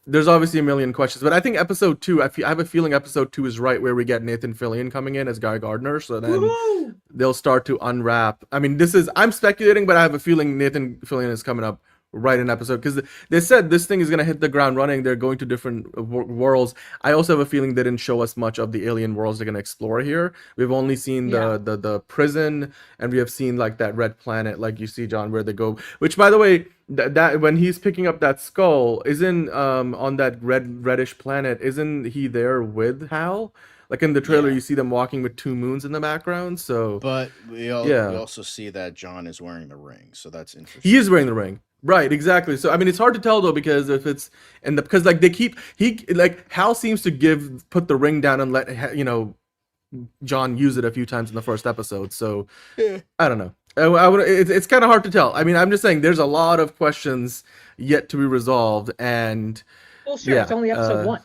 there's obviously a million questions, but I think episode 2, I have a feeling episode 2 is right where we get Nathan Fillion coming in as Guy Gardner. So then they'll start to unwrap. I mean, I'm speculating, but I have a feeling Nathan Fillion is coming up right in episode, because they said this thing is going to hit the ground running. They're going to different worlds. I also have a feeling they didn't show us much of the alien worlds they're going to explore here. We've only seen the prison, and we have seen like that red planet, like you see, John, where they go, which, by the way, that when he's picking up that skull, isn't on that reddish planet, isn't he there with Hal? Like in the trailer, you see them walking with 2 moons in the background. So, but we also see that John is wearing the ring, so that's interesting. He is wearing the ring, right? Exactly. So I mean, it's hard to tell though, because if it's because like Hal seems to put the ring down and let John use it a few times in the first episode. So I don't know. It's kind of hard to tell. I mean, I'm just saying there's a lot of questions yet to be resolved, and well, sure, it's only episode 1.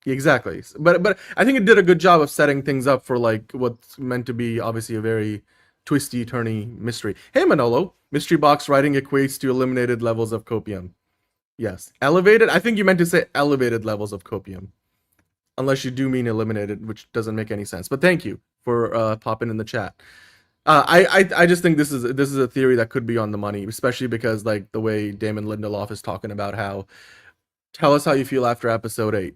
Exactly, but I think it did a good job of setting things up for like what's meant to be obviously a very twisty, turny mystery. Hey Manolo, mystery box writing equates to eliminated levels of copium. Yes, elevated. I think you meant to say elevated levels of copium, unless you do mean eliminated, which doesn't make any sense. But thank you for popping in the chat. I just think this is a theory that could be on the money, especially because like the way Damon Lindelof is talking about how, tell us how you feel after episode 8.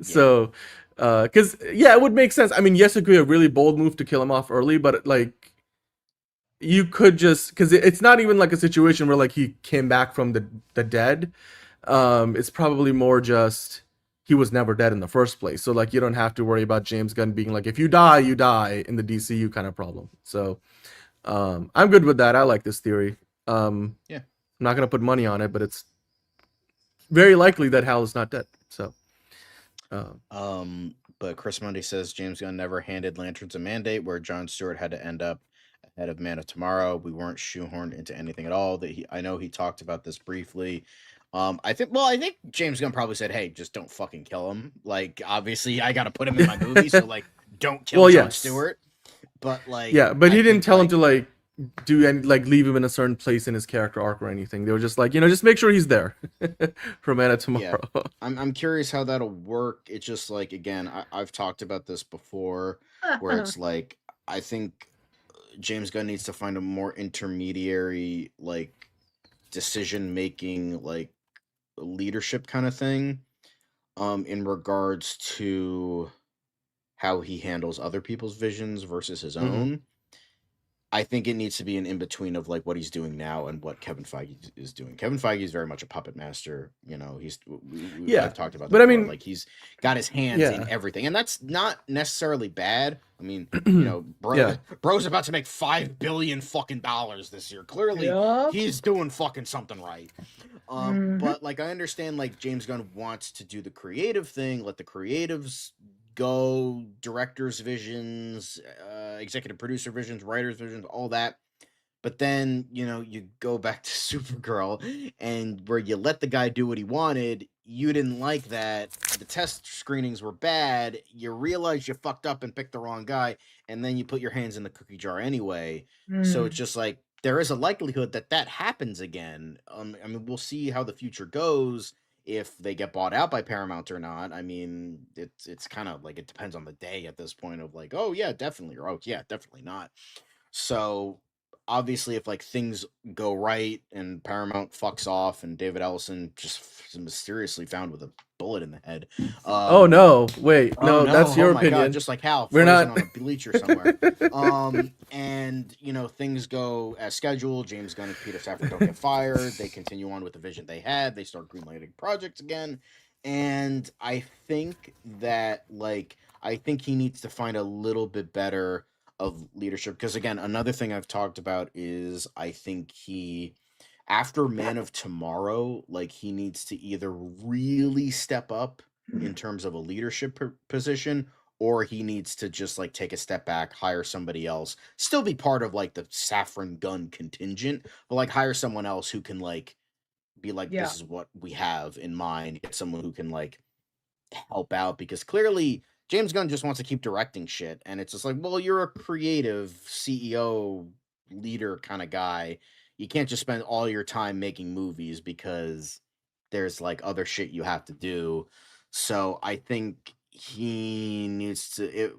So because it would make sense. I mean, yes, it could be a really bold move to kill him off early, but like you could just, because it's not even like a situation where like he came back from the dead. It's probably more just he was never dead in the first place, so like you don't have to worry about James Gunn being like, if you die, you die in the DCU kind of problem. So I'm good with that. I like this theory. I'm not gonna put money on it, but it's very likely that Hal is not dead. So, but Chris Mundy says James Gunn never handed Lanterns a mandate where Jon Stewart had to end up ahead of Man of Tomorrow. We weren't shoehorned into anything at all. I know he talked about this briefly. I think James Gunn probably said, "Hey, just don't fucking kill him. Like, obviously, I got to put him in my movie, so like, don't kill Jon Stewart." But like, but he didn't tell him to like do and like leave him in a certain place in his character arc or anything. They were just like, just make sure he's there for Man of Tomorrow. Yeah. I'm curious how that'll work. It's just like, again, I've talked about this before, where it's like, I think James Gunn needs to find a more intermediary, like, decision making, like, leadership kind of thing. in regards to how he handles other people's visions versus his own. I think it needs to be an in-between of like what he's doing now and what Kevin Feige is doing. Kevin Feige is very much a puppet master. You know, I've talked about that but I before. mean, like he's got his hands in everything, and that's not necessarily bad. I mean, you know, bro's about to make $5 billion fucking dollars this year. Clearly, he's doing fucking something right. But like I understand, like James Gunn wants to do the creative thing, let the creatives go, director's visions, executive producer visions, writer's visions, all that. But then, you know, you go back to Supergirl, and where you let the guy do what he wanted, you didn't like that. The test screenings were bad. You realize you fucked up and picked the wrong guy, and then you put your hands in the cookie jar anyway. So it's just like, there is a likelihood that that happens again. I mean, we'll see how the future goes, if they get bought out by Paramount or not. I mean, it's kind of like, it depends on the day at this point of like, oh yeah, definitely, or oh yeah, definitely not. So obviously, if like things go right and Paramount fucks off and David Ellison just mysteriously found with a bullet in the head. Oh no! Wait, no, that's your opinion. God, just like Hal, we're not on a bleacher somewhere. And you know, things go as scheduled. James Gunn and Peter Safran don't get fired. They continue on with the vision they had. They start greenlighting projects again. And I think that I think he needs to find a little bit better of leadership, because again, another thing I've talked about is I think he, after Man of Tomorrow, like he needs to either really step up in terms of a leadership position, or he needs to just like take a step back, hire somebody else, still be part of like the Safran Gunn contingent, but like hire someone else who can like be like, this is what we have in mind, get someone who can like help out, because clearly James Gunn just wants to keep directing shit, and it's just like, well, you're a creative CEO leader kind of guy. You can't just spend all your time making movies because there's like other shit you have to do. So I think he needs to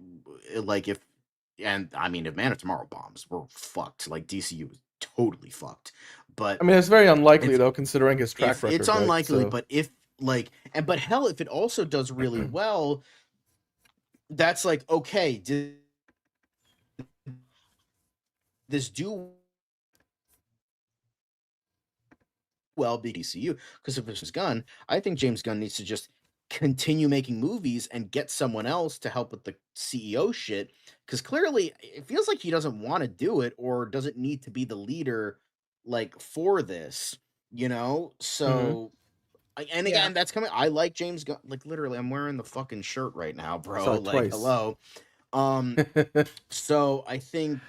and I mean, if Man of Tomorrow bombs, we're fucked. Like DCU is totally fucked. But I mean, it's very unlikely though, considering his track record. It's unlikely, but if but hell, if it also does really well, that's like, okay, did this do well be DCU? Because if this was Gunn, I think James Gunn needs to just continue making movies and get someone else to help with the CEO shit, because clearly it feels like he doesn't want to do it or doesn't need to be the leader like for this, you know? So and again, that's coming. I like James Gunn. Like literally, I'm wearing the fucking shirt right now, bro. Like, twice. Hello. So I think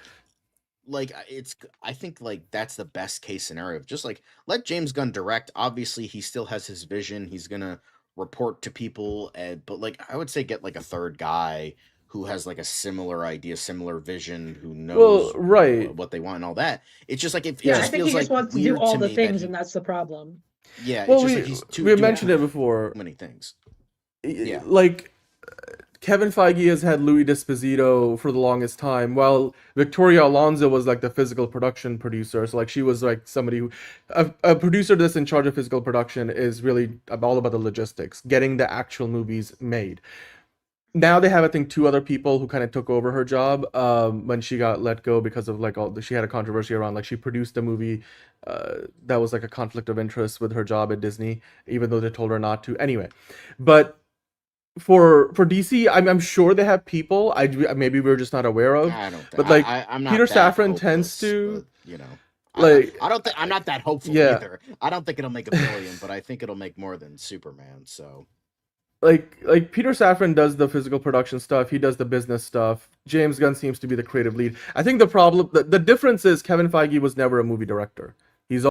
I think that's the best case scenario. Just like let James Gunn direct. Obviously, he still has his vision. He's gonna report to people, but like I would say get like a third guy who has like a similar idea, similar vision, who knows what they want and all that. It's just like I think he just wants to do all the things, and that's the problem. Yeah, well, it's just we mentioned it before. Many things. Yeah, like Kevin Feige has had Louis D'Esposito for the longest time, while Victoria Alonso was like the physical production producer. So like she was like somebody who, a producer that's in charge of physical production is really all about the logistics, getting the actual movies made. Now they have, I think, two other people who kind of took over her job when she got let go because of like she had a controversy around like she produced a movie that was like a conflict of interest with her job at Disney, even though they told her not to. Anyway, but for DC, I'm sure they have people. Maybe we're just not aware of. I don't think, but like I'm not Peter Safran hopeless, tends to, but, you know. Like I don't think I'm not that hopeful either. I don't think it'll make $1 billion, but I think it'll make more than Superman. So. Like Peter Safran does the physical production stuff, he does the business stuff. James Gunn seems to be the creative lead. I think the difference is Kevin Feige was never a movie director. He's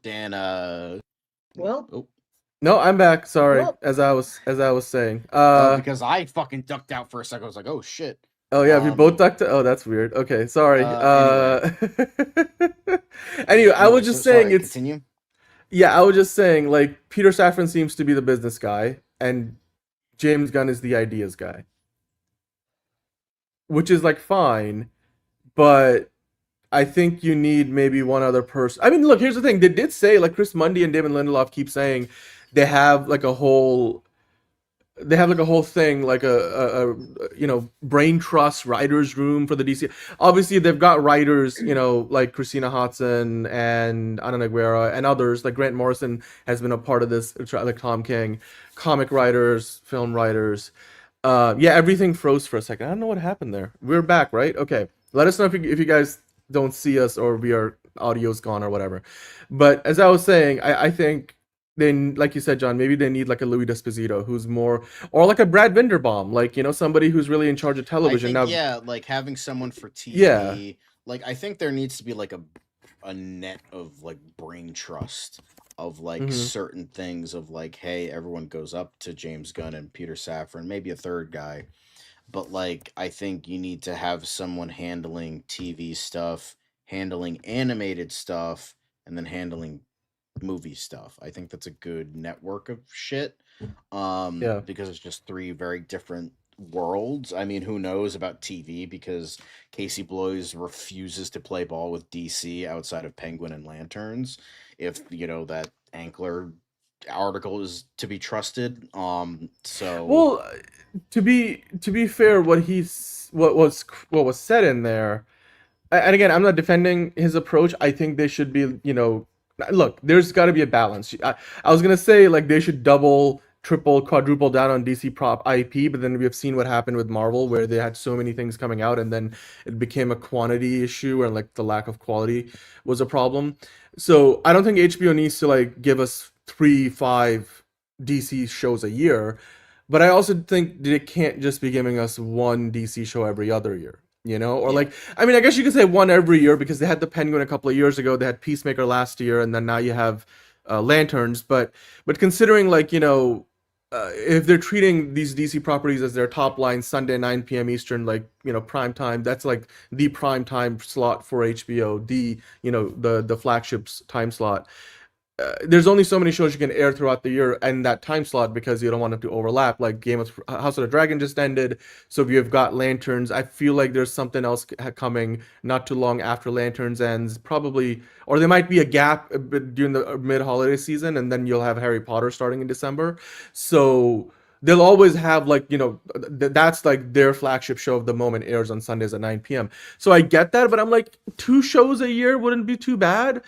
Dan well, no, I'm back. Sorry, as I was saying. Because I fucking ducked out for a second. I was like, oh shit. Oh yeah, we both ducked. Oh, that's weird. Okay, sorry. Anyway, I was just saying it's. Continue. Yeah, I was just saying like Peter Safran seems to be the business guy, and James Gunn is the ideas guy, which is like fine, but I think you need maybe one other person. I mean, look, here's the thing. They did say, like, Chris Mundy and David Lindelof keep saying they have like a whole thing, like a brain trust writers room for the DC. Obviously they've got writers, like Christina Hodson and Ana Noguera and others, like Grant Morrison has been a part of this, like Tom King, comic writers, film writers. Yeah, everything froze for a second. I don't know what happened there. We're back, right? Okay, let us know if you guys don't see us or our audio's gone or whatever. But as I was saying, I think then, like you said, John, maybe they need like a Louis D'Esposito who's more, or like a Brad Vinderbaum, like, somebody who's really in charge of television. I think, yeah, like having someone for TV. Yeah. Like, I think there needs to be like a net of like brain trust of like certain things of like, hey, everyone goes up to James Gunn and Peter Safran, maybe a third guy. But like, I think you need to have someone handling TV stuff, handling animated stuff, and then handling movie stuff. I think that's a good network of shit. Yeah. Because it's just three very different worlds. I mean, who knows about TV, because Casey Bloys refuses to play ball with DC outside of Penguin and Lanterns, if that Ankler article is to be trusted. So well, to be fair, what was said in there, and again, I'm not defending his approach. I think they should be, look, there's got to be a balance. I was gonna say like they should double, triple, quadruple down on DC prop IP, but then we have seen what happened with Marvel, where they had so many things coming out, and then it became a quantity issue, and like the lack of quality was a problem. So I don't think HBO needs to like give us 3-5 DC shows a year, but I also think they can't just be giving us one DC show every other year. Or like, I mean, I guess you could say one every year, because they had the Penguin a couple of years ago, they had Peacemaker last year, and then now you have Lanterns. But considering like, if they're treating these DC properties as their top line Sunday 9 p.m. Eastern, like, prime time, that's like the prime time slot for HBO, the flagship's time slot. There's only so many shows you can air throughout the year and that time slot, because you don't want them to overlap. Like House of the Dragon just ended, so if you've got Lanterns, I feel like there's something else coming not too long after Lanterns ends, probably, or there might be a gap during the mid-holiday season, and then you'll have Harry Potter starting in December. So they'll always have like, that's like their flagship show of the moment, airs on Sundays at 9 p.m. So I get that, but I'm like, 2 shows a year wouldn't be too bad.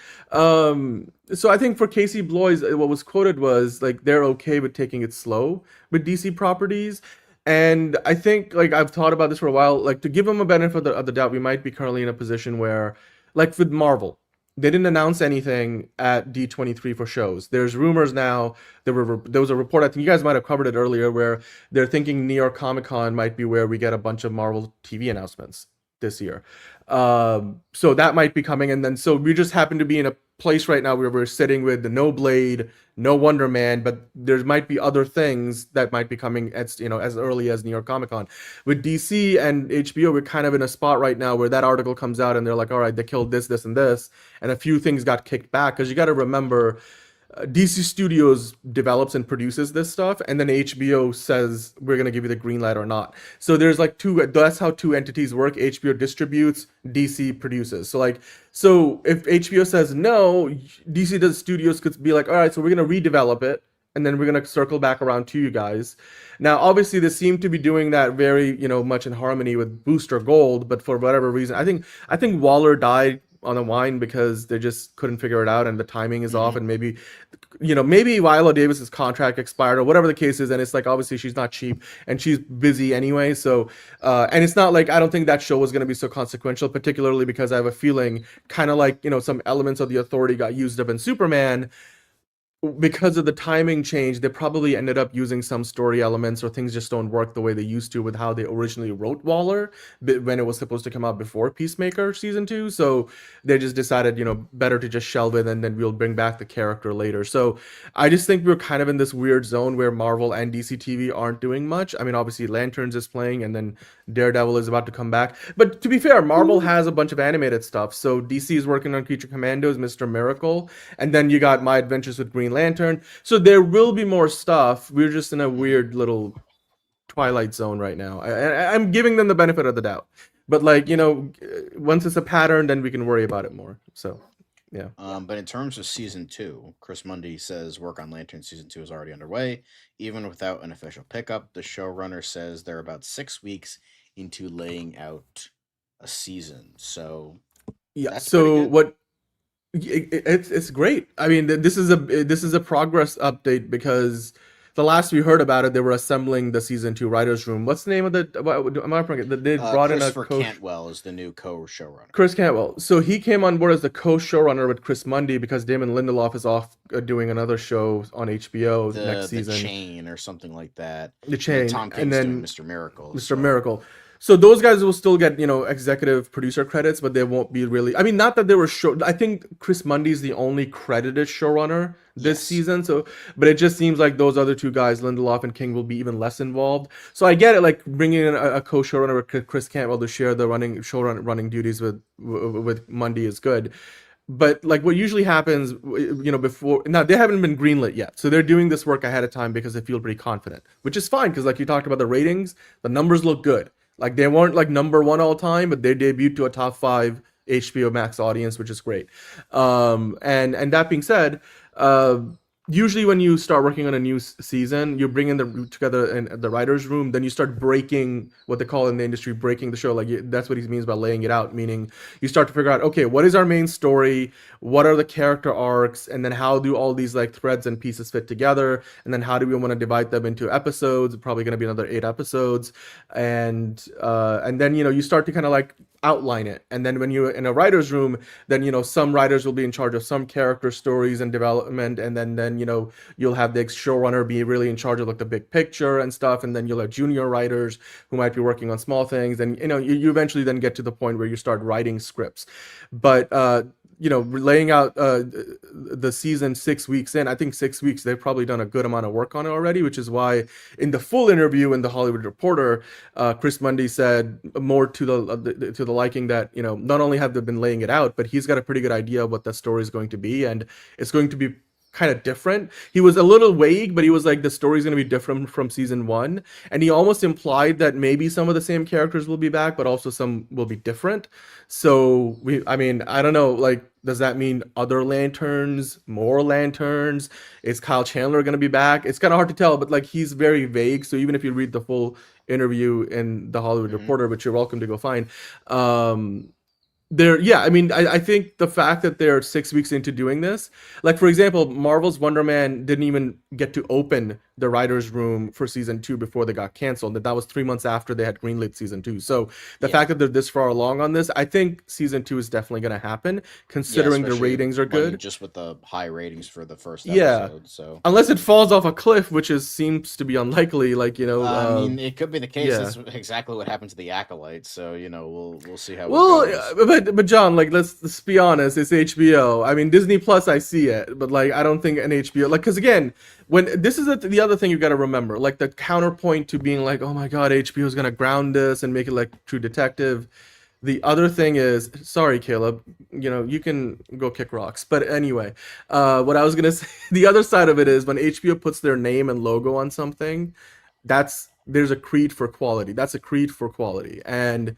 So I think for Casey Bloys, what was quoted was like they're okay with taking it slow with DC properties. And I think, like, I've thought about this for a while, like to give them a benefit of the doubt, we might be currently in a position where, like with Marvel, they didn't announce anything at D23 for shows. There's rumors now. There was a report, I think you guys might have covered it earlier, where they're thinking New York Comic Con might be where we get a bunch of Marvel TV announcements this year. So that might be coming. And then, so we just happen to be in a place right now where we're sitting with the no Blade, no Wonder Man, but there might be other things that might be coming as early as New York Comic Con. With DC and HBO, we're kind of in a spot right now where that article comes out and they're like, all right, they killed this, this, and this, and a few things got kicked back, because you got to remember, DC Studios develops and produces this stuff, and then HBO says we're gonna give you the green light or not. So there's like that's how two entities work. HBO distributes, DC produces. So if HBO says no, DC Studios could be like, all right, so we're gonna redevelop it, and then we're gonna circle back around to you guys. Now, obviously, they seem to be doing that very much in harmony with Booster Gold, but for whatever reason, I think Waller died on the wine because they just couldn't figure it out, and the timing is off, and maybe Viola Davis's contract expired or whatever the case is, and it's like, obviously she's not cheap and she's busy anyway, so and it's not like, I don't think that show was going to be so consequential, particularly because I have a feeling, kind of like some elements of the Authority got used up in Superman. Because of the timing change, they probably ended up using some story elements, or things just don't work the way they used to with how they originally wrote Waller when it was supposed to come out before Peacemaker season 2. So they just decided, better to just shelve it, and then we'll bring back the character later. So I just think we're kind of in this weird zone where Marvel and DC TV aren't doing much. I mean, obviously Lanterns is playing, and then Daredevil is about to come back. But to be fair, Marvel has a bunch of animated stuff. So DC is working on Creature Commandos, Mr. Miracle, and then you got My Adventures with Green Lantern. So there will be more stuff. We're just in a weird little twilight zone right now. I'm giving them the benefit of the doubt. But like, once it's a pattern, then we can worry about it more. So, yeah. But in terms of season 2, Chris Mundy says work on Lantern season 2 is already underway. Even without an official pickup, the showrunner says they're about 6 weeks into laying out a season. So Yeah. that's So what? It's great. I mean, this is a progress update because the last we heard about it, they were assembling the season 2 writers room. What's the name of the? Am I forgetting? They brought in a Christopher Cantwell is the new co-showrunner. Chris Cantwell. So he came on board as the co-showrunner with Chris Mundy because Damon Lindelof is off doing another show on HBO next season. The Chain or something like that. The Chain. Tom King's and then doing Mr. Miracle. Mr. Miracle. So those guys will still get, executive producer credits, but they won't be really. I mean, not that they were I think Chris Mundy's the only credited showrunner this season. So, but it just seems like those other two guys, Lindelof and King, will be even less involved. So I get it, like bringing in a co-showrunner with Chris Cantwell to share the running duties with Mundy is good. But like what usually happens, before now they haven't been greenlit yet, so they're doing this work ahead of time because they feel pretty confident, which is fine because like you talked about the ratings, the numbers look good. Like they weren't like number 1 all time, but they debuted to a top 5 HBO Max audience, which is great. And that being said, usually when you start working on a new season, you bring in together in the writers' room, then you start breaking what they call in the industry breaking the show. Like that's what he means by laying it out, meaning you start to figure out, okay, what is our main story? What are the character arcs? And then how do all these like threads and pieces fit together? And then how do we want to divide them into episodes? Probably going to be another 8 episodes. And then, you start to kind of like outline it. And then when you're in a writer's room, then, some writers will be in charge of some character stories and development. And then you'll have the showrunner be really in charge of like the big picture and stuff. And then you'll have junior writers who might be working on small things. And, you eventually then get to the point where you start writing scripts. But, laying out the season 6 weeks in, I think 6 weeks, they've probably done a good amount of work on it already, which is why in the full interview in The Hollywood Reporter, Chris Mundy said more to the liking that, not only have they been laying it out, but he's got a pretty good idea of what the story is going to be, and it's going to be kind of different. He was a little vague, but he was like, the story's going to be different from season 1, and he almost implied that maybe some of the same characters will be back, but also some will be different. So I don't know, like, does that mean other lanterns, more lanterns? Is Kyle Chandler going to be back? It's kind of hard to tell, but like he's very vague. So even if you read the full interview in The Hollywood Reporter, which you're welcome to go find, I think the fact that they're 6 weeks into doing this, like for example, Marvel's Wonder Man didn't even get to open the writer's room for season 2 before they got canceled. That was 3 months after they had greenlit season 2. So the fact that they're this far along on this, I think season 2 is definitely going to happen, considering the ratings are good. Just with the high ratings for the first episode. So unless it falls off a cliff, which seems to be unlikely. Like it could be the case. Yeah. That's exactly what happened to the Acolyte. So we'll see how. It goes. But John, like let's be honest, it's HBO. I mean, Disney Plus, I see it, but like I don't think an HBO, like, because again, when this is the other thing you got to remember, like the counterpoint to being like, oh my god, HBO is gonna ground this and make it like True Detective. The other thing is, sorry, Caleb, you can go kick rocks. But anyway, what I was gonna say, the other side of it is when HBO puts their name and logo on something, there's a creed for quality. That's a creed for quality, and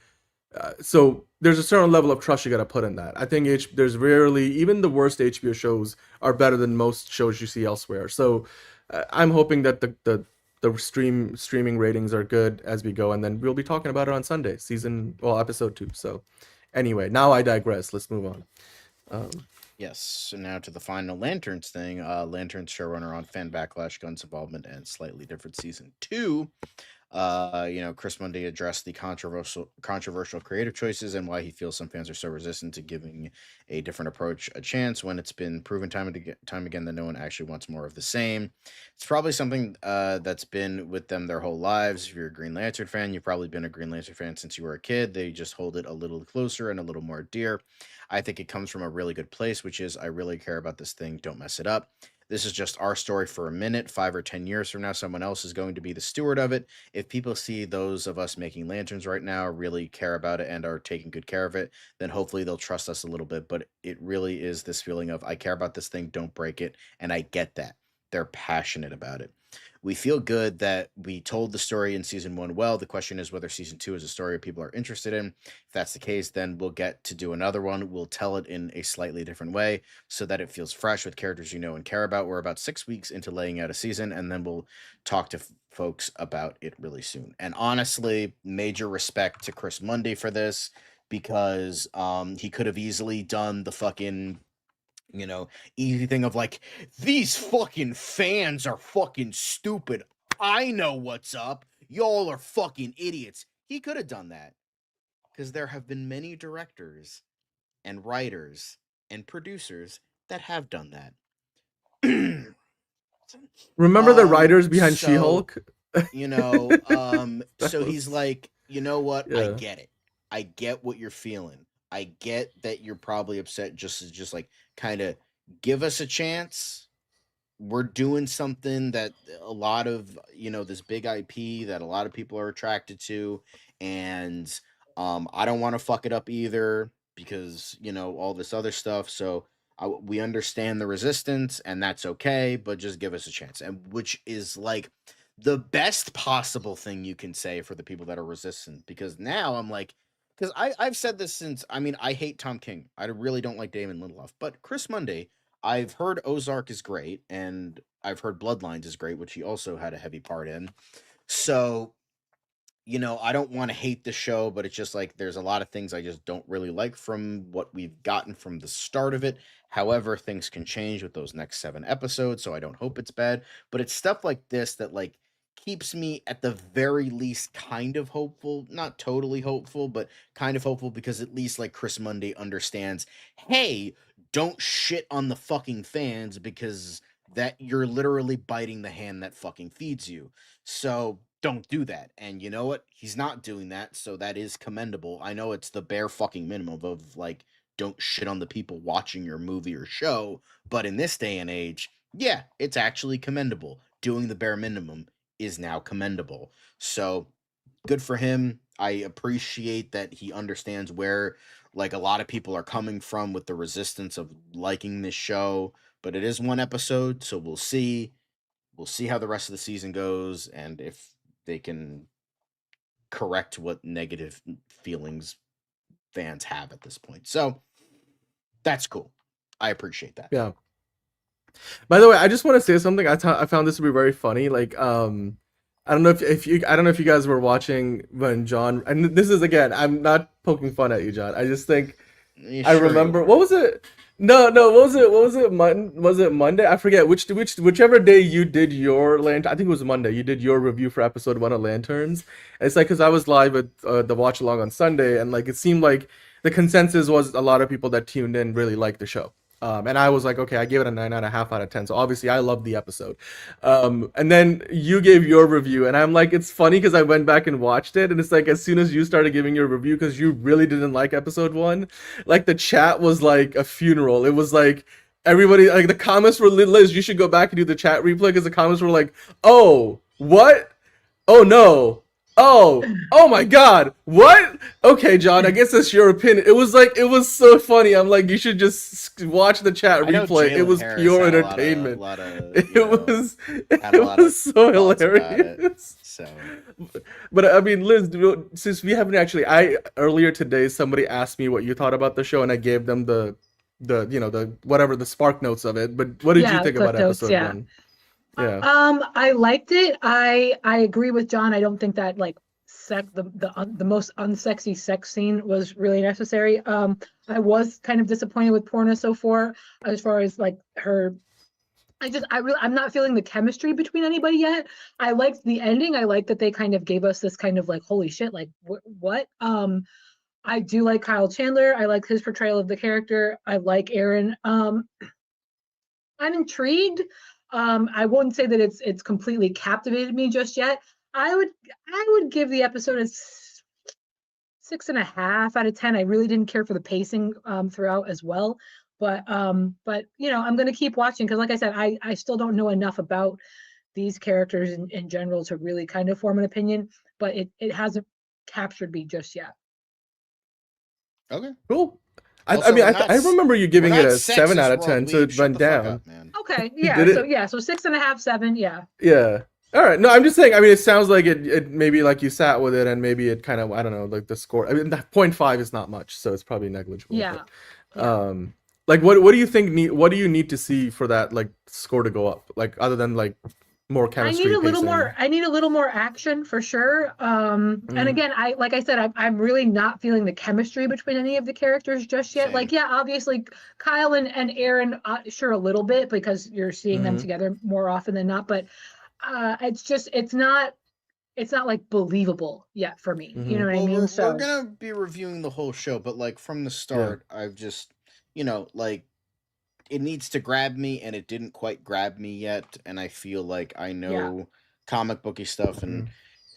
so there's a certain level of trust you got to put in that. I think there's rarely, even the worst HBO shows are better than most shows you see elsewhere. So I'm hoping that the streaming ratings are good as we go, and then we'll be talking about it on Sunday, episode 2. So anyway, now I digress. Let's move on. Yes, so now to the final Lanterns thing. Lanterns showrunner on fan backlash, Gunn's involvement, and slightly different season 2. Chris Mundy addressed the controversial creative choices and why he feels some fans are so resistant to giving a different approach a chance when it's been proven time again that no one actually wants more of the same. It's probably something that's been with them their whole lives. If you're a Green Lantern fan, you've probably been a Green Lantern fan since you were a kid. They just hold it a little closer and a little more dear. I think it comes from a really good place, which is, I really care about this thing. Don't mess it up. This is just our story for a minute. 5 or 10 years from now, someone else is going to be the steward of it. If people see those of us making lanterns right now really care about it and are taking good care of it, then hopefully they'll trust us a little bit. But it really is this feeling of, I care about this thing, don't break it. And I get that. they're passionate about it. We feel good that we told the story in season 1 well. The question is whether season 2 is a story people are interested in. If that's the case, then we'll get to do another one. We'll tell it in a slightly different way so that it feels fresh with characters you know and care about. We're about 6 weeks into laying out a season, and then we'll talk to folks about it really soon. And honestly, major respect to Chris Mundy for this, because he could have easily done the fucking easy thing of like, these fucking fans are fucking stupid. I know what's up. Y'all are fucking idiots. He could have done that, because there have been many directors and writers and producers that have done that. Remember the writers behind So, She-Hulk? So he's like, you know what? I Yeah. get it. I get what you're feeling. I get that you're probably upset. Just like, kind of give us a chance. We're doing something that a lot of this big IP that a lot of people are attracted to, and I don't want to fuck it up either, because all this other stuff. So we understand the resistance, and that's okay, but just give us a chance. And which is like the best possible thing you can say for the people that are resistant, because now I'm like, because I've said this since, I hate Tom King. I really don't like Damon Lindelof. But Chris Mundy, I've heard Ozark is great, and I've heard Bloodlines is great, which he also had a heavy part in. So, I don't want to hate the show, but it's just like there's a lot of things I just don't really like from what we've gotten from the start of it. However, things can change with those next 7 episodes, so I don't hope it's bad. But it's stuff like this that like keeps me at the very least kind of hopeful, not totally hopeful, but kind of hopeful, because at least like Chris Mundy understands, hey, don't shit on the fucking fans, because that you're literally biting the hand that fucking feeds you. So don't do that. And you know what? He's not doing that, so that is commendable. I know it's the bare fucking minimum of like, don't shit on the people watching your movie or show, but in this day and age, yeah, it's actually commendable. Doing the bare minimum is now commendable. So good for him. I appreciate that he understands where like a lot of people are coming from with the resistance of liking this show, but it is 1 episode, so we'll see. We'll see how the rest of the season goes, and if they can correct what negative feelings fans have at this point. So that's cool. I appreciate that. Yeah. By the way, I just want to say something. I found this to be very funny. Like, I don't know if you guys were watching when John, and this is again, I'm not poking fun at you, John. I just think I remember what was it? No, what was it? Was it Monday? I forget whichever day you did your lantern. I think it was Monday. You did your review for episode 1 of Lanterns. And it's like, because I was live at the watch along on Sunday, and like it seemed like the consensus was a lot of people that tuned in really liked the show. And I was like, okay, I gave it a 9.5 out of 10. So obviously I loved the episode. And then you gave your review, and I'm like, it's funny because I went back and watched it, and it's like, as soon as you started giving your review, because you really didn't like episode 1, like the chat was like a funeral. It was like everybody, like the comments were, Liz, you should go back and do the chat replay, because the comments were like, oh, what? Oh no. Oh my god, what? Okay, John, I guess that's your opinion. It was so funny. I'm like, you should just watch the chat replay. It was pure entertainment. It was so hilarious. So, but I mean, Liz, since we haven't actually, earlier today somebody asked me what you thought about the show, and I gave them the whatever, the spark notes of it. But what did you think about episode 1? Yeah. I liked it. I agree with John. I don't think that like the most unsexy sex scene was really necessary. I was kind of disappointed with Porna so far as like her. I'm not feeling the chemistry between anybody yet. I liked the ending. I liked that they kind of gave us this kind of like, holy shit, like what? I do like Kyle Chandler. I like his portrayal of the character. I like Aaron. I'm intrigued. I wouldn't say that it's completely captivated me just yet. I would give the episode a 6.5 out of 10. I really didn't care for the pacing throughout as well, but I'm gonna keep watching, because like I said, I still don't know enough about these characters in general to really kind of form an opinion, but it hasn't captured me just yet. Okay, cool. Also, mean, we're not I remember you giving we're it not a 7 out of sexist 10, so world. it Shut went the fuck down. up, man. Okay, Did yeah. it? So yeah, so 6.5, 7. Yeah. Yeah. All right. No, I'm just saying. I mean, it sounds like it maybe like you sat with it, and maybe it kind of, I don't know, like the score. I mean, that 0.5 is not much, so it's probably negligible. Yeah. But, like, what do you think? What do you need to see for that like score to go up? Like, other than like more chemistry. I need a little pacing. more. I need a little more action for sure. And again, like I said, I'm really not feeling the chemistry between any of the characters just yet. Same. Like, yeah, obviously Kyle and Aaron, sure, a little bit because you're seeing them together more often than not. But it's not like believable yet for me. You know what I mean? We're gonna be reviewing the whole show, but like from the start, I've just, like, it needs to grab me, and it didn't quite grab me yet. And I feel like I know comic booky stuff, and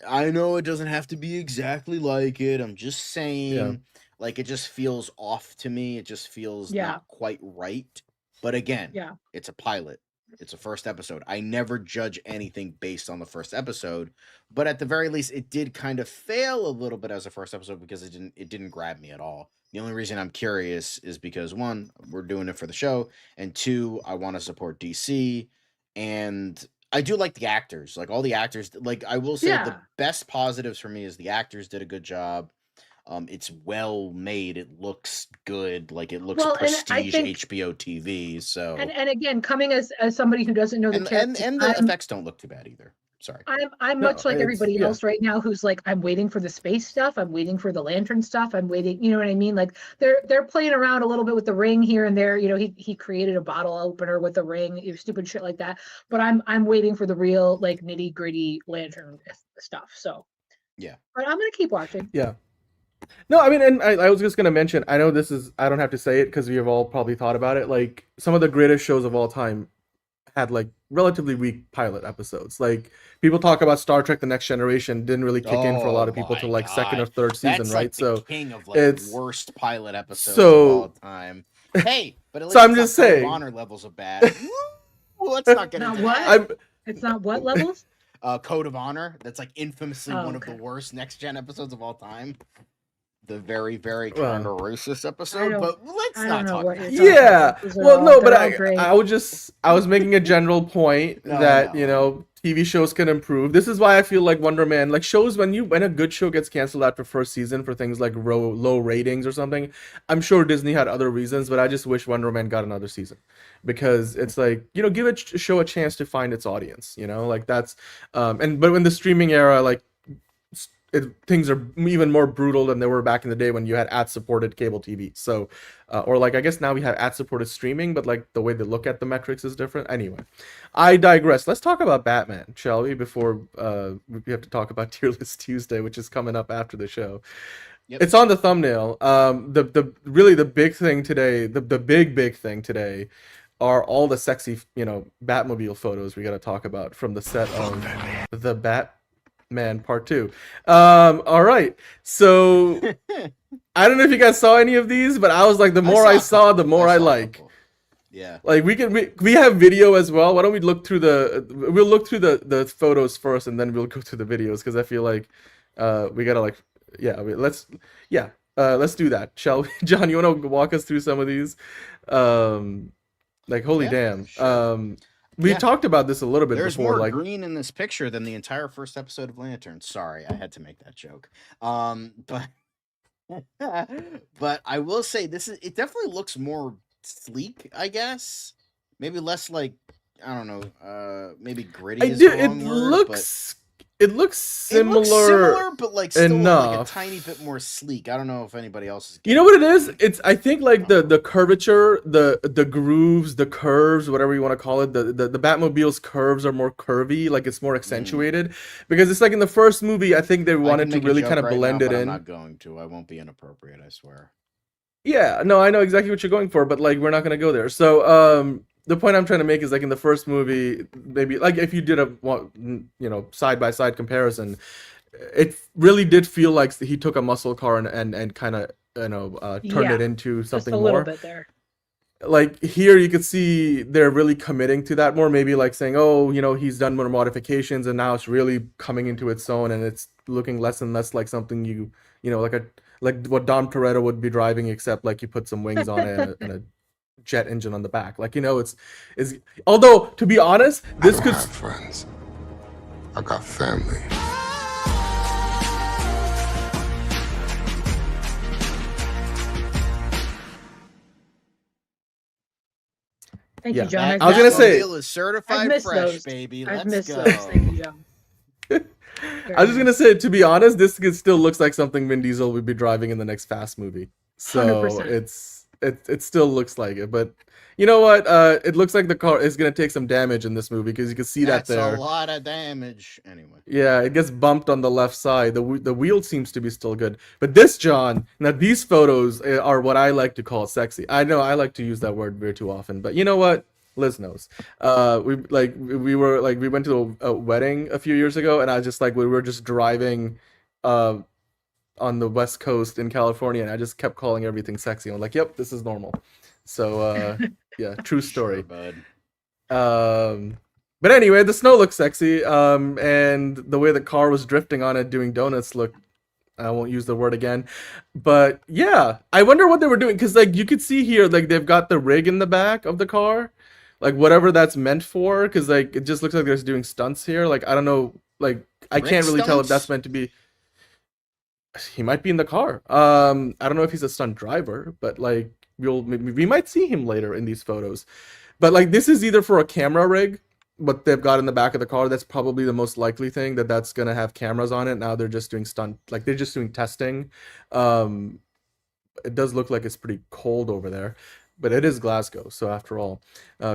I know it doesn't have to be exactly like it. I'm just saying, like, it just feels off to me. It just feels not quite right. But again, it's a pilot. It's a first episode. I never judge anything based on the first episode, but at the very least, it did kind of fail a little bit as a first episode because it didn't grab me at all. The only reason I'm curious is because, one, we're doing it for the show, and two, I want to support DC, and I do like the actors. Like, all the actors, like, I will say the best positives for me is the actors did a good job. It's well made. It looks good. Like, it looks prestige HBO TV. So and again, coming as somebody who doesn't know the character, and the effects don't look too bad either. Sorry. I'm much like everybody else right now who's like, I'm waiting for the space stuff. I'm waiting for the lantern stuff. I'm waiting, you know what I mean? Like, they're playing around a little bit with the ring here and there. You know, he created a bottle opener with the ring, stupid shit like that. But I'm waiting for the real, like, nitty gritty lantern stuff. So yeah. But I'm gonna keep watching. Yeah. No, I mean, and I was just gonna mention, I know this is, I don't have to say it because we have all probably thought about it. Like, some of the greatest shows of all time had like relatively weak pilot episodes. Like, people talk about Star Trek: The Next Generation didn't really kick in for a lot of people till like second or third season, That's right? like so the king of like it's worst pilot episodes of all time. Hey, but at least so I'm it's just not Code of saying. Honor levels of bad. Well, let's not get into that. It's not what levels? Code of Honor. That's like infamously one of the okay. worst next gen episodes of all time. The very, very kind of racist episode, but let's not talk about it. Yeah. Well, no, but I was making a general point that, you know, TV shows can improve. This is why I feel like Wonder Man, like, shows, when a good show gets canceled after first season for things like low ratings or something, I'm sure Disney had other reasons, but I just wish Wonder Man got another season, because it's like, you know, give a show a chance to find its audience, you know, like that's but in the streaming era, like, things are even more brutal than they were back in the day when you had ad-supported cable TV. So, or like, I guess now we have ad-supported streaming, but like the way they look at the metrics is different. Anyway, I digress. Let's talk about Batman, shall we? Before we have to talk about Tier List Tuesday, which is coming up after the show. Yep. It's on the thumbnail. The big thing today, the big thing today, are all the sexy, you know, Batmobile photos we got to talk about from the set of the Batman Part 2. All right. So I don't know if you guys saw any of these, but I was like, the more I saw, the more I like. Yeah. Like, we have video as well. Why don't we look through we'll look through the photos first, and then we'll go through the videos, because I feel like we gotta, like, let's do that, shall we? John, you want to walk us through some of these? Like, holy damn. Sure. We talked about this a little bit There's before. More like, green in this picture than the entire first episode of Lantern. Sorry, I had to make that joke. But but I will say it definitely looks more sleek, I guess. Maybe less like, I don't know, maybe gritty is the wrong word, it looks similar, but like still like a tiny bit more sleek. I don't know if anybody else is. You know what it is? It's, I think, like the curvature, the grooves, the curves, whatever you want to call it. The Batmobile's curves are more curvy, like it's more accentuated, because it's like in the first movie, I think they wanted to really kind of blend it in. I'm not going to. I won't be inappropriate, I swear. Yeah, no, I know exactly what you're going for, but like, we're not gonna go there. So the point I'm trying to make is, like, in the first movie, maybe like if you did a, you know, side-by-side comparison, it really did feel like he took a muscle car and kind of, you know, turned it into something just a little bit there. Like, here you could see they're really committing to that more, maybe like saying, oh, you know, he's done more modifications and now it's really coming into its own, and it's looking less and less like something you know, like like what Dom Toretto would be driving, except like you put some wings on it and a jet engine on the back. Like, you know, it's although to be honest, this could have friends. I got family. Thank you, John. I was gonna say is certified fresh, those. baby. I've Let's missed go. those. Thank you, John. I was just gonna say, to be honest, this still looks like something Vin Diesel would be driving in the next Fast movie. So 100%. it still looks like it. But you know what? It looks like the car is gonna take some damage in this movie because you can see That's that there. a lot of damage. Anyway. Yeah, it gets bumped on the left side. The wheel seems to be still good. But this, John, now these photos are what I like to call sexy. I know I like to use that word very too often, but you know what? Liz knows. We went to a wedding a few years ago, and I just we were just driving on the West Coast in California, and I just kept calling everything sexy. I'm like, yep, this is normal. So yeah, true story. Sure, bud. But anyway, the snow looks sexy, and the way the car was drifting on it doing donuts looked, I won't use the word again, but yeah, I wonder what they were doing, because you could see here, they've got the rig in the back of the car, whatever that's meant for, because it just looks like they're doing stunts here. I don't know, I can't really tell if that's meant to be. He might be in the car. I don't know if he's a stunt driver, but we might see him later in these photos. But this is either for a camera rig, what they've got in the back of the car. That's probably the most likely thing, that's gonna have cameras on it. Now they're just doing they're just doing testing. It does look like it's pretty cold over there, but it is Glasgow, so after all,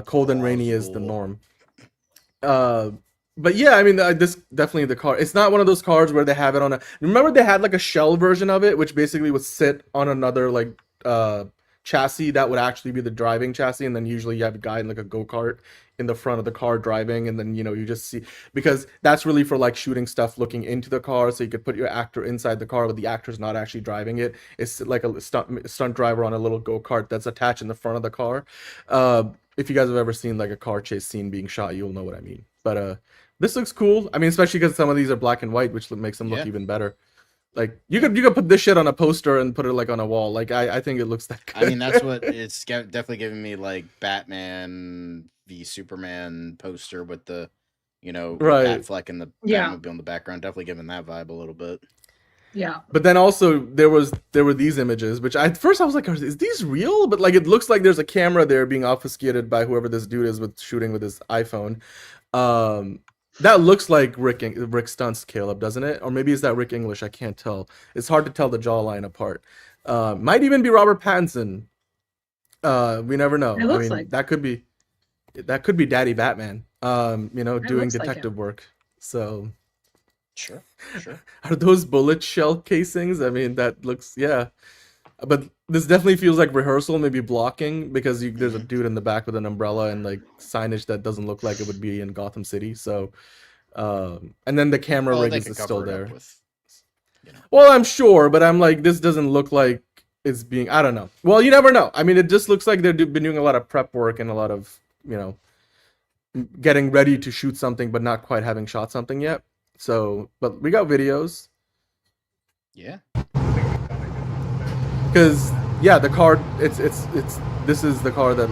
cold and rainy is the norm. But yeah, I mean, this definitely the car. It's not one of those cars where they have it on a. Remember, they had a shell version of it, which basically would sit on another chassis that would actually be the driving chassis, and then usually you have a guy in a go-kart in the front of the car driving, and then you just see, because that's really for shooting stuff looking into the car, so you could put your actor inside the car, but the actor's not actually driving it. It's like a stunt driver on a little go-kart that's attached in the front of the car. If you guys have ever seen a car chase scene being shot, you'll know what I mean. But this looks cool. I mean, especially because some of these are black and white, which makes them look even better. You could put this shit on a poster and put it on a wall. I think it looks that good. I mean, that's what it's definitely giving me, Batman v Superman poster with the, bat fleck and the Batmobile in the background. Definitely giving that vibe a little bit. Yeah. But then also there were these images, which at first I was like, is these real? But it looks like there's a camera there being obfuscated by whoever this dude is with shooting with his iPhone. That looks like Rick Stunts, Caleb, doesn't it? Or maybe is that Rick English? I can't tell. It's hard to tell the jawline apart. Might even be Robert Pattinson. We never know. It looks that could be Daddy Batman. Doing detective work. So sure. Are those bullet shell casings? I mean, that looks, yeah. But this definitely feels like rehearsal, maybe blocking, because there's a dude in the back with an umbrella and signage that doesn't look like it would be in Gotham City. So, and then the camera rig is still there. Well, I'm sure, but I'm this doesn't look like it's being. I don't know. Well, you never know. I mean, it just looks like they've been doing a lot of prep work and a lot of getting ready to shoot something, but not quite having shot something yet. So, but we got videos. Yeah. Because the car, it's this is the car that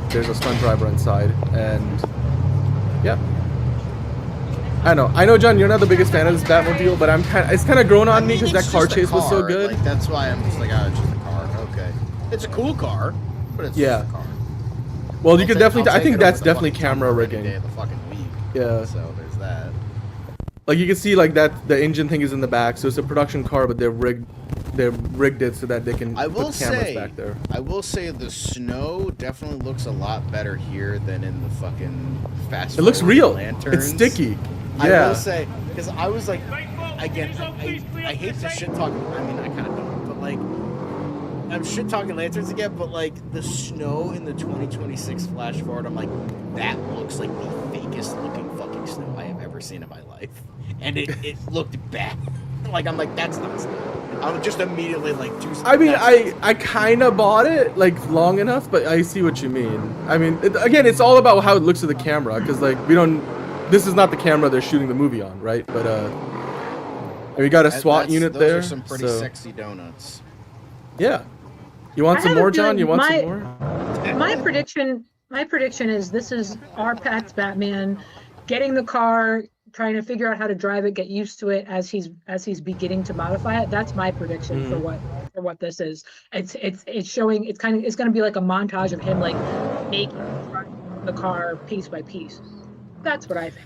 there's a stunt driver inside, and yeah, I know, John, you're not the biggest fan of this Batmobile, but it's kind of grown on me because that car chase was so good. That's why I'm just it's just a car. Okay, it's a cool car, but it's just a car. Well, you could definitely. I think that's definitely camera rigging. Day of the fucking week. Yeah. So there's that. You can see that the engine thing is in the back, so it's a production car, but they've rigged it so that they can put cameras back there. I will say the snow definitely looks a lot better here than in the fucking fast. It looks real. Lanterns. It's sticky. Yeah. I will say, because I was again, I hate to shit talk. I mean, I kind of don't, but I'm shit talking lanterns again. But the snow in the 2026 flash forward, I'm that looks like the fakest looking fucking snow I have ever seen in my life, and it looked bad. I'm that's not snow. I would just immediately I mean, I kind of bought it long enough, but I see what you mean. I mean, again, it's all about how it looks to the camera, because we don't. This is not the camera they're shooting the movie on, right? But And we got a SWAT unit those there. Those are some pretty so... sexy donuts. Yeah. You want some more, John? You want some more? My prediction is this is our Pat's Batman getting the car, trying to figure out how to drive it, get used to it as he's beginning to modify it. That's my prediction for what this is. It's showing it's going to be like a montage of him like making the car piece by piece. That's what I think.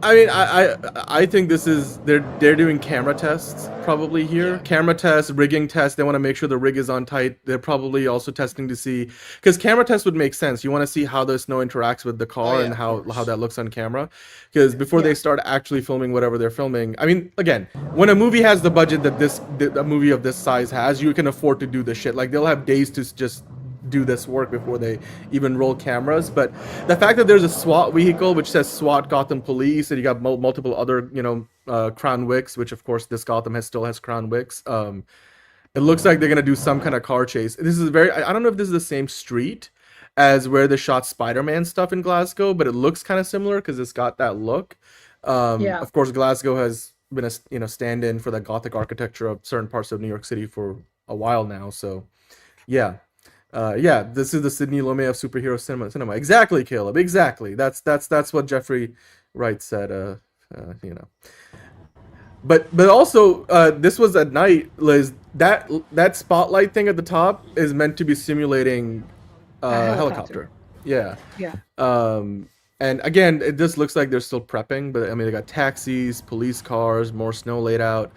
I mean, I think this is they're doing camera tests probably here. Camera tests, rigging tests. They want to make sure the rig is on tight. They're probably also testing to see because camera tests would make sense. You want to see how the snow interacts with the car and how that looks on camera. Because before they start actually filming whatever they're filming, I mean, again, when a movie has the budget that a movie of this size has, you can afford to do this shit. Like they'll have days to just do this work before they even roll cameras. But the fact that there's a SWAT vehicle which says SWAT Gotham Police, and you got multiple other Crown Wicks, which of course this Gotham still has Crown Wicks. It looks like they're gonna do some kind of car chase. This is I don't know if this is the same street as where they shot Spider-Man stuff in Glasgow, but it looks kind of similar because it's got that look. Of course Glasgow has been a stand-in for the Gothic architecture of certain parts of New York City for a while now. So this is the Sidney Lumet of superhero cinema. Exactly, Caleb. Exactly. That's what Jeffrey Wright said. But also this was at night, Liz. That spotlight thing at the top is meant to be simulating a helicopter. Yeah. And again, it just looks like they're still prepping. But I mean, they got taxis, police cars, more snow laid out.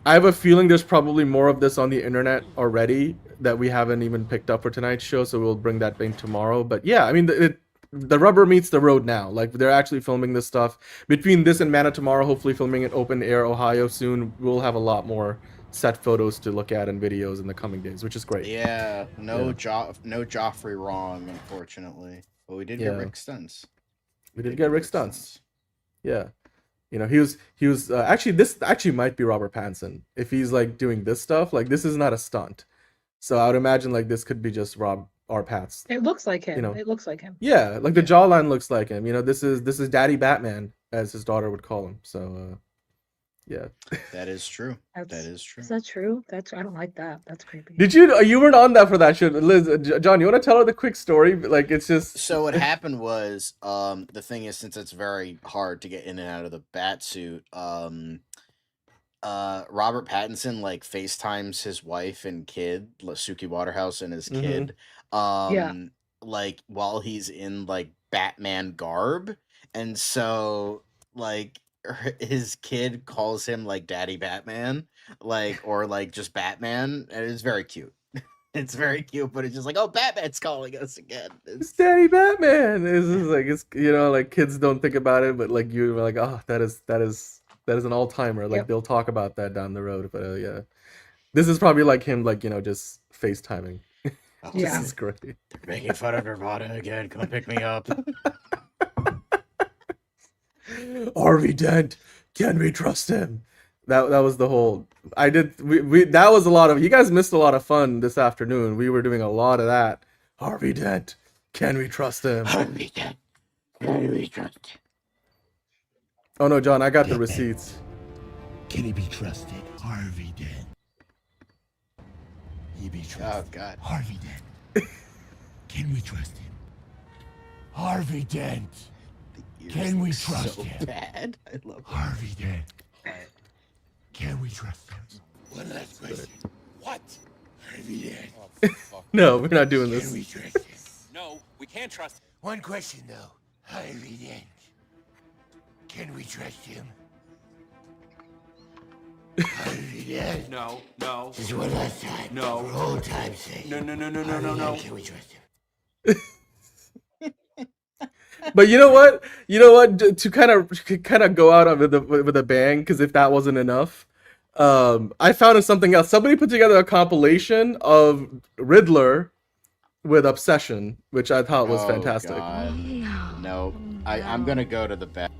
I have a feeling there's probably more of this on the internet already that we haven't even picked up for tonight's show, so we'll bring that in tomorrow. But yeah, I mean, the rubber meets the road now. Like, they're actually filming this stuff. Between this and Man of Tomorrow, hopefully filming in open air Ohio soon, we'll have a lot more set photos to look at and videos in the coming days, which is great. Yeah, no Joffrey wrong, unfortunately. But we did get Rick Stunts. We did get Rick Stunts. Yeah. He was actually, this actually might be Robert Pattinson. If he's like doing this stuff, like this is not a stunt. So I would imagine like this could be just Rob R. Pats. It looks like him. It looks like him. Yeah, like the jawline looks like him. This is Daddy Batman, as his daughter would call him. So yeah. That is true. That is true. Is that true? I don't like that. That's creepy. Did you weren't on that for that shit, Liz? John, you want to tell her the quick story? Like it's just. So what happened was, the thing is, since it's very hard to get in and out of the bat suit, Robert Pattinson like FaceTimes his wife and kid, Suki Waterhouse and his kid, like while he's in like Batman garb, and so like his kid calls him like Daddy Batman, like, or like just Batman, and it's very cute. It's very cute, but it's just like, oh, Batman's calling us again. It's Daddy Batman. It's just like, it's like kids don't think about it, but like you're like, oh, that is an all-timer. Like they'll talk about that down the road. But yeah, this is probably like him, like just FaceTiming. Oh, this is great. They're making fun of Nirvana again. Come pick me up. Harvey Dent, can we trust him? That was the whole. That was a lot of. You guys missed a lot of fun this afternoon. We were doing a lot of that. Harvey Dent, can we trust him? Harvey Dent, can we trust him? Oh no, John, I got the receipts. Can he be trusted? Harvey Dent. He be trusted. Oh God. Harvey Dent. Can we trust him? Harvey Dent. Can we trust him? Bad. I love Harvey Dent. Can we trust him? One last question. What? Harvey Dent. No, we're not doing this. Can we trust him? No, we can't trust him. One question though. Harvey Dent. Can we trust him? Harvey Dent. No. Just one last time. No. For old time's sake. No. Can we trust him? But you know what? To kind of go out with a bang, because if that wasn't enough, I found something else. Somebody put together a compilation of Riddler with Obsession, which I thought was fantastic. God. No, I'm gonna go to the back.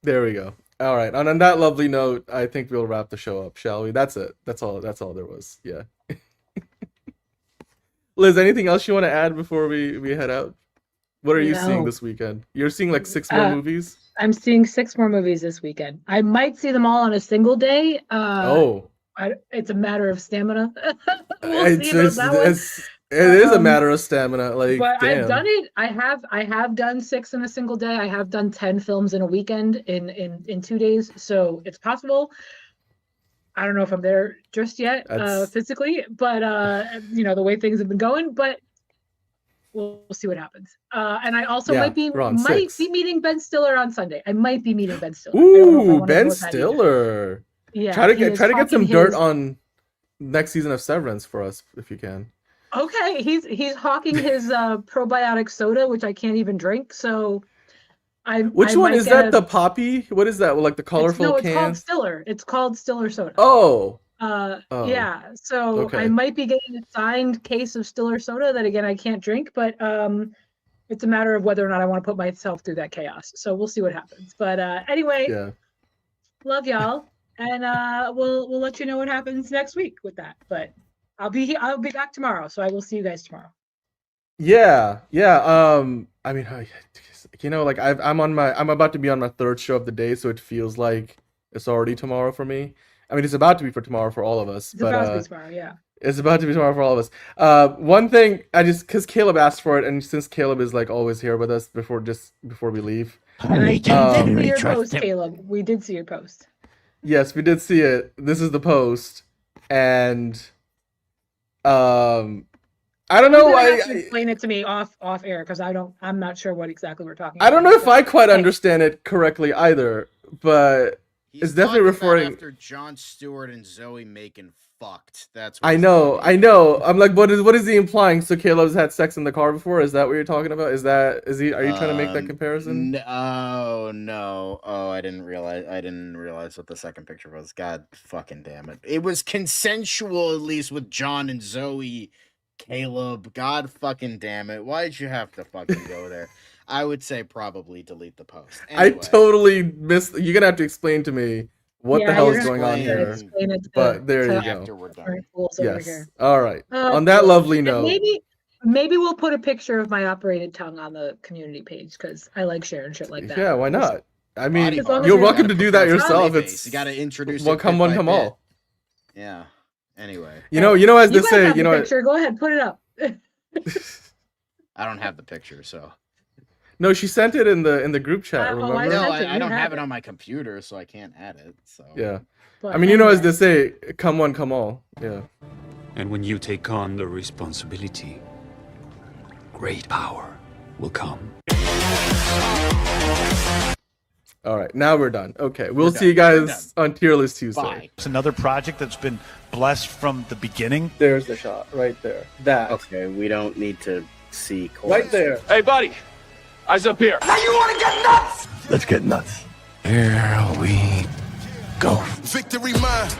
There we go. All right. And on that lovely note, I think we'll wrap the show up, shall we? That's it. That's all there was. Yeah. Liz, anything else you want to add before we head out? What are you seeing No. this weekend? You're seeing like 6 more movies? I'm seeing 6 more movies this weekend. I might see them all on a single day. It's a matter of stamina. We'll see about that one. It is a matter of stamina. Like, But damn. I've done it. I have done 6 in a single day. I have done 10 films in a weekend in 2 days. So it's possible. I don't know if I'm there just yet, physically, but the way things have been going. But we'll see what happens. And I also might be meeting Ben Stiller on Sunday. I might be meeting Ben Stiller. Ooh, Ben Stiller. Yeah. Try to get some dirt on next season of Severance for us if you can. Okay, he's hawking his probiotic soda, which I can't even drink. So Which one is that? The poppy? What is that? Like the colorful it's can? called Stiller. It's called Stiller soda. Oh. Yeah. So Okay. I might be getting a signed case of Stiller soda that again I can't drink, but it's a matter of whether or not I want to put myself through that chaos. So we'll see what happens. But anyway, love y'all, and we'll let you know what happens next week with that. But I'll be back tomorrow, so I will see you guys tomorrow. Yeah. I mean, like I'm about to be on my 3rd show of the day, so it feels like it's already tomorrow for me. I mean, it's about to be for tomorrow for all of us. It's about to be tomorrow, yeah. It's about to be tomorrow for all of us. One thing, because Caleb asked for it, and since Caleb is like always here with us before we leave. And I did see your post, Caleb. We did see your post. Yes, we did see it. This is the post, and I don't know why. Explain it to me off air because I'm not sure what exactly we're talking. I don't know if I quite understand it correctly either, but it's definitely referring after Jon Stewart and Zoe Macon fucked. That's what I know. I'm like, what is he implying? So Caleb's had sex in the car before? Is that what you're talking about? Are you trying to make that comparison? No. Oh, I didn't realize what the second picture was. God fucking damn it. It was consensual, at least with John and Zoe. Caleb, God fucking damn it. Why did you have to fucking go there? I would say probably delete the post. Anyway. I totally missed. You're gonna have to explain to me what the hell is going on here. But there you go. After we're done. Yes. All right. On that lovely note. Maybe we'll put a picture of my operated tongue on the community page because I like sharing shit like that. Yeah, why not? I mean, you're welcome to do that yourself. You got to introduce. One come all. Yeah. Anyway. You know, as they say, you know. Picture. Go ahead, put it up. I don't have the picture, so. No, she sent it in the group chat. Remember? I don't have it on my computer, so I can't add it. So. Yeah. But I mean, as they say, come one, come all. Yeah. And when you take on the responsibility, great power will come. All right, now we're done. Okay, we'll see you guys on Tier List Tuesday. Bye. It's another project that's been blessed from the beginning. There's the shot right there. That. Okay, we don't need to see. Right there. Hey, buddy. Eyes up here. Now you want to get nuts? Let's get nuts. Here we go. Victory mine.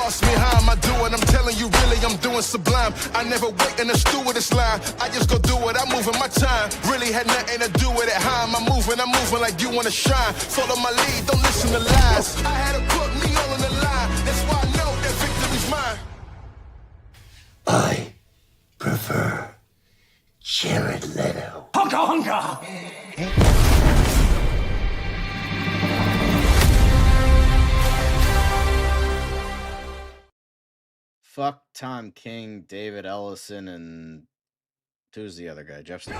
Ask me how am I doing? I'm telling you, really, I'm doing sublime. I never wait in a stewardess line. I just go do it. I'm moving my time. Really had nothing to do with it. How am I moving? I'm moving like you want to shine. Follow my lead. Don't listen to lies. I had to put me all on the line. That's why I know that victory's mine. I prefer Jared Leto. Hunka hunka. Fuck Tom King, David Ellison, and who's the other guy? Jeff Stone.